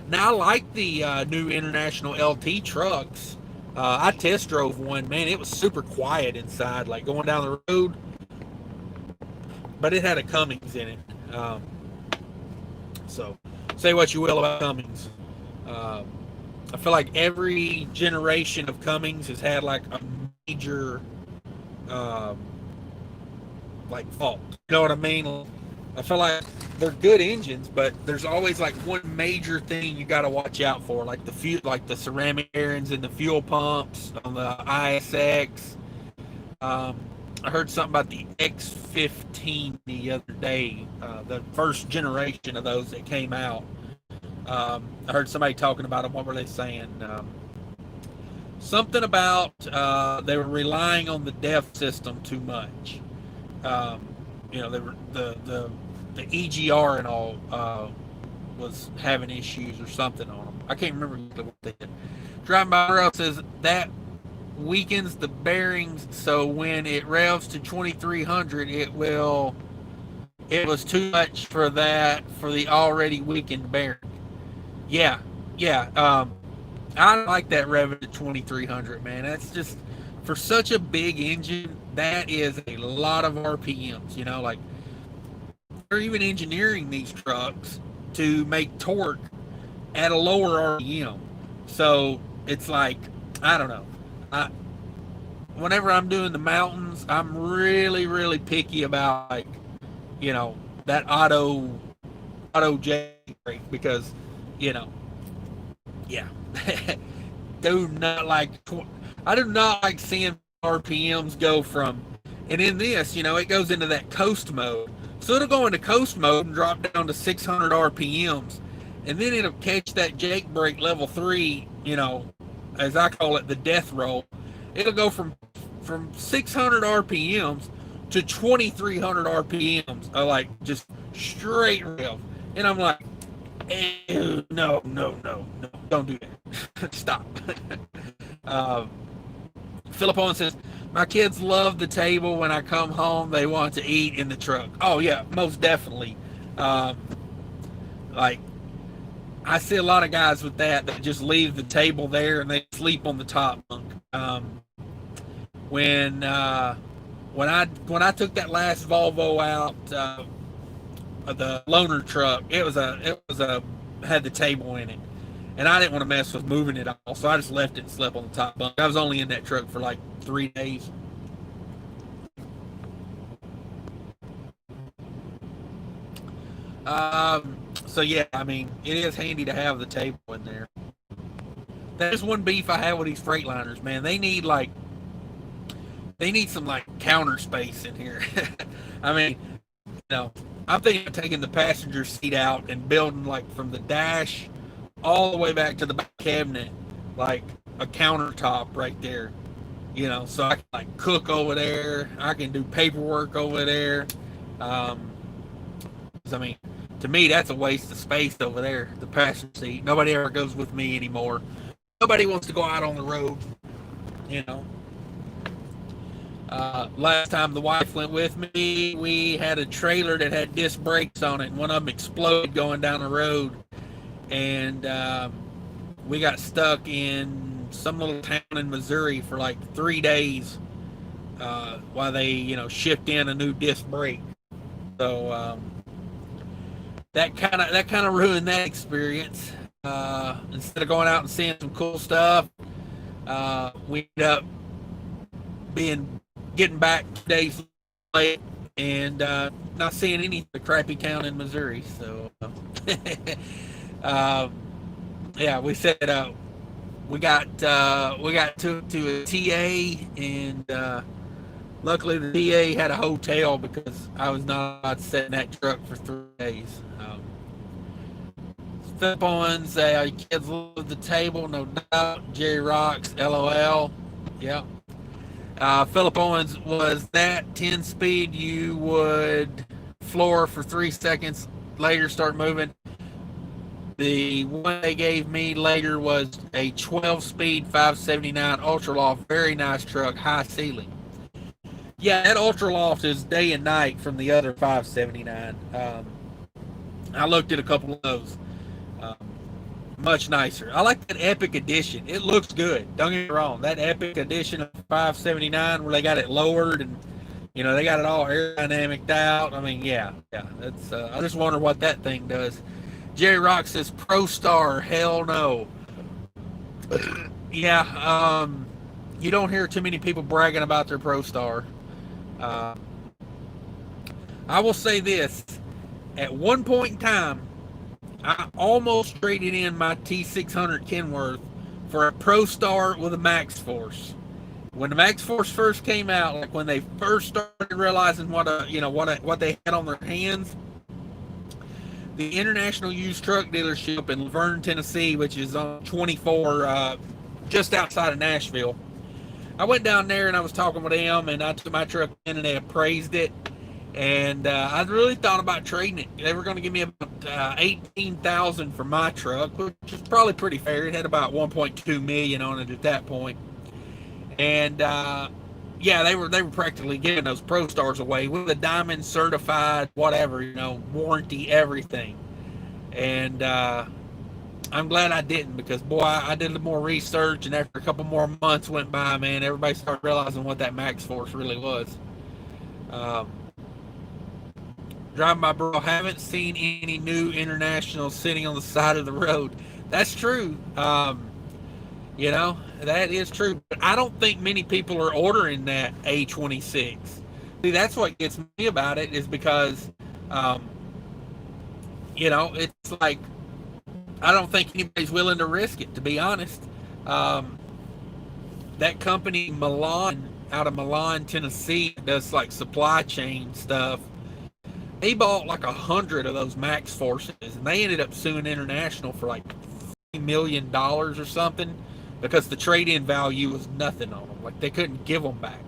Now I like the new International LT trucks. I test drove one, man. It was super quiet inside, like going down the road. But it had a Cummins in it. So say what you will about Cummins. I feel like every generation of Cummins has had like a major like fault. You know what I mean? I feel like they're good engines, but there's always like one major thing you got to watch out for, like the ceramic bearings and the fuel pumps on the ISX. I heard something about the X15 the other day, the first generation of those that came out. I heard somebody talking about them. What were they saying? Something about they were relying on the DEF system too much. They were the EGR and all was having issues or something on them. I can't remember what they did. Driving by Rail says that weakens the bearings, so when it revs to 2300, it was too much for the already weakened bearing. Yeah. I like that revving to 2300, man. That's just, for such a big engine, that is a lot of RPMs. Like, they're even engineering these trucks to make torque at a lower RPM. So it's like, I don't know. Whenever I'm doing the mountains, I'm really, really picky about, like, that auto J brake, because, yeah. I do not like seeing RPMs go from, and in this, it goes into that coast mode. So it'll go into coast mode and drop down to 600 RPMs, and then it'll catch that Jake brake level 3, as I call it, the death roll. It'll go from 600 RPMs to 2300 RPMs, like just straight rev. And I'm like, ew, no, don't do that. Stop. Philip Owen says, my kids love the table. When I come home, they want to eat in the truck. Oh yeah, most definitely. Like, I see a lot of guys with that just leave the table there and they sleep on the top bunk. When I took that last Volvo out, the loaner truck, it had the table in it, and I didn't want to mess with moving it all, so I just left it and slept on the top bunk. I was only in that truck for like 3 days. So yeah, I mean, it is handy to have the table in there. That's one beef I have with these Freightliners, man. They need some like counter space in here. I mean, I'm thinking of taking the passenger seat out and building, like, from the dash all the way back to the back cabinet, like a countertop right there. So I can like cook over there. I can do paperwork over there. I mean, to me, that's a waste of space over there, the passenger seat. Nobody ever goes with me anymore. Nobody wants to go out on the road you know. Last time the wife went with me, we had a trailer that had disc brakes on it, and one of them exploded going down the road, and we got stuck in some little town in Missouri for like 3 days while they, shipped in a new disc brake. So that kind of ruined that experience. Instead of going out and seeing some cool stuff, we ended up getting back days late and not seeing any of the crappy town in Missouri. So yeah, we said we got to a TA, and luckily the TA had a hotel because I was not allowed to sit in that truck for 3 days. Philip Owens, kids love the table, no doubt. Jerry Rocks, LOL. Yep. Philip Owens was that 10-speed you would floor for 3 seconds, later start moving. The one they gave me later was a 12-speed 579 Ultra Loft, very nice truck, high ceiling. Yeah, that Ultra Loft is day and night from the other 579. I looked at a couple of those. Much nicer. I like that Epic Edition. It looks good. Don't get me wrong. That Epic Edition of 579 where they got it lowered and they got it all aerodynamiced out. I mean, yeah. That's I just wonder what that thing does. Jerry Rock says Pro Star. Hell no. Yeah. You don't hear too many people bragging about their Pro Star. I will say this. At one point in time, I almost traded in my T600 Kenworth for a Pro Star with a Max Force. When the Max Force first came out, like when they first started realizing what they had on their hands, the International Used Truck Dealership in Laverne, Tennessee, which is on 24, just outside of Nashville, I went down there and I was talking with them, and I took my truck in and they appraised it. And I really thought about trading it. They were going to give me about $18,000 for my truck, which is probably pretty fair. It had about $1.2 million on it at that point. And yeah, they were practically giving those Pro Stars away with a diamond certified, whatever, warranty, everything. And I'm glad I didn't, because boy, I did a little more research, and after a couple more months went by, man, everybody started realizing what that Max Force really was. Driving by, bro, haven't seen any new International sitting on the side of the road. That's true. That is true. But I don't think many people are ordering that A26. See, that's what gets me about it, is because, it's like, I don't think anybody's willing to risk it, to be honest. That company, Milan, out of Milan, Tennessee, does like supply chain stuff. They bought like 100 of those Max Forces, and they ended up suing International for like $3 million or something, because the trade-in value was nothing on them. Like, they couldn't give them back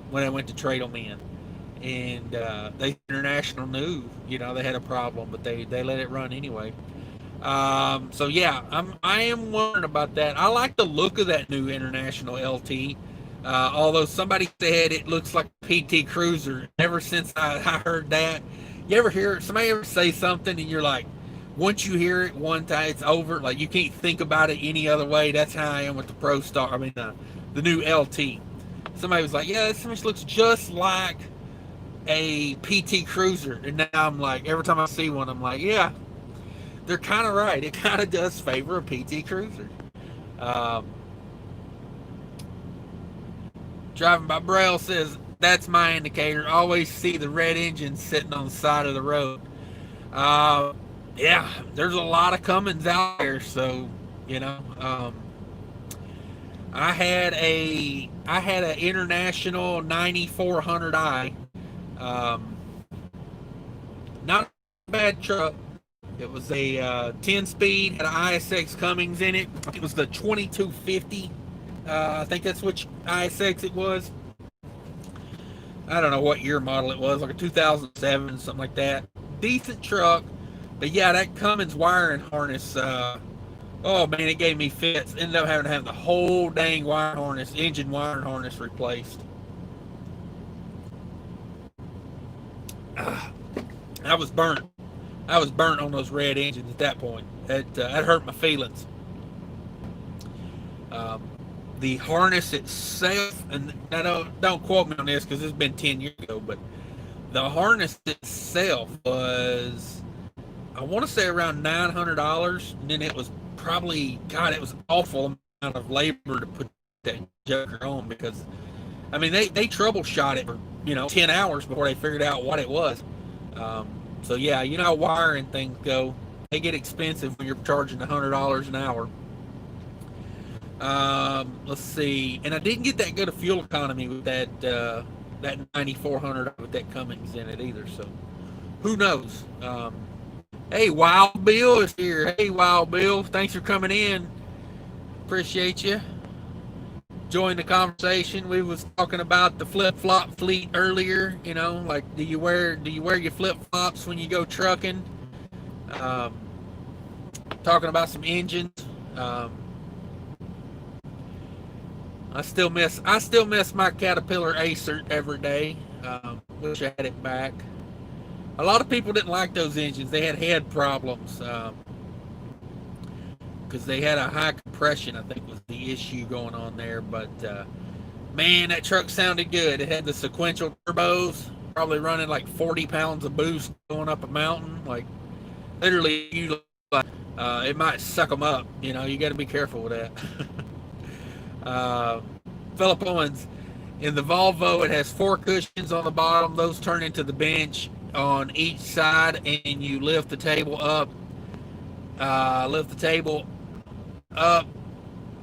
when they went to trade them in. And they International knew, they had a problem, but they let it run anyway. So yeah, I am wondering about that. I like the look of that new International LT. Although somebody said it looks like a PT Cruiser. Ever since I heard that, you ever hear somebody ever say something and you're like, once you hear it one time, it's over. Like, you can't think about it any other way. That's how I am with the Pro Star. I mean, the new LT. Somebody was like, yeah, this image looks just like a PT Cruiser. And now I'm like, every time I see one, I'm like, yeah, they're kind of right. It kind of does favor a PT Cruiser. Driving by, Braille says, that's my indicator. Always see the red engine sitting on the side of the road. Yeah, there's a lot of Cummins out there, so I had an International 9400i. Not a bad truck. It was a 10-speed, had an ISX Cummins in it. It was the 2250. I think that's which ISX it was. I don't know what year model it was, like a 2007, something like that. Decent truck, but yeah, that Cummins wiring harness Oh man, it gave me fits. Ended up having to have the whole dang wire harness, engine wire harness replaced. I was burnt. I was burnt on those red engines at that point. That hurt my feelings. Um, the harness itself, and I don't quote me on this because it's been 10 years ago, but the harness itself was, I want to say, around $900, and then it was probably, God, it was an awful amount of labor to put that joker on, because I mean they troubleshot it for 10 hours before they figured out what it was. So yeah, you know how wiring things go. They get expensive when you're charging $100 an hour. Let's see, and I didn't get that good of fuel economy with that 9400 with that Cummins in it either. So who knows? Hey, Wild Bill is here. Hey, Wild Bill, thanks for coming in. Appreciate you. Join the conversation. We was talking about the flip flop fleet earlier. Like, do you wear your flip flops when you go trucking? Talking about some engines. I still miss my Caterpillar Acert every day. Wish I had it back. A lot of people didn't like those engines. They had head problems because they had a high compression, I think, was the issue going on there. But man, that truck sounded good. It had the sequential turbos, probably running like 40 pounds of boost going up a mountain. Like, literally, it might suck them up. You got to be careful with that. Philip Owens, in the Volvo, it has 4 cushions on the bottom. Those turn into the bench on each side, and you lift the table up.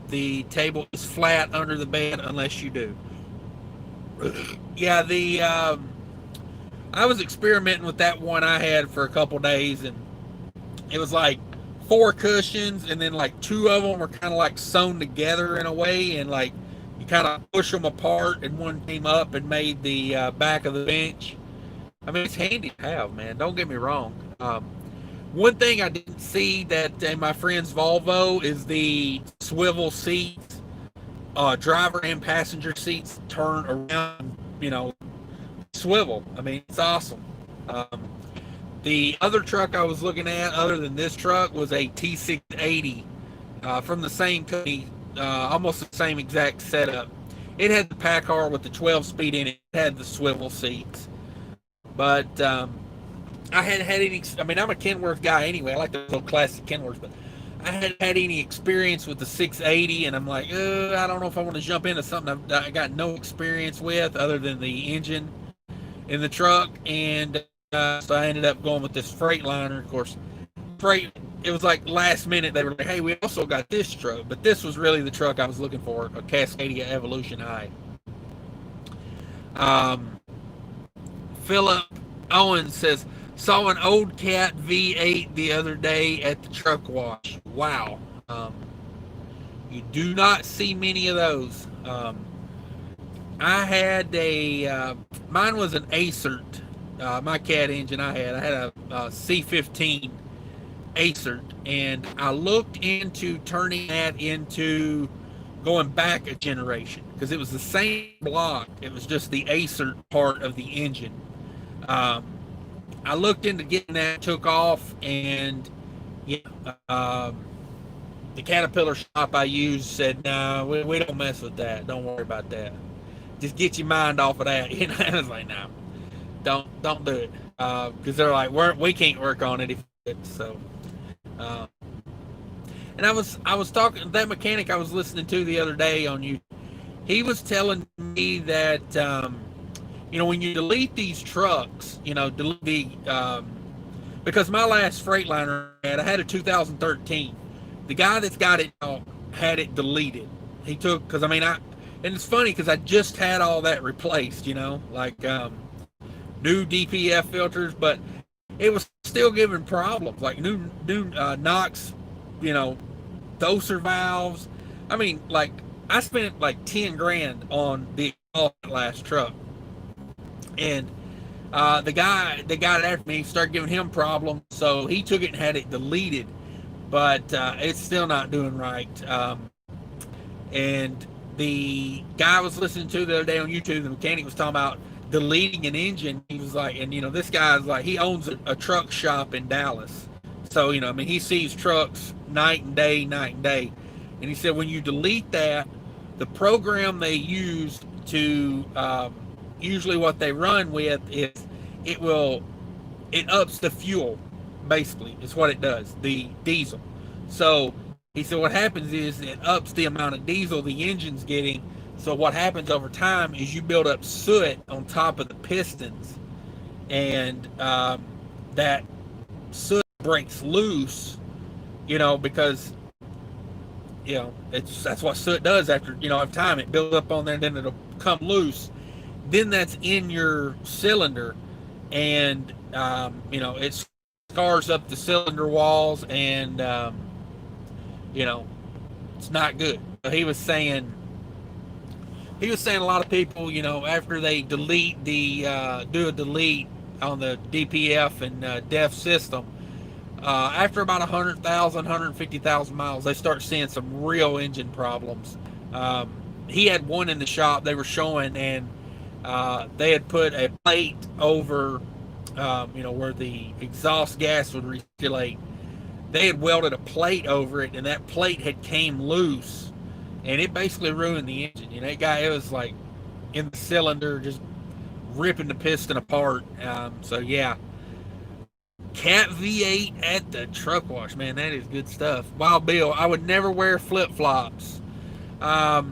The table is flat under the bed unless you do. Yeah, I was experimenting with that one I had for a couple days, and it was like 4 cushions, and then like 2 of them were kind of like sewn together in a way, and like you kind of push them apart, and one came up and made the back of the bench. I mean, it's handy to have, man. Don't get me wrong. One thing I didn't see that in my friend's Volvo is the swivel seats. Driver and passenger seats turn around, swivel. I mean, it's awesome. The other truck I was looking at, other than this truck, was a T680 from the same company, almost the same exact setup. It had the PACCAR with the 12-speed in it. It had the swivel seats. But I hadn't had any. I mean, I'm a Kenworth guy anyway. I like the old classic Kenworths, but I hadn't had any experience with the 680, and I'm like, I don't know if I want to jump into something I got no experience with other than the engine in the truck. And so I ended up going with this Freightliner. Of course, it was like last minute they were like, hey, we also got this truck, but this was really the truck I was looking for, a Cascadia Evolution I. Philip Owens says, saw an old Cat V8 the other day at the truck wash. Wow. You do not see many of those. I had mine was an Acert. My Cat engine I had a C15 Acert, and I looked into turning that into going back a generation because it was the same block. It was just the Acert part of the engine. I looked into getting that, took off, and yeah, the Caterpillar shop I used said, no, we don't mess with that. Don't worry about that. Just get your mind off of that. I was like, no, don't do it, because they're like, we can't work on it if it's so. And I was talking that mechanic I was listening to the other day on you. He was telling me that when you delete these trucks, delete the because my last Freightliner I had a 2013. The guy that's got it had it deleted. He took because and it's funny because I just had all that replaced, like new DPF filters, but it was still giving problems, like new Knox, doser valves. I mean, like I spent like 10 grand on the last truck, and the guy that got it after me started giving him problems, so he took it and had it deleted. but it's still not doing right. And the guy I was listening to the other day on YouTube, the mechanic was talking about deleting an engine. He was like, and this guy's like, he owns a truck shop in Dallas. So, I mean, he sees trucks night and day, night and day. And he said, when you delete that, the program they use to, usually what they run with is it ups the fuel, basically, is what it does, the diesel. So he said what happens is it ups the amount of diesel the engine's getting. So what happens over time is you build up soot on top of the pistons, and that soot breaks loose, because that's what soot does after time. It builds up on there, and then it'll come loose. Then that's in your cylinder, and it scars up the cylinder walls, and it's not good. He was saying a lot of people, after they delete do a delete on the DPF and DEF system, after about 100,000, 150,000 miles, they start seeing some real engine problems. He had one in the shop they were showing, and they had put a plate over, where the exhaust gas would recirculate. They had welded a plate over it, and that plate had came loose, and it basically ruined the engine. It was like in the cylinder, just ripping the piston apart. So yeah, Cat V8 at the truck wash, man, that is good stuff. Wild Bill, I would never wear flip-flops. My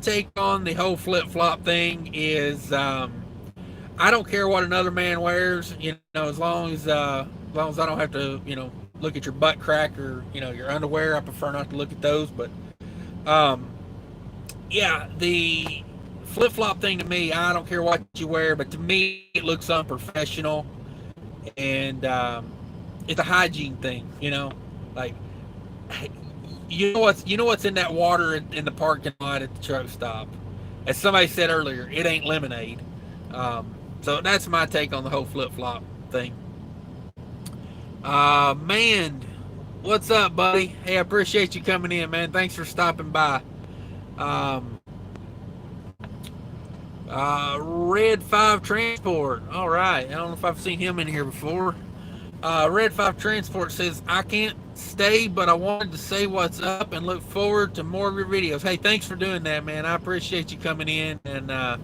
take on the whole flip-flop thing is, I don't care what another man wears, as long as I don't have to, look at your butt crack or, your underwear. I prefer not to look at those. But, yeah, the flip-flop thing to me, I don't care what you wear, but to me, it looks unprofessional. And it's a hygiene thing, like, what's in that water in the parking lot at the truck stop. As somebody said earlier, it ain't lemonade. So that's my take on the whole flip-flop thing. Man, what's up, buddy? Hey, I appreciate you coming in, man. Thanks for stopping by. Red 5 Transport. All right. I don't know if I've seen him in here before. Red 5 Transport says, I can't stay, but I wanted to say what's up and look forward to more of your videos. Hey, thanks for doing that, man. I appreciate you coming in and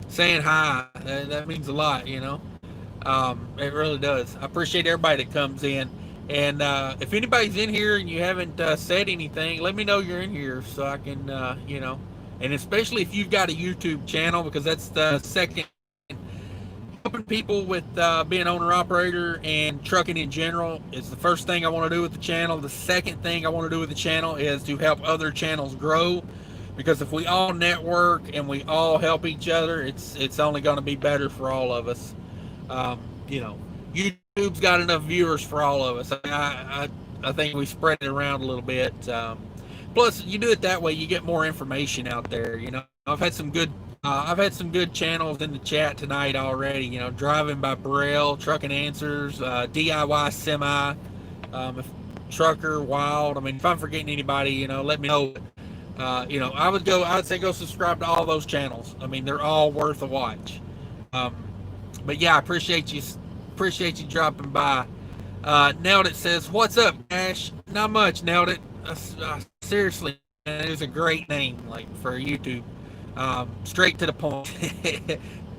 saying hi. That means a lot, It really does. I appreciate everybody that comes in. And if anybody's in here and you haven't said anything, let me know you're in here so I can, and especially if you've got a YouTube channel, because that's the second, helping people with being owner-operator and trucking in general is the first thing I want to do with the channel. The second thing I want to do with the channel is to help other channels grow, because if we all network and we all help each other, it's only going to be better for all of us. YouTube's got enough viewers for all of us. I think we spread it around a little bit. Plus, you do it that way, you get more information out there. I've had some good channels in the chat tonight already. Driving by Burrell, Trucking Answers, DIY Semi, Trucker Wild. I mean, if I'm forgetting anybody, let me know. I would say go subscribe to all those channels. I mean, they're all worth a watch. But yeah, I appreciate you dropping by. Nailed It says, what's up, Ash? Not much, Nailed It. Seriously, man, it is a great name, like, for YouTube. Straight to the point.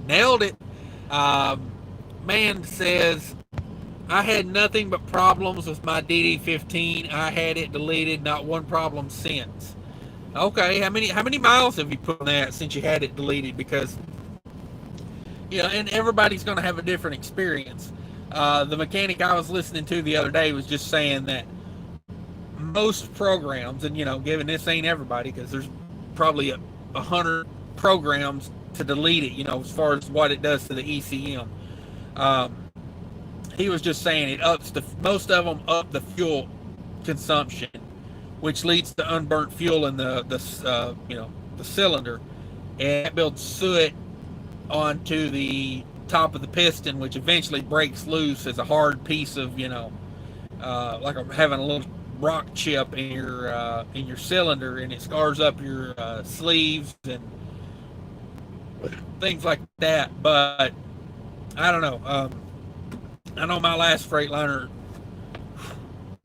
Nailed it. Man says, I had nothing but problems with my DD15. I had it deleted, not one problem since. Okay, how many miles have you put on that since you had it deleted? Because, and everybody's going to have a different experience. The mechanic I was listening to the other day was just saying that most programs, and given this ain't everybody, because there's probably 100 programs to delete it, as far as what it does to the ECM. He was just saying it ups most of them up the fuel consumption, which leads to unburnt fuel in the cylinder, and it builds soot onto the top of the piston, which eventually breaks loose as a hard piece of like I'm having a little rock chip in your cylinder, and it scars up your sleeves and things like that. But I don't know. I know my last Freightliner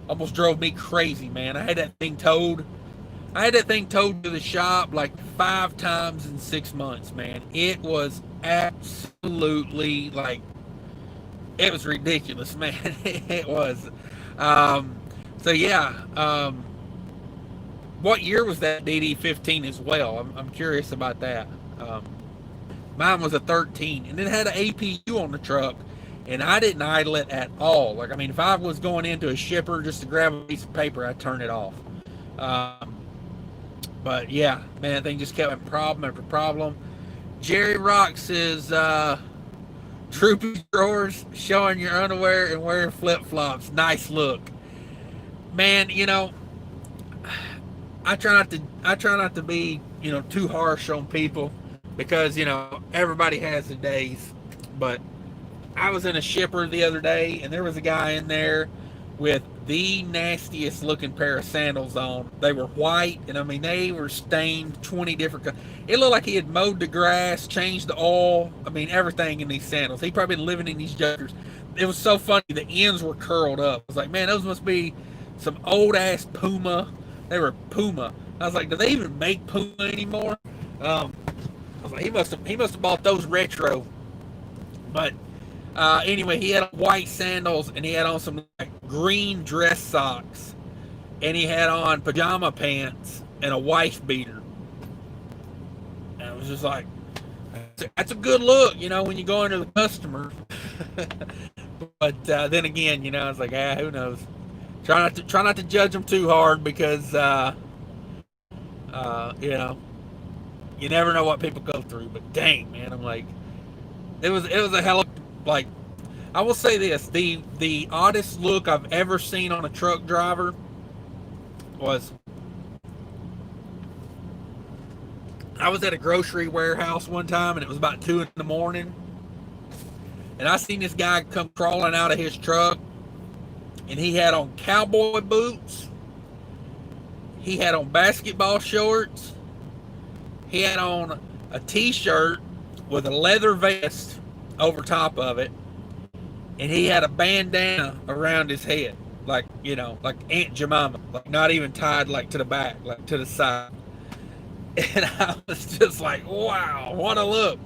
almost drove me crazy, man. I had that thing towed to the shop like 5 times in 6 months, man. It was absolutely like, it was ridiculous, man. It was. Um, so yeah. What year was that DD15 as well? I'm curious about that. Mine was a 13, and it had an APU on the truck, and I didn't idle it at all. Like, I mean, if I was going into a shipper just to grab a piece of paper, I'd turn it off. But yeah, man, that thing just kept having problem after problem. Jerry Rock says, Troopy drawers, showing your underwear and wearing flip flops. Nice look, man. You know, I try not to be, you know, too harsh on people, because, you know, everybody has their days. But I was in a shipper the other day, and there was a guy in there with the nastiest looking pair of sandals on. They were white, and I mean, they were stained 20 different colors. It looked like he had mowed the grass, changed the oil, I mean, everything in these sandals. He probably been living in these jokers. It was so funny, the ends were curled up. I was like, man, those must be some old ass Puma. They were Puma. I was like, do they even make Puma anymore? I was like, he must have bought those retro. But anyway, he had white sandals, and he had on some like green dress socks, and he had on pajama pants and a wife beater. And I was just like, that's a good look, you know, when you go into the customer. But then again, you know, I was like, who knows? Try not to judge them too hard, because you know, you never know what people go through. But dang, man, I'm like, it was a hell of, like, I will say this, the oddest look I've ever seen on a truck driver was, I was at a grocery warehouse one time, and it was about 2 in the morning, and I seen this guy come crawling out of his truck, and he had on cowboy boots, he had on basketball shorts, he had on a t-shirt with a leather vest over top of it, and he had a bandana around his head, like, you know, like Aunt Jemima, like not even tied like to the back, like to the side. And I was just like, wow, what a look.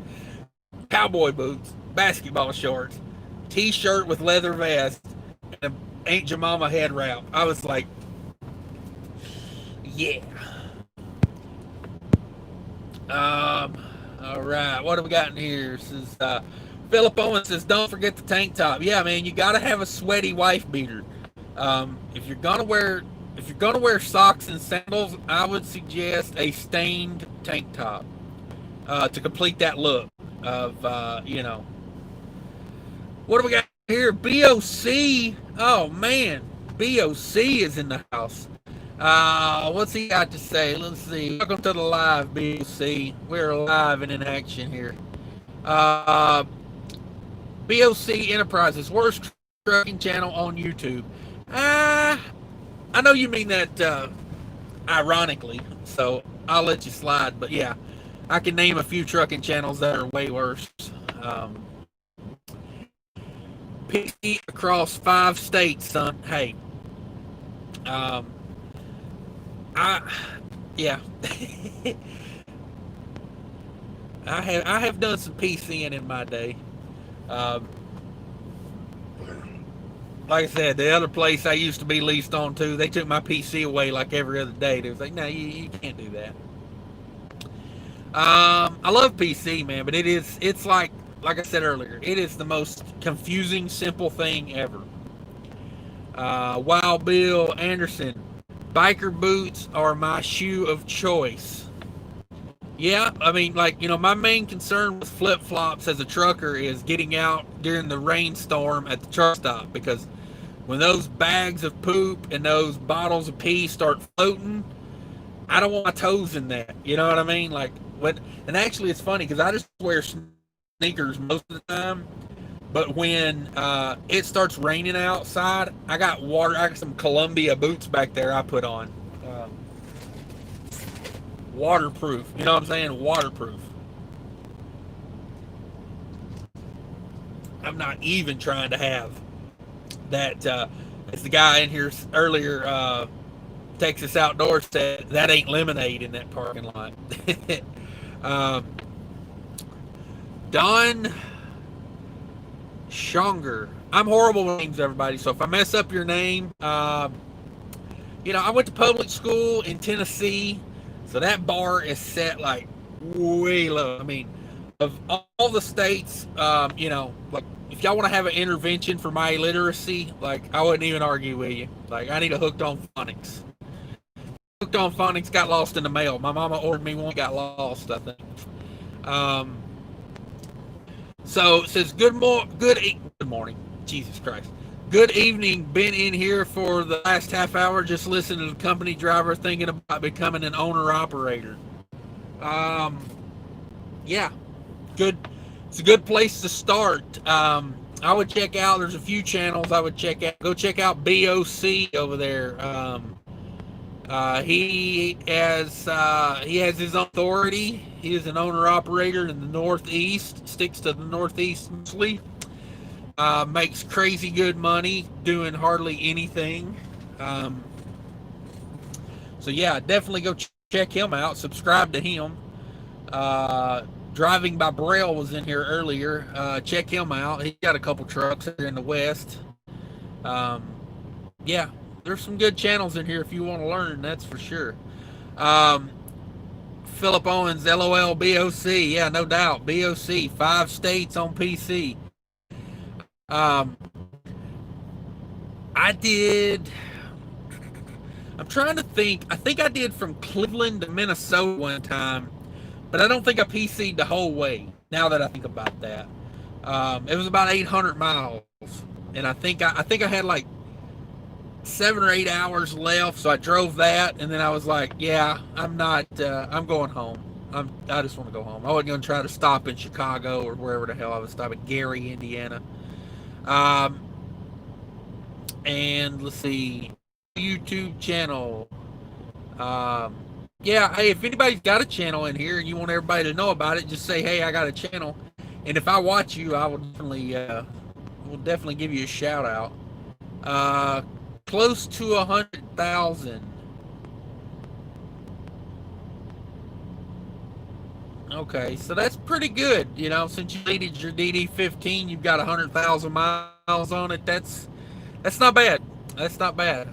Cowboy boots, basketball shorts, t-shirt with leather vest, and an Aunt Jemima head wrap. I was like, yeah. All right, what have we got in here? This is Philip Owen says, don't forget the tank top. Yeah, man, you got to have a sweaty wife beater. If you're gonna wear socks and sandals, I would suggest a stained tank top to complete that look of, you know. What do we got here? BOC. Oh man, BOC is in the house. What's he got to say? Let's see. Welcome to the live, BOC. We're live and in action here. BOC Enterprises, worst trucking channel on YouTube. I know you mean that ironically, so I'll let you slide. But yeah, I can name a few trucking channels that are way worse. PC across 5 states, son. Hey, yeah. I have done some PCing in my day. Like I said, the other place I used to be leased on to, they took my PC away like every other day. They was like, no, you can't do that. I love PC, man, but it's like I said earlier, it is the most confusing, simple thing ever. Wild Bill Anderson, biker boots are my shoe of choice. Yeah, I mean, like, you know, my main concern with flip-flops as a trucker is getting out during the rainstorm at the truck stop, because when those bags of poop and those bottles of pee start floating, I don't want my toes in that. You know what I mean? Like, and actually it's funny because I just wear sneakers most of the time, But when it starts raining outside, I got water. I got some Columbia boots back there I put on. Waterproof. You know what I'm saying? Waterproof. I'm not even trying to have that. As the guy in here earlier, Texas Outdoors said, that ain't lemonade in that parking lot. Don Schonger. I'm horrible with names, everybody. So if I mess up your name, I went to public school in Tennessee, so that bar is set like way low. I mean, of all the states, like if y'all want to have an intervention for my illiteracy, like I wouldn't even argue with you. Like I need a Hooked on Phonics. Hooked on Phonics got lost in the mail. My mama ordered me one, got lost, I think. So it says good morning. Jesus Christ. Good evening. Been in here for the last half hour, just listening to the company driver thinking about becoming an owner operator. Yeah, good. It's a good place to start. I would check out. There's a few channels I would check out. Go check out BOC over there. He has his own authority. He is an owner operator in the Northeast. Sticks to the Northeast mostly. Makes crazy good money doing hardly anything. So yeah, definitely go check him out. Subscribe to him. Driving by Braille was in here earlier. Check him out. He got a couple trucks here in the West. Yeah, there's some good channels in here if you want to learn, that's for sure. Philip Owens, LOL, BOC. Yeah, no doubt. BOC, 5 states on PC. I'm trying to think. I think I did from Cleveland to Minnesota one time, but I don't think I PC'd the whole way, now that I think about that. It was about 800 miles, and I think I had like 7 or 8 hours left, so I drove that, and then I was like, yeah, I'm going home. I just want to go home. I wasn't going to try to stop in Chicago or wherever the hell I was stopping, Gary, Indiana. And let's see, YouTube channel. Yeah, hey, if anybody's got a channel in here and you want everybody to know about it, just say, hey, I got a channel. And if I watch you, I will definitely give you a shout out. Close to 100,000. Okay, so that's pretty good. Since you needed your DD15, you've got 100,000 miles on it. That's not bad. That's not bad.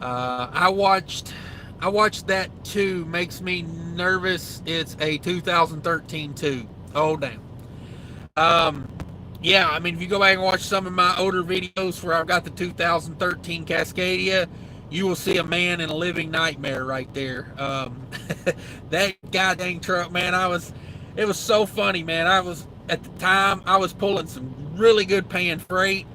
I watched that too. Makes me nervous. It's a 2013 too. Oh damn. Yeah, I mean, if you go back and watch some of my older videos where I've got the 2013 Cascadia, you will see a man in a living nightmare right there. That goddamn truck, man, it was so funny, man. At the time, I was pulling some really good paying freight,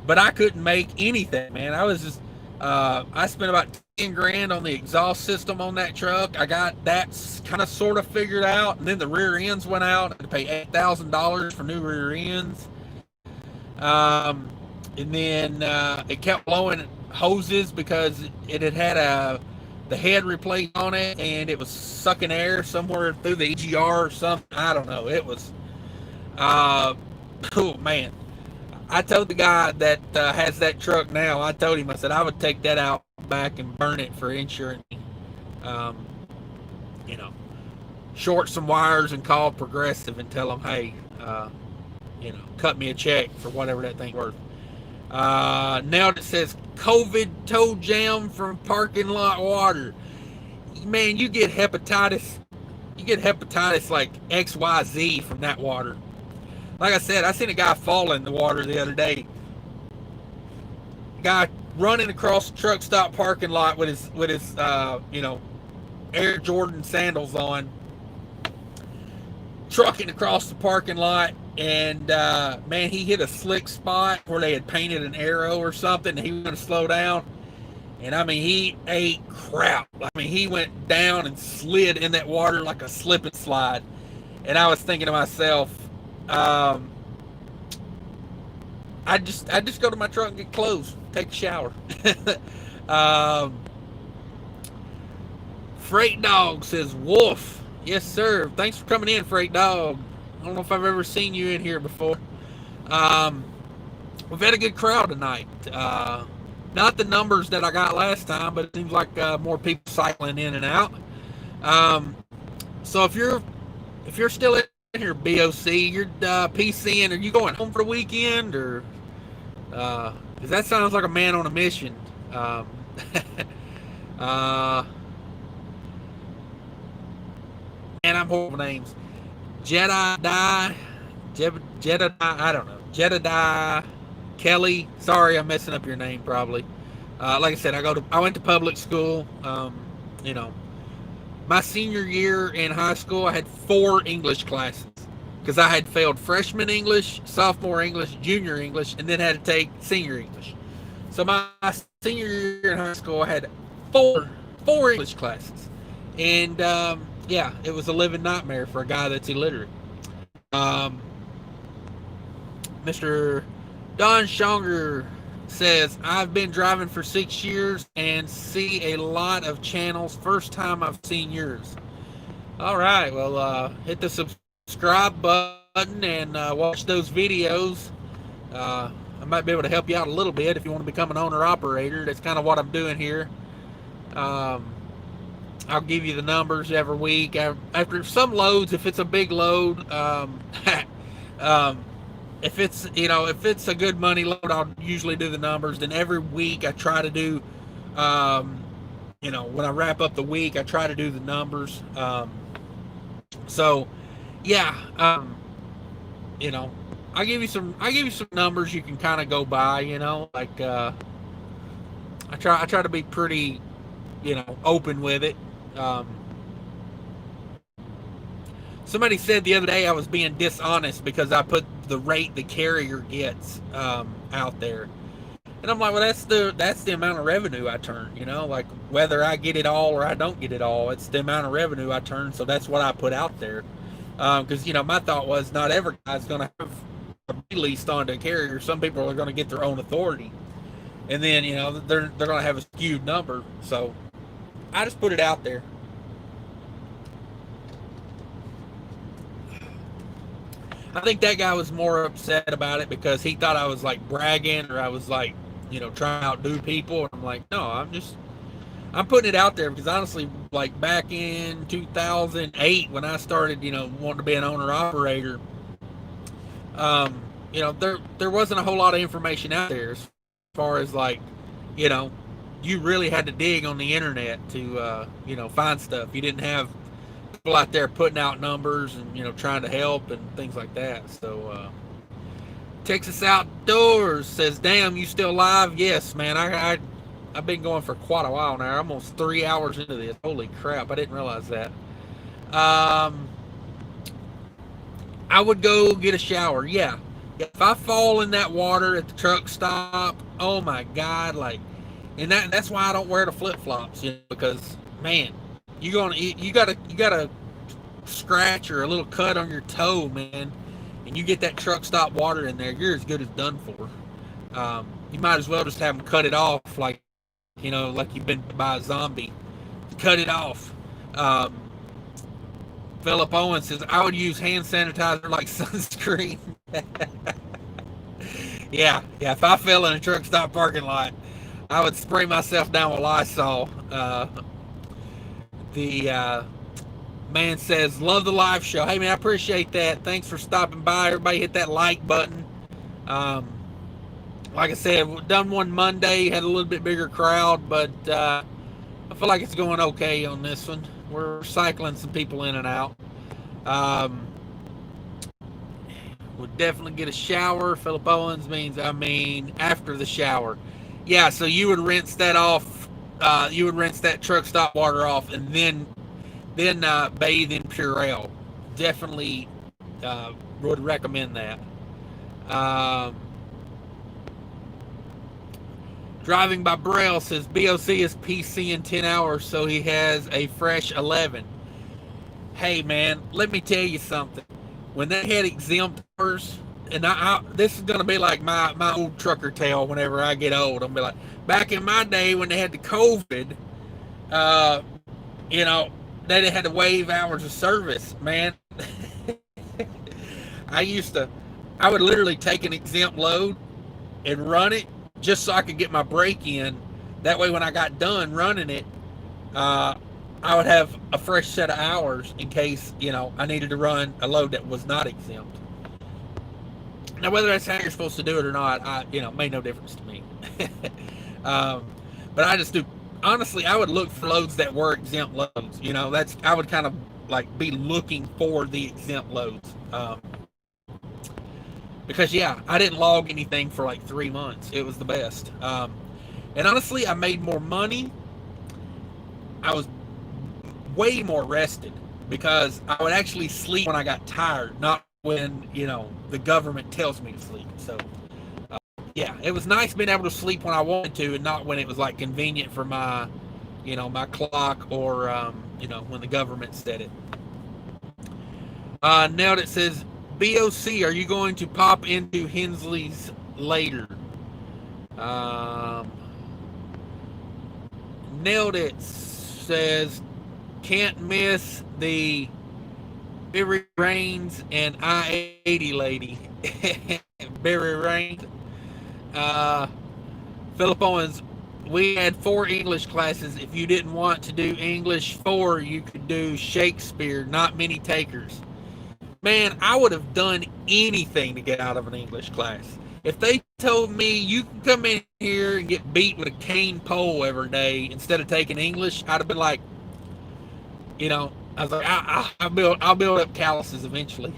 but I couldn't make anything, man. I spent about 10 grand on the exhaust system on that truck. I got that kind of sort of figured out, and then the rear ends went out. I had to pay $8,000 for new rear ends. And then it kept blowing hoses because it had the head replaced on it, and it was sucking air somewhere through the EGR or something. I don't know. It was, oh man. I told the guy that has that truck now, I said I would take that out back and burn it for insurance. Short some wires and call Progressive and tell them, hey, cut me a check for whatever that thing's worth. Now it says COVID toe jam from parking lot water. Man, you get hepatitis. You get hepatitis like XYZ from that water. Like I said, I seen a guy fall in the water the other day. Guy running across the truck stop parking lot with his Air Jordan sandals on, trucking across the parking lot, and man, he hit a slick spot where they had painted an arrow or something, and he was going to slow down. And I mean, he ate crap. I mean, he went down and slid in that water like a slip and slide. And I was thinking to myself, Um, I just go to my truck and get clothes, take a shower. um, Freight Dog says Wolf. Yes, sir. Thanks for coming in, Freight Dog. I don't know if I've ever seen you in here before. Um, we've had a good crowd tonight. Not the numbers that I got last time, but it seems like more people cycling in and out. So if you're still in here, BOC, you're PCing. Are you going home for the weekend, or because that sounds like a man on a mission? Uh, and I'm horrible names. Jedi, I don't know. Jedediah Kelly. Sorry, I'm messing up your name probably. Like I said, I went to public school. You know, my senior year in high school, I had 4 English classes because I had failed freshman English, sophomore English, junior English, and then had to take senior English. So my senior year in high school, I had four English classes, and yeah, it was a living nightmare for a guy that's illiterate. Mr. Don Schonger says, I've been driving for 6 years and see a lot of channels. First time I've seen yours. All right, well, hit the subscribe button and watch those videos. I might be able to help you out a little bit if you want to become an owner-operator. That's kind of what I'm doing here. I'll give you the numbers every week. After some loads, if it's a big load, if it's a good money load, I'll usually do the numbers. Then every week I try to do, when I wrap up the week, I try to do the numbers. So, yeah, I give you some numbers you can kind of go by. Like I try to be pretty, open with it. Somebody said the other day I was being dishonest because I put the rate the carrier gets out there, and I'm like, well, that's the amount of revenue I turn. Like whether I get it all or I don't get it all, it's the amount of revenue I turn. So that's what I put out there. Because my thought was not every guy's going to have a leased onto a carrier. Some people are going to get their own authority, and then they're going to have a skewed number. So I just put it out there. I think that guy was more upset about it because he thought I was like bragging or I was like, trying to outdo people. And I'm like, no, I'm putting it out there because honestly, like back in 2008 when I started, wanting to be an owner operator, there wasn't a whole lot of information out there as far as like, you really had to dig on the internet to, find stuff. You didn't have people out there putting out numbers and, trying to help and things like that. So, Texas Outdoors says, damn, you still live? Yes, man. I've been going for quite a while now. I'm almost 3 hours into this. Holy crap. I didn't realize that. I would go get a shower. Yeah. If I fall in that water at the truck stop, oh my God. And that's why I don't wear the flip-flops, because man, you got a scratch or a little cut on your toe, man, and you get that truck stop water in there, you're as good as done for. You might as well just have them cut it off like you've been by a zombie. Cut it off. Philip Owen says, I would use hand sanitizer like sunscreen. Yeah, if I fell in a truck stop parking lot, I would spray myself down with Lysol. The man says, love the live show. Hey, man, I appreciate that. Thanks for stopping by. Everybody hit that like button. Like I said, we've done one Monday, had a little bit bigger crowd, but I feel like it's going okay on this one. We're cycling some people in and out. We'll definitely get a shower. Philip Owens means, after the shower. Yeah, so you would rinse that off. You would rinse that truck stop water off and then bathe in Purell. Definitely would recommend that. Driving by Braille says BOC is PC in 10 hours, so he has a fresh 11. Hey, man, let me tell you something. when they had exempt hours, and this is gonna be like my old trucker tale. Whenever I get old, I'm gonna be like, back in my day when they had the COVID, uh, you know, they had to waive hours of service. Man, I used to, I would literally take an exempt load and run it just so I could get my break in. That way, when I got done running it, I would have a fresh set of hours in case, I needed to run a load that was not exempt. Now, whether that's how you're supposed to do it or not, made no difference to me. But I just do. Honestly, I would look for loads that were exempt loads. I would kind of like be looking for the exempt loads. Because I didn't log anything for like 3 months. It was the best. And honestly, I made more money. I was way more rested because I would actually sleep when I got tired, not when, the government tells me to sleep. So, it was nice being able to sleep when I wanted to and not when it was like convenient for my, my clock or, when the government said it. Now it says, BOC, are you going to pop into Hensley's later? Nailed it says, can't miss the Barry Rains and I-80 lady. Barry Rains. Philip Owens, we had 4 English classes. If you didn't want to do English 4, you could do Shakespeare. Not many takers. Man, I would have done anything to get out of an English class. If they told me you can come in here and get beat with a cane pole every day instead of taking English, I'd have been like, I was like, I'll build up calluses eventually.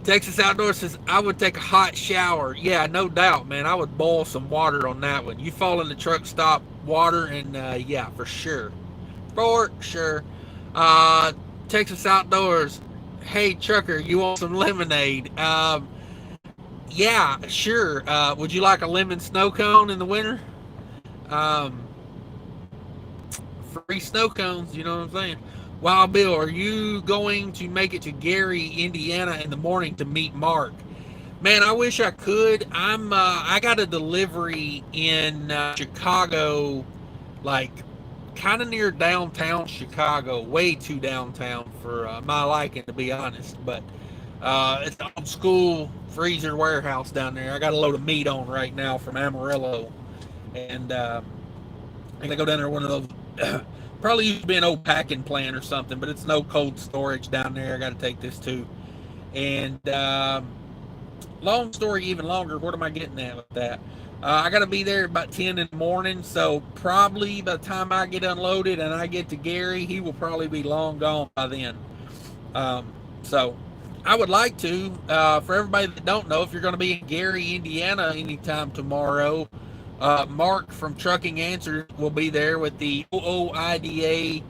Texas Outdoors says, I would take a hot shower. Yeah, no doubt, man. I would boil some water on that one. You fall in the truck stop water, and for sure. For sure. Texas Outdoors, hey, trucker, you want some lemonade? Yeah, sure. Would you like a lemon snow cone in the winter? Free snow cones, you know what I'm saying? Wild Bill, are you going to make it to Gary, Indiana in the morning to meet Mark? Man, I wish I could. I got a delivery in Chicago, like kind of near downtown Chicago, way too downtown for my liking, to be honest. But it's an old school freezer warehouse down there. I got a load of meat on right now from Amarillo, and I'm gonna go down there one of those. Probably used to be an old packing plant or something, but it's no cold storage down there. I got to take this too. And long story, even longer. What am I getting at with that? I got to be there about 10 in the morning, so probably by the time I get unloaded and I get to Gary, he will probably be long gone by then. So I would like to, for everybody that don't know, if you're going to be in Gary, Indiana anytime tomorrow, Mark from Trucking Answers will be there with the OOIDA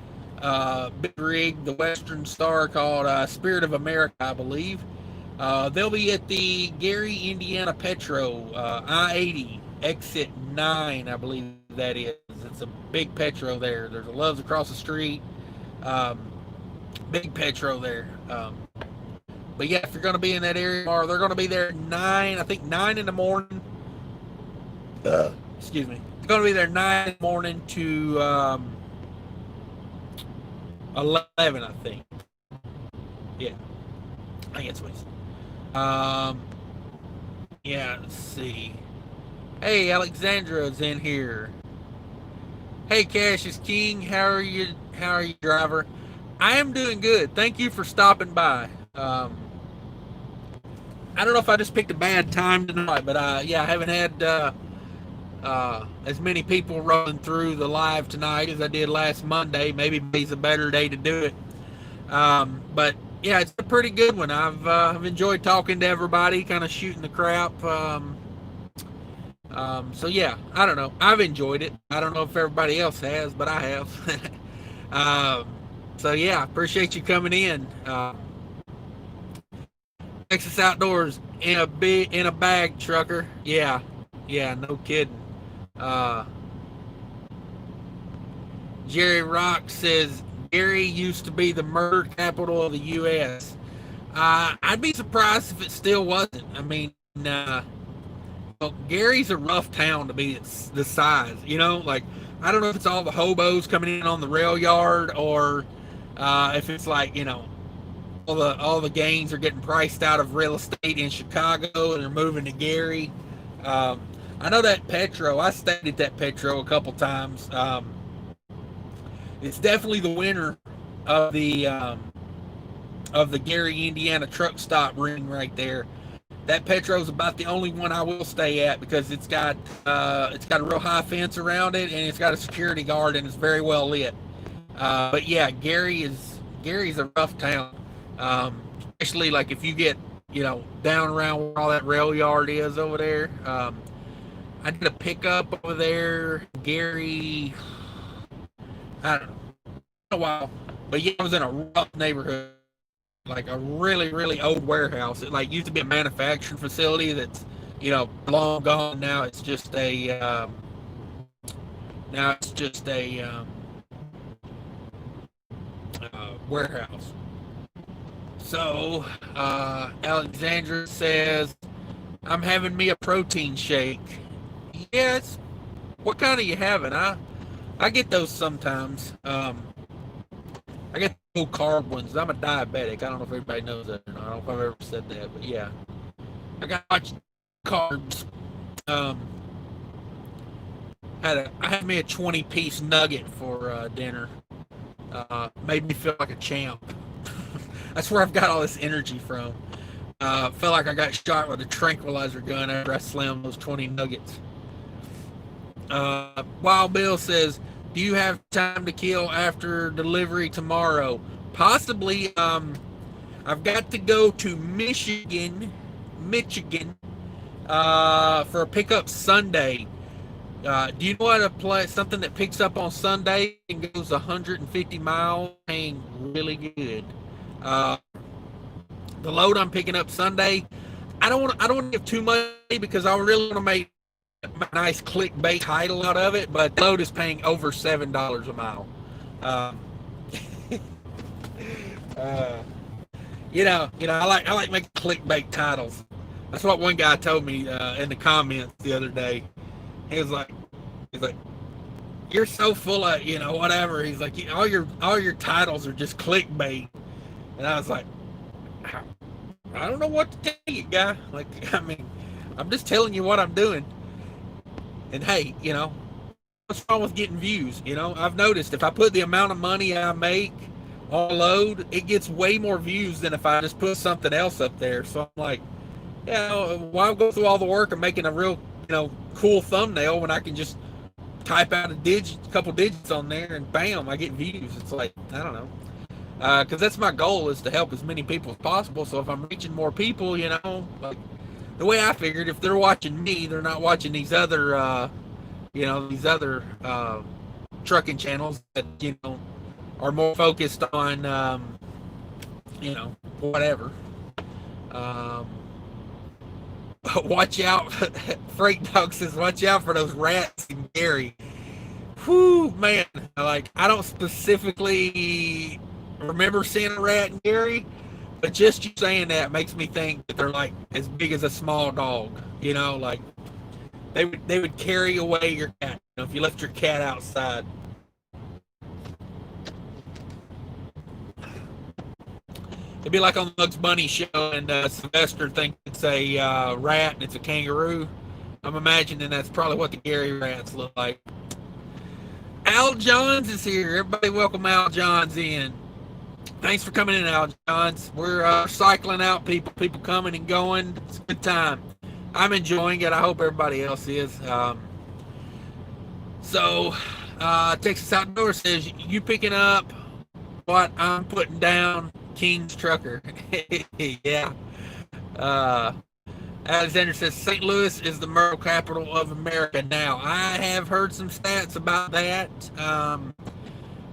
big rig, the Western Star, called Spirit of America, I believe. They'll be at the Gary, Indiana Petro, I-80, exit 9, I believe that is. It's a big Petro there. There's a Love's across the street. Big Petro there. But yeah, if you're going to be in that area tomorrow, they're going to be there at 9 in the morning. Excuse me. They're going to be there 9 in the morning to 11, I think. Yeah. I think it's what yeah, let's see. Hey, Alexandra's in here. Hey, Cash is King. How are you, driver? I am doing good. Thank you for stopping by. I don't know if I just picked a bad time tonight, but I haven't had as many people rolling through the live tonight as I did last Monday. Maybe it's a better day to do it. But yeah, it's a pretty good one. I've enjoyed talking to everybody, kind of shooting the crap. So yeah, I don't know. I've enjoyed it. I don't know if everybody else has, but I have. So yeah, appreciate you coming in. Texas Outdoors in a bag, trucker. Yeah, no kidding. Jerry Rock says Gary used to be the murder capital of the U.S. I'd be surprised if it still wasn't. I mean, well, Gary's a rough town to be the size. You know, like I don't know if it's all the hobos coming in on the rail yard or if it's like all the gains are getting priced out of real estate in Chicago and they're moving to Gary. I know that Petro. I stayed at that Petro a couple times. It's definitely the winner of the Gary, Indiana truck stop ring right there. That Petro's about the only one I will stay at because it's got a real high fence around it and it's got a security guard and it's very well lit. But yeah, Gary's a rough town, especially like if you get down around where all that rail yard is over there. I did a pickup over there, Gary. I don't know, a while, but yeah, I was in a rough neighborhood, like a really, really old warehouse. It like used to be a manufacturing facility that's long gone. Now it's just a warehouse. So Alexandra says, I'm having me a protein shake. Yes. What kind are you having? I get those sometimes. I get low carb ones. I'm a diabetic. I don't know if everybody knows that or not. I don't know if I've ever said that, but yeah. I got carbs. I had me a 20-piece nugget for dinner. Made me feel like a champ. That's where I've got all this energy from. Felt like I got shot with a tranquilizer gun after I slammed those 20 nuggets. Wild Bill says, do you have time to kill after delivery tomorrow? Possibly. I've got to go to Michigan, for a pickup Sunday. Do you know how to play something that picks up on Sunday and goes 150 miles? Paying really good. The load I'm picking up Sunday, I don't want to give too much because I really want to make a nice clickbait title out of it, but the load is paying over $7 a mile. I like making clickbait titles. That's what one guy told me in the comments the other day. He's like, you're so full of whatever. He's like, all your titles are just clickbait, and I was like, I don't know what to tell you, guy. Like, I mean, I'm just telling you what I'm doing. And hey, what's wrong with getting views? I've noticed if I put the amount of money I make on load, it gets way more views than if I just put something else up there. So I'm like, why go through all the work of making a real, cool thumbnail when I can just type out a couple digits on there and bam, I get views. It's like, I don't know. Because that's my goal, is to help as many people as possible. So if I'm reaching more people, like the way I figured, if they're watching me, they're not watching these other, trucking channels that, are more focused on, whatever. Watch out. Freight Dog says, watch out for those rats in Gary. Whew, man. Like, I don't specifically remember seeing a rat in Gary, but just you saying that makes me think that they're like as big as a small dog. Like they would carry away your cat if you left your cat outside. It'd be like on the Bugs Bunny show, and Sylvester thinks it's a rat and it's a kangaroo. I'm imagining that's probably what the Gary rats look like. Al Johns is here. Everybody welcome Al Johns in. Thanks for coming in, Al Johns. We're cycling out people coming and going. It's a good time. I'm enjoying it. I hope everybody else is. Texas Outdoor says, you picking up what I'm putting down? King's Trucker. Yeah. Alexander says, St. Louis is the murder capital of America now. I have heard some stats about that.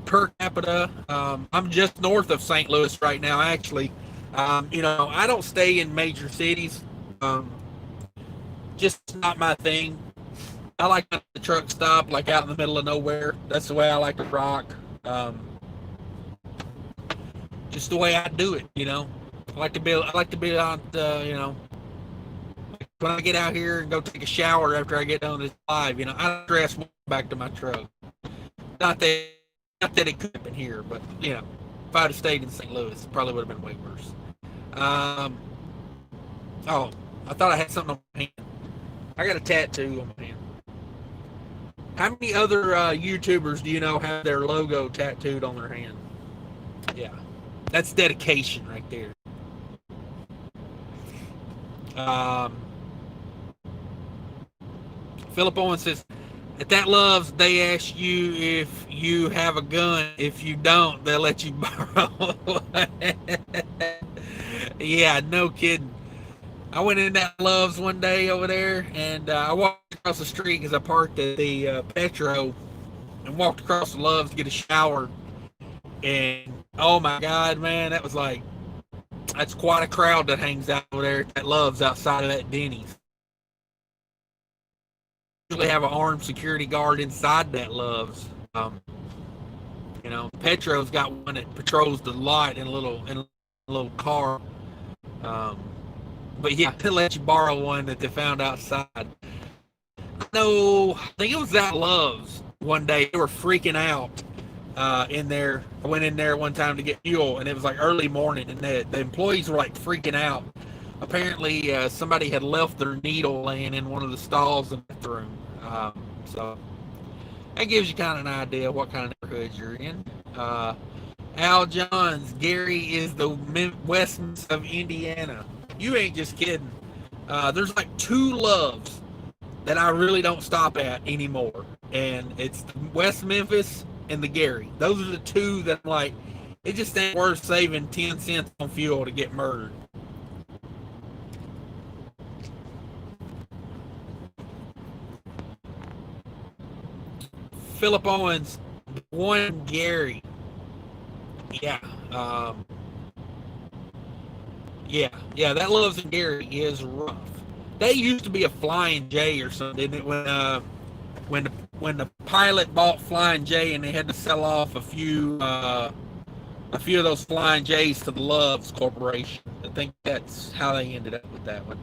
Per capita, I'm just north of St. Louis right now, actually. I don't stay in major cities. Just not my thing. I like the truck stop, like out in the middle of nowhere. That's the way I like to rock. just the way I do it. I like to be on. When I get out here and go take a shower after I get done this live, I don't dress back to my truck. Not that, not that it could have been here, but if I'd have stayed in St. Louis, it probably would have been way worse. Oh, I thought I had something on my hand. I got a tattoo on my hand. How many other YouTubers do you know have their logo tattooed on their hand? Yeah, that's dedication right there. Philip Owen says, at that Loves, they ask you if you have a gun. If you don't, they'll let you borrow. Yeah, no kidding. I went in that Loves one day over there, and I walked across the street because I parked at the Petro and walked across the Loves to get a shower. And oh my God, man, that's quite a crowd that hangs out over there at that Loves outside of that Denny's. Usually have an armed security guard inside that Loves. Petro's got one that patrols the lot in a little car. But yeah, they'll let you borrow one that they found outside. I think it was that Loves one day. They were freaking out in there. I went in there one time to get fuel, and it was like early morning, and the employees were like freaking out. Apparently, somebody had left their needle laying in one of the stalls in the bathroom. So that gives you kind of an idea what kind of neighborhood you're in. Al Johns, Gary is the Westminster of Indiana. You ain't just kidding. There's like 2 Loves that I really don't stop at anymore, and it's West Memphis and the Gary. Those are the 2 that I'm like, it just ain't worth saving 10 cents on fuel to get murdered. Philip Owens, one Gary. Yeah. Yeah, that Loves in Gary is rough. They used to be a Flying J or something, didn't it? When the pilot bought Flying J and they had to sell off a few of those Flying J's to the Loves Corporation. I think that's how they ended up with that one.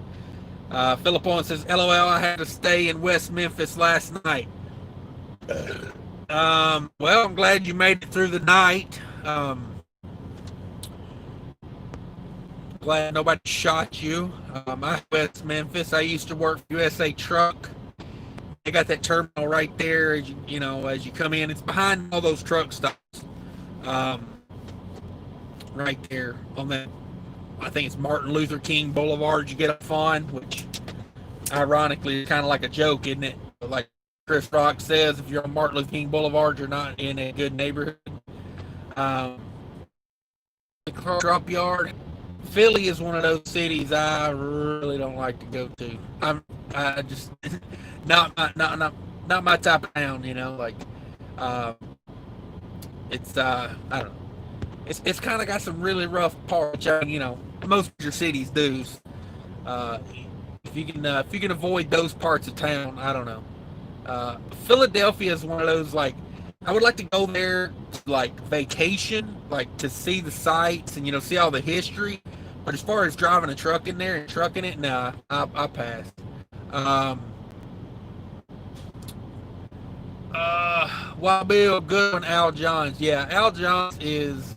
Philip Owens says, LOL, I had to stay in West Memphis last night. Well, I'm glad you made it through the night. Glad nobody shot you. I'm West Memphis. I used to work for USA Truck. They got that terminal right there. As you come in, it's behind all those truck stops. Right there on that. I think it's Martin Luther King Boulevard. You get off on, which ironically is kind of like a joke, isn't it? Like Chris Rock says, if you're on Martin Luther King Boulevard, you're not in a good neighborhood. The drop yard. Philly is one of those cities I really don't like to go to. I just not my type of town, it's I don't know. It's kind of got some really rough parts, most of your cities do. If you can avoid those parts of town, I don't know. Philadelphia is one of those, like, I would like to go there like vacation, like to see the sights and see all the history. But as far as driving a truck in there and trucking it, nah, I pass. Wild Bill, good one, Al Johns. Yeah, Al Johns is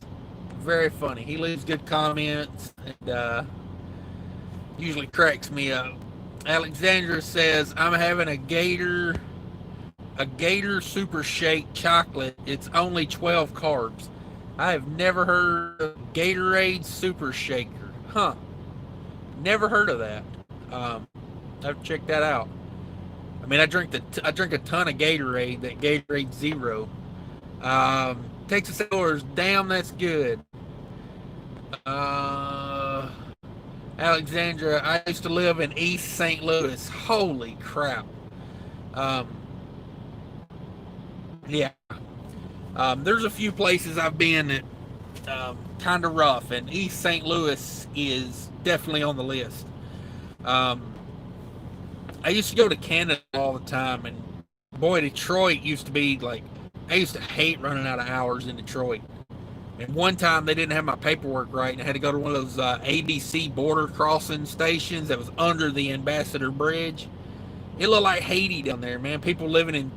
very funny. He leaves good comments and usually cracks me up. Alexandra says, I'm having a Gator Super Shake chocolate. It's only 12 carbs. I have never heard of Gatorade Super Shaker. Huh. Never heard of that. I have to check that out. I mean, I drink a ton of Gatorade, that Gatorade Zero. Texas Hours, damn, that's good. Alexandra, I used to live in East St. Louis. Holy crap. Yeah. There's a few places I've been that kind of rough, and East St. Louis is definitely on the list. I used to go to Canada all the time, and boy, Detroit used to be like, I used to hate running out of hours in Detroit. And one time they didn't have my paperwork right, and I had to go to one of those ABC border crossing stations that was under the Ambassador Bridge. It looked like Haiti down there, man. People living in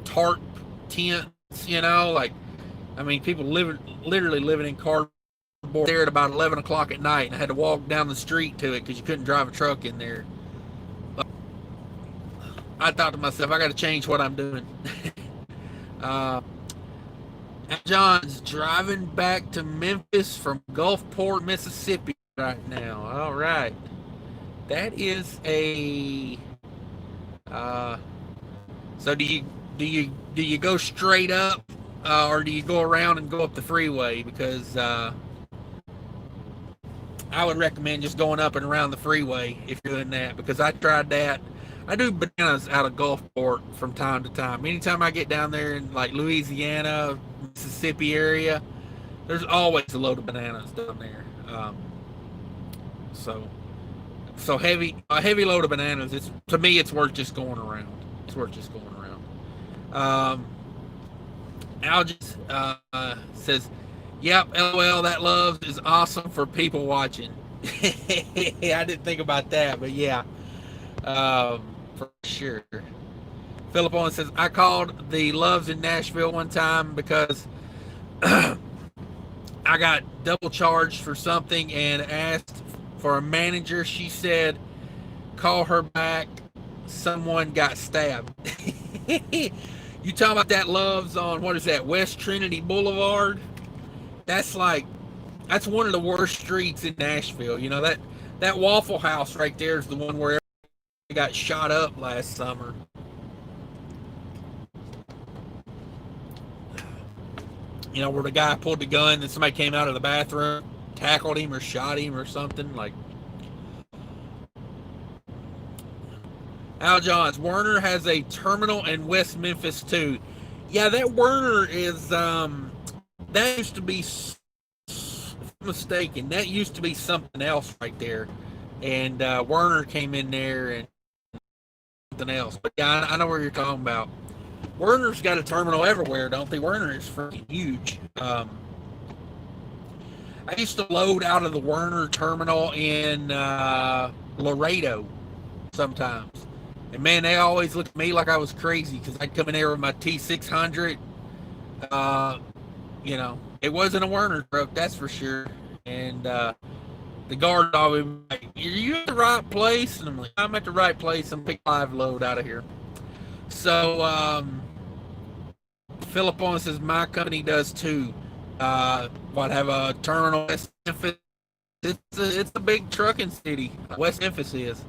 tarp tents, like, I mean, people literally living in cardboard there at about 11 o'clock at night, and I had to walk down the street to it because you couldn't drive a truck in there. I thought to myself, I got to change what I'm doing. uh, John's driving back to Memphis from Gulfport, Mississippi right now. All right. That is a so do you go straight up, or do you go around and go up the freeway? Because I would recommend just going up and around the freeway if you're doing that, because I tried that. I do bananas out of Gulfport from time to time. Anytime I get down there in like Louisiana, Mississippi area, there's always a load of bananas down there. So a heavy load of bananas. To me, it's worth just going around. It's worth just going around. Al just says, "Yep, LOL. That love is awesome for people watching." I didn't think about that, but yeah, for sure. Philip Owen says, "I called the Loves in Nashville one time because I got double charged for something and asked for a manager. She said, call her back. Someone got stabbed." You talking about that Loves on, what is that, West Trinity Boulevard? That's one of the worst streets in Nashville. That Waffle House right there is the one where everybody got shot up last summer. Where the guy pulled the gun and somebody came out of the bathroom, tackled him or shot him or something. Like, Al Johns, Werner has a terminal in West Memphis too. Yeah, that Werner is that used to be, if I'm mistaken, that used to be something else right there, and Werner came in there and something else. But yeah, I know where you're talking about. Werner's got a terminal everywhere, don't they? Werner is freaking huge. I used to load out of the Werner terminal in Laredo sometimes. And man, they always looked at me like I was crazy because I'd come in there with my T600. It wasn't a Werner truck, that's for sure. And the guard always was like, "Are you at the right place?" And I'm like, "I'm at the right place. I'm picking live load out of here." So, Philip on says, my company does too. Have a terminal in West Memphis. It's a big trucking city. West Memphis is.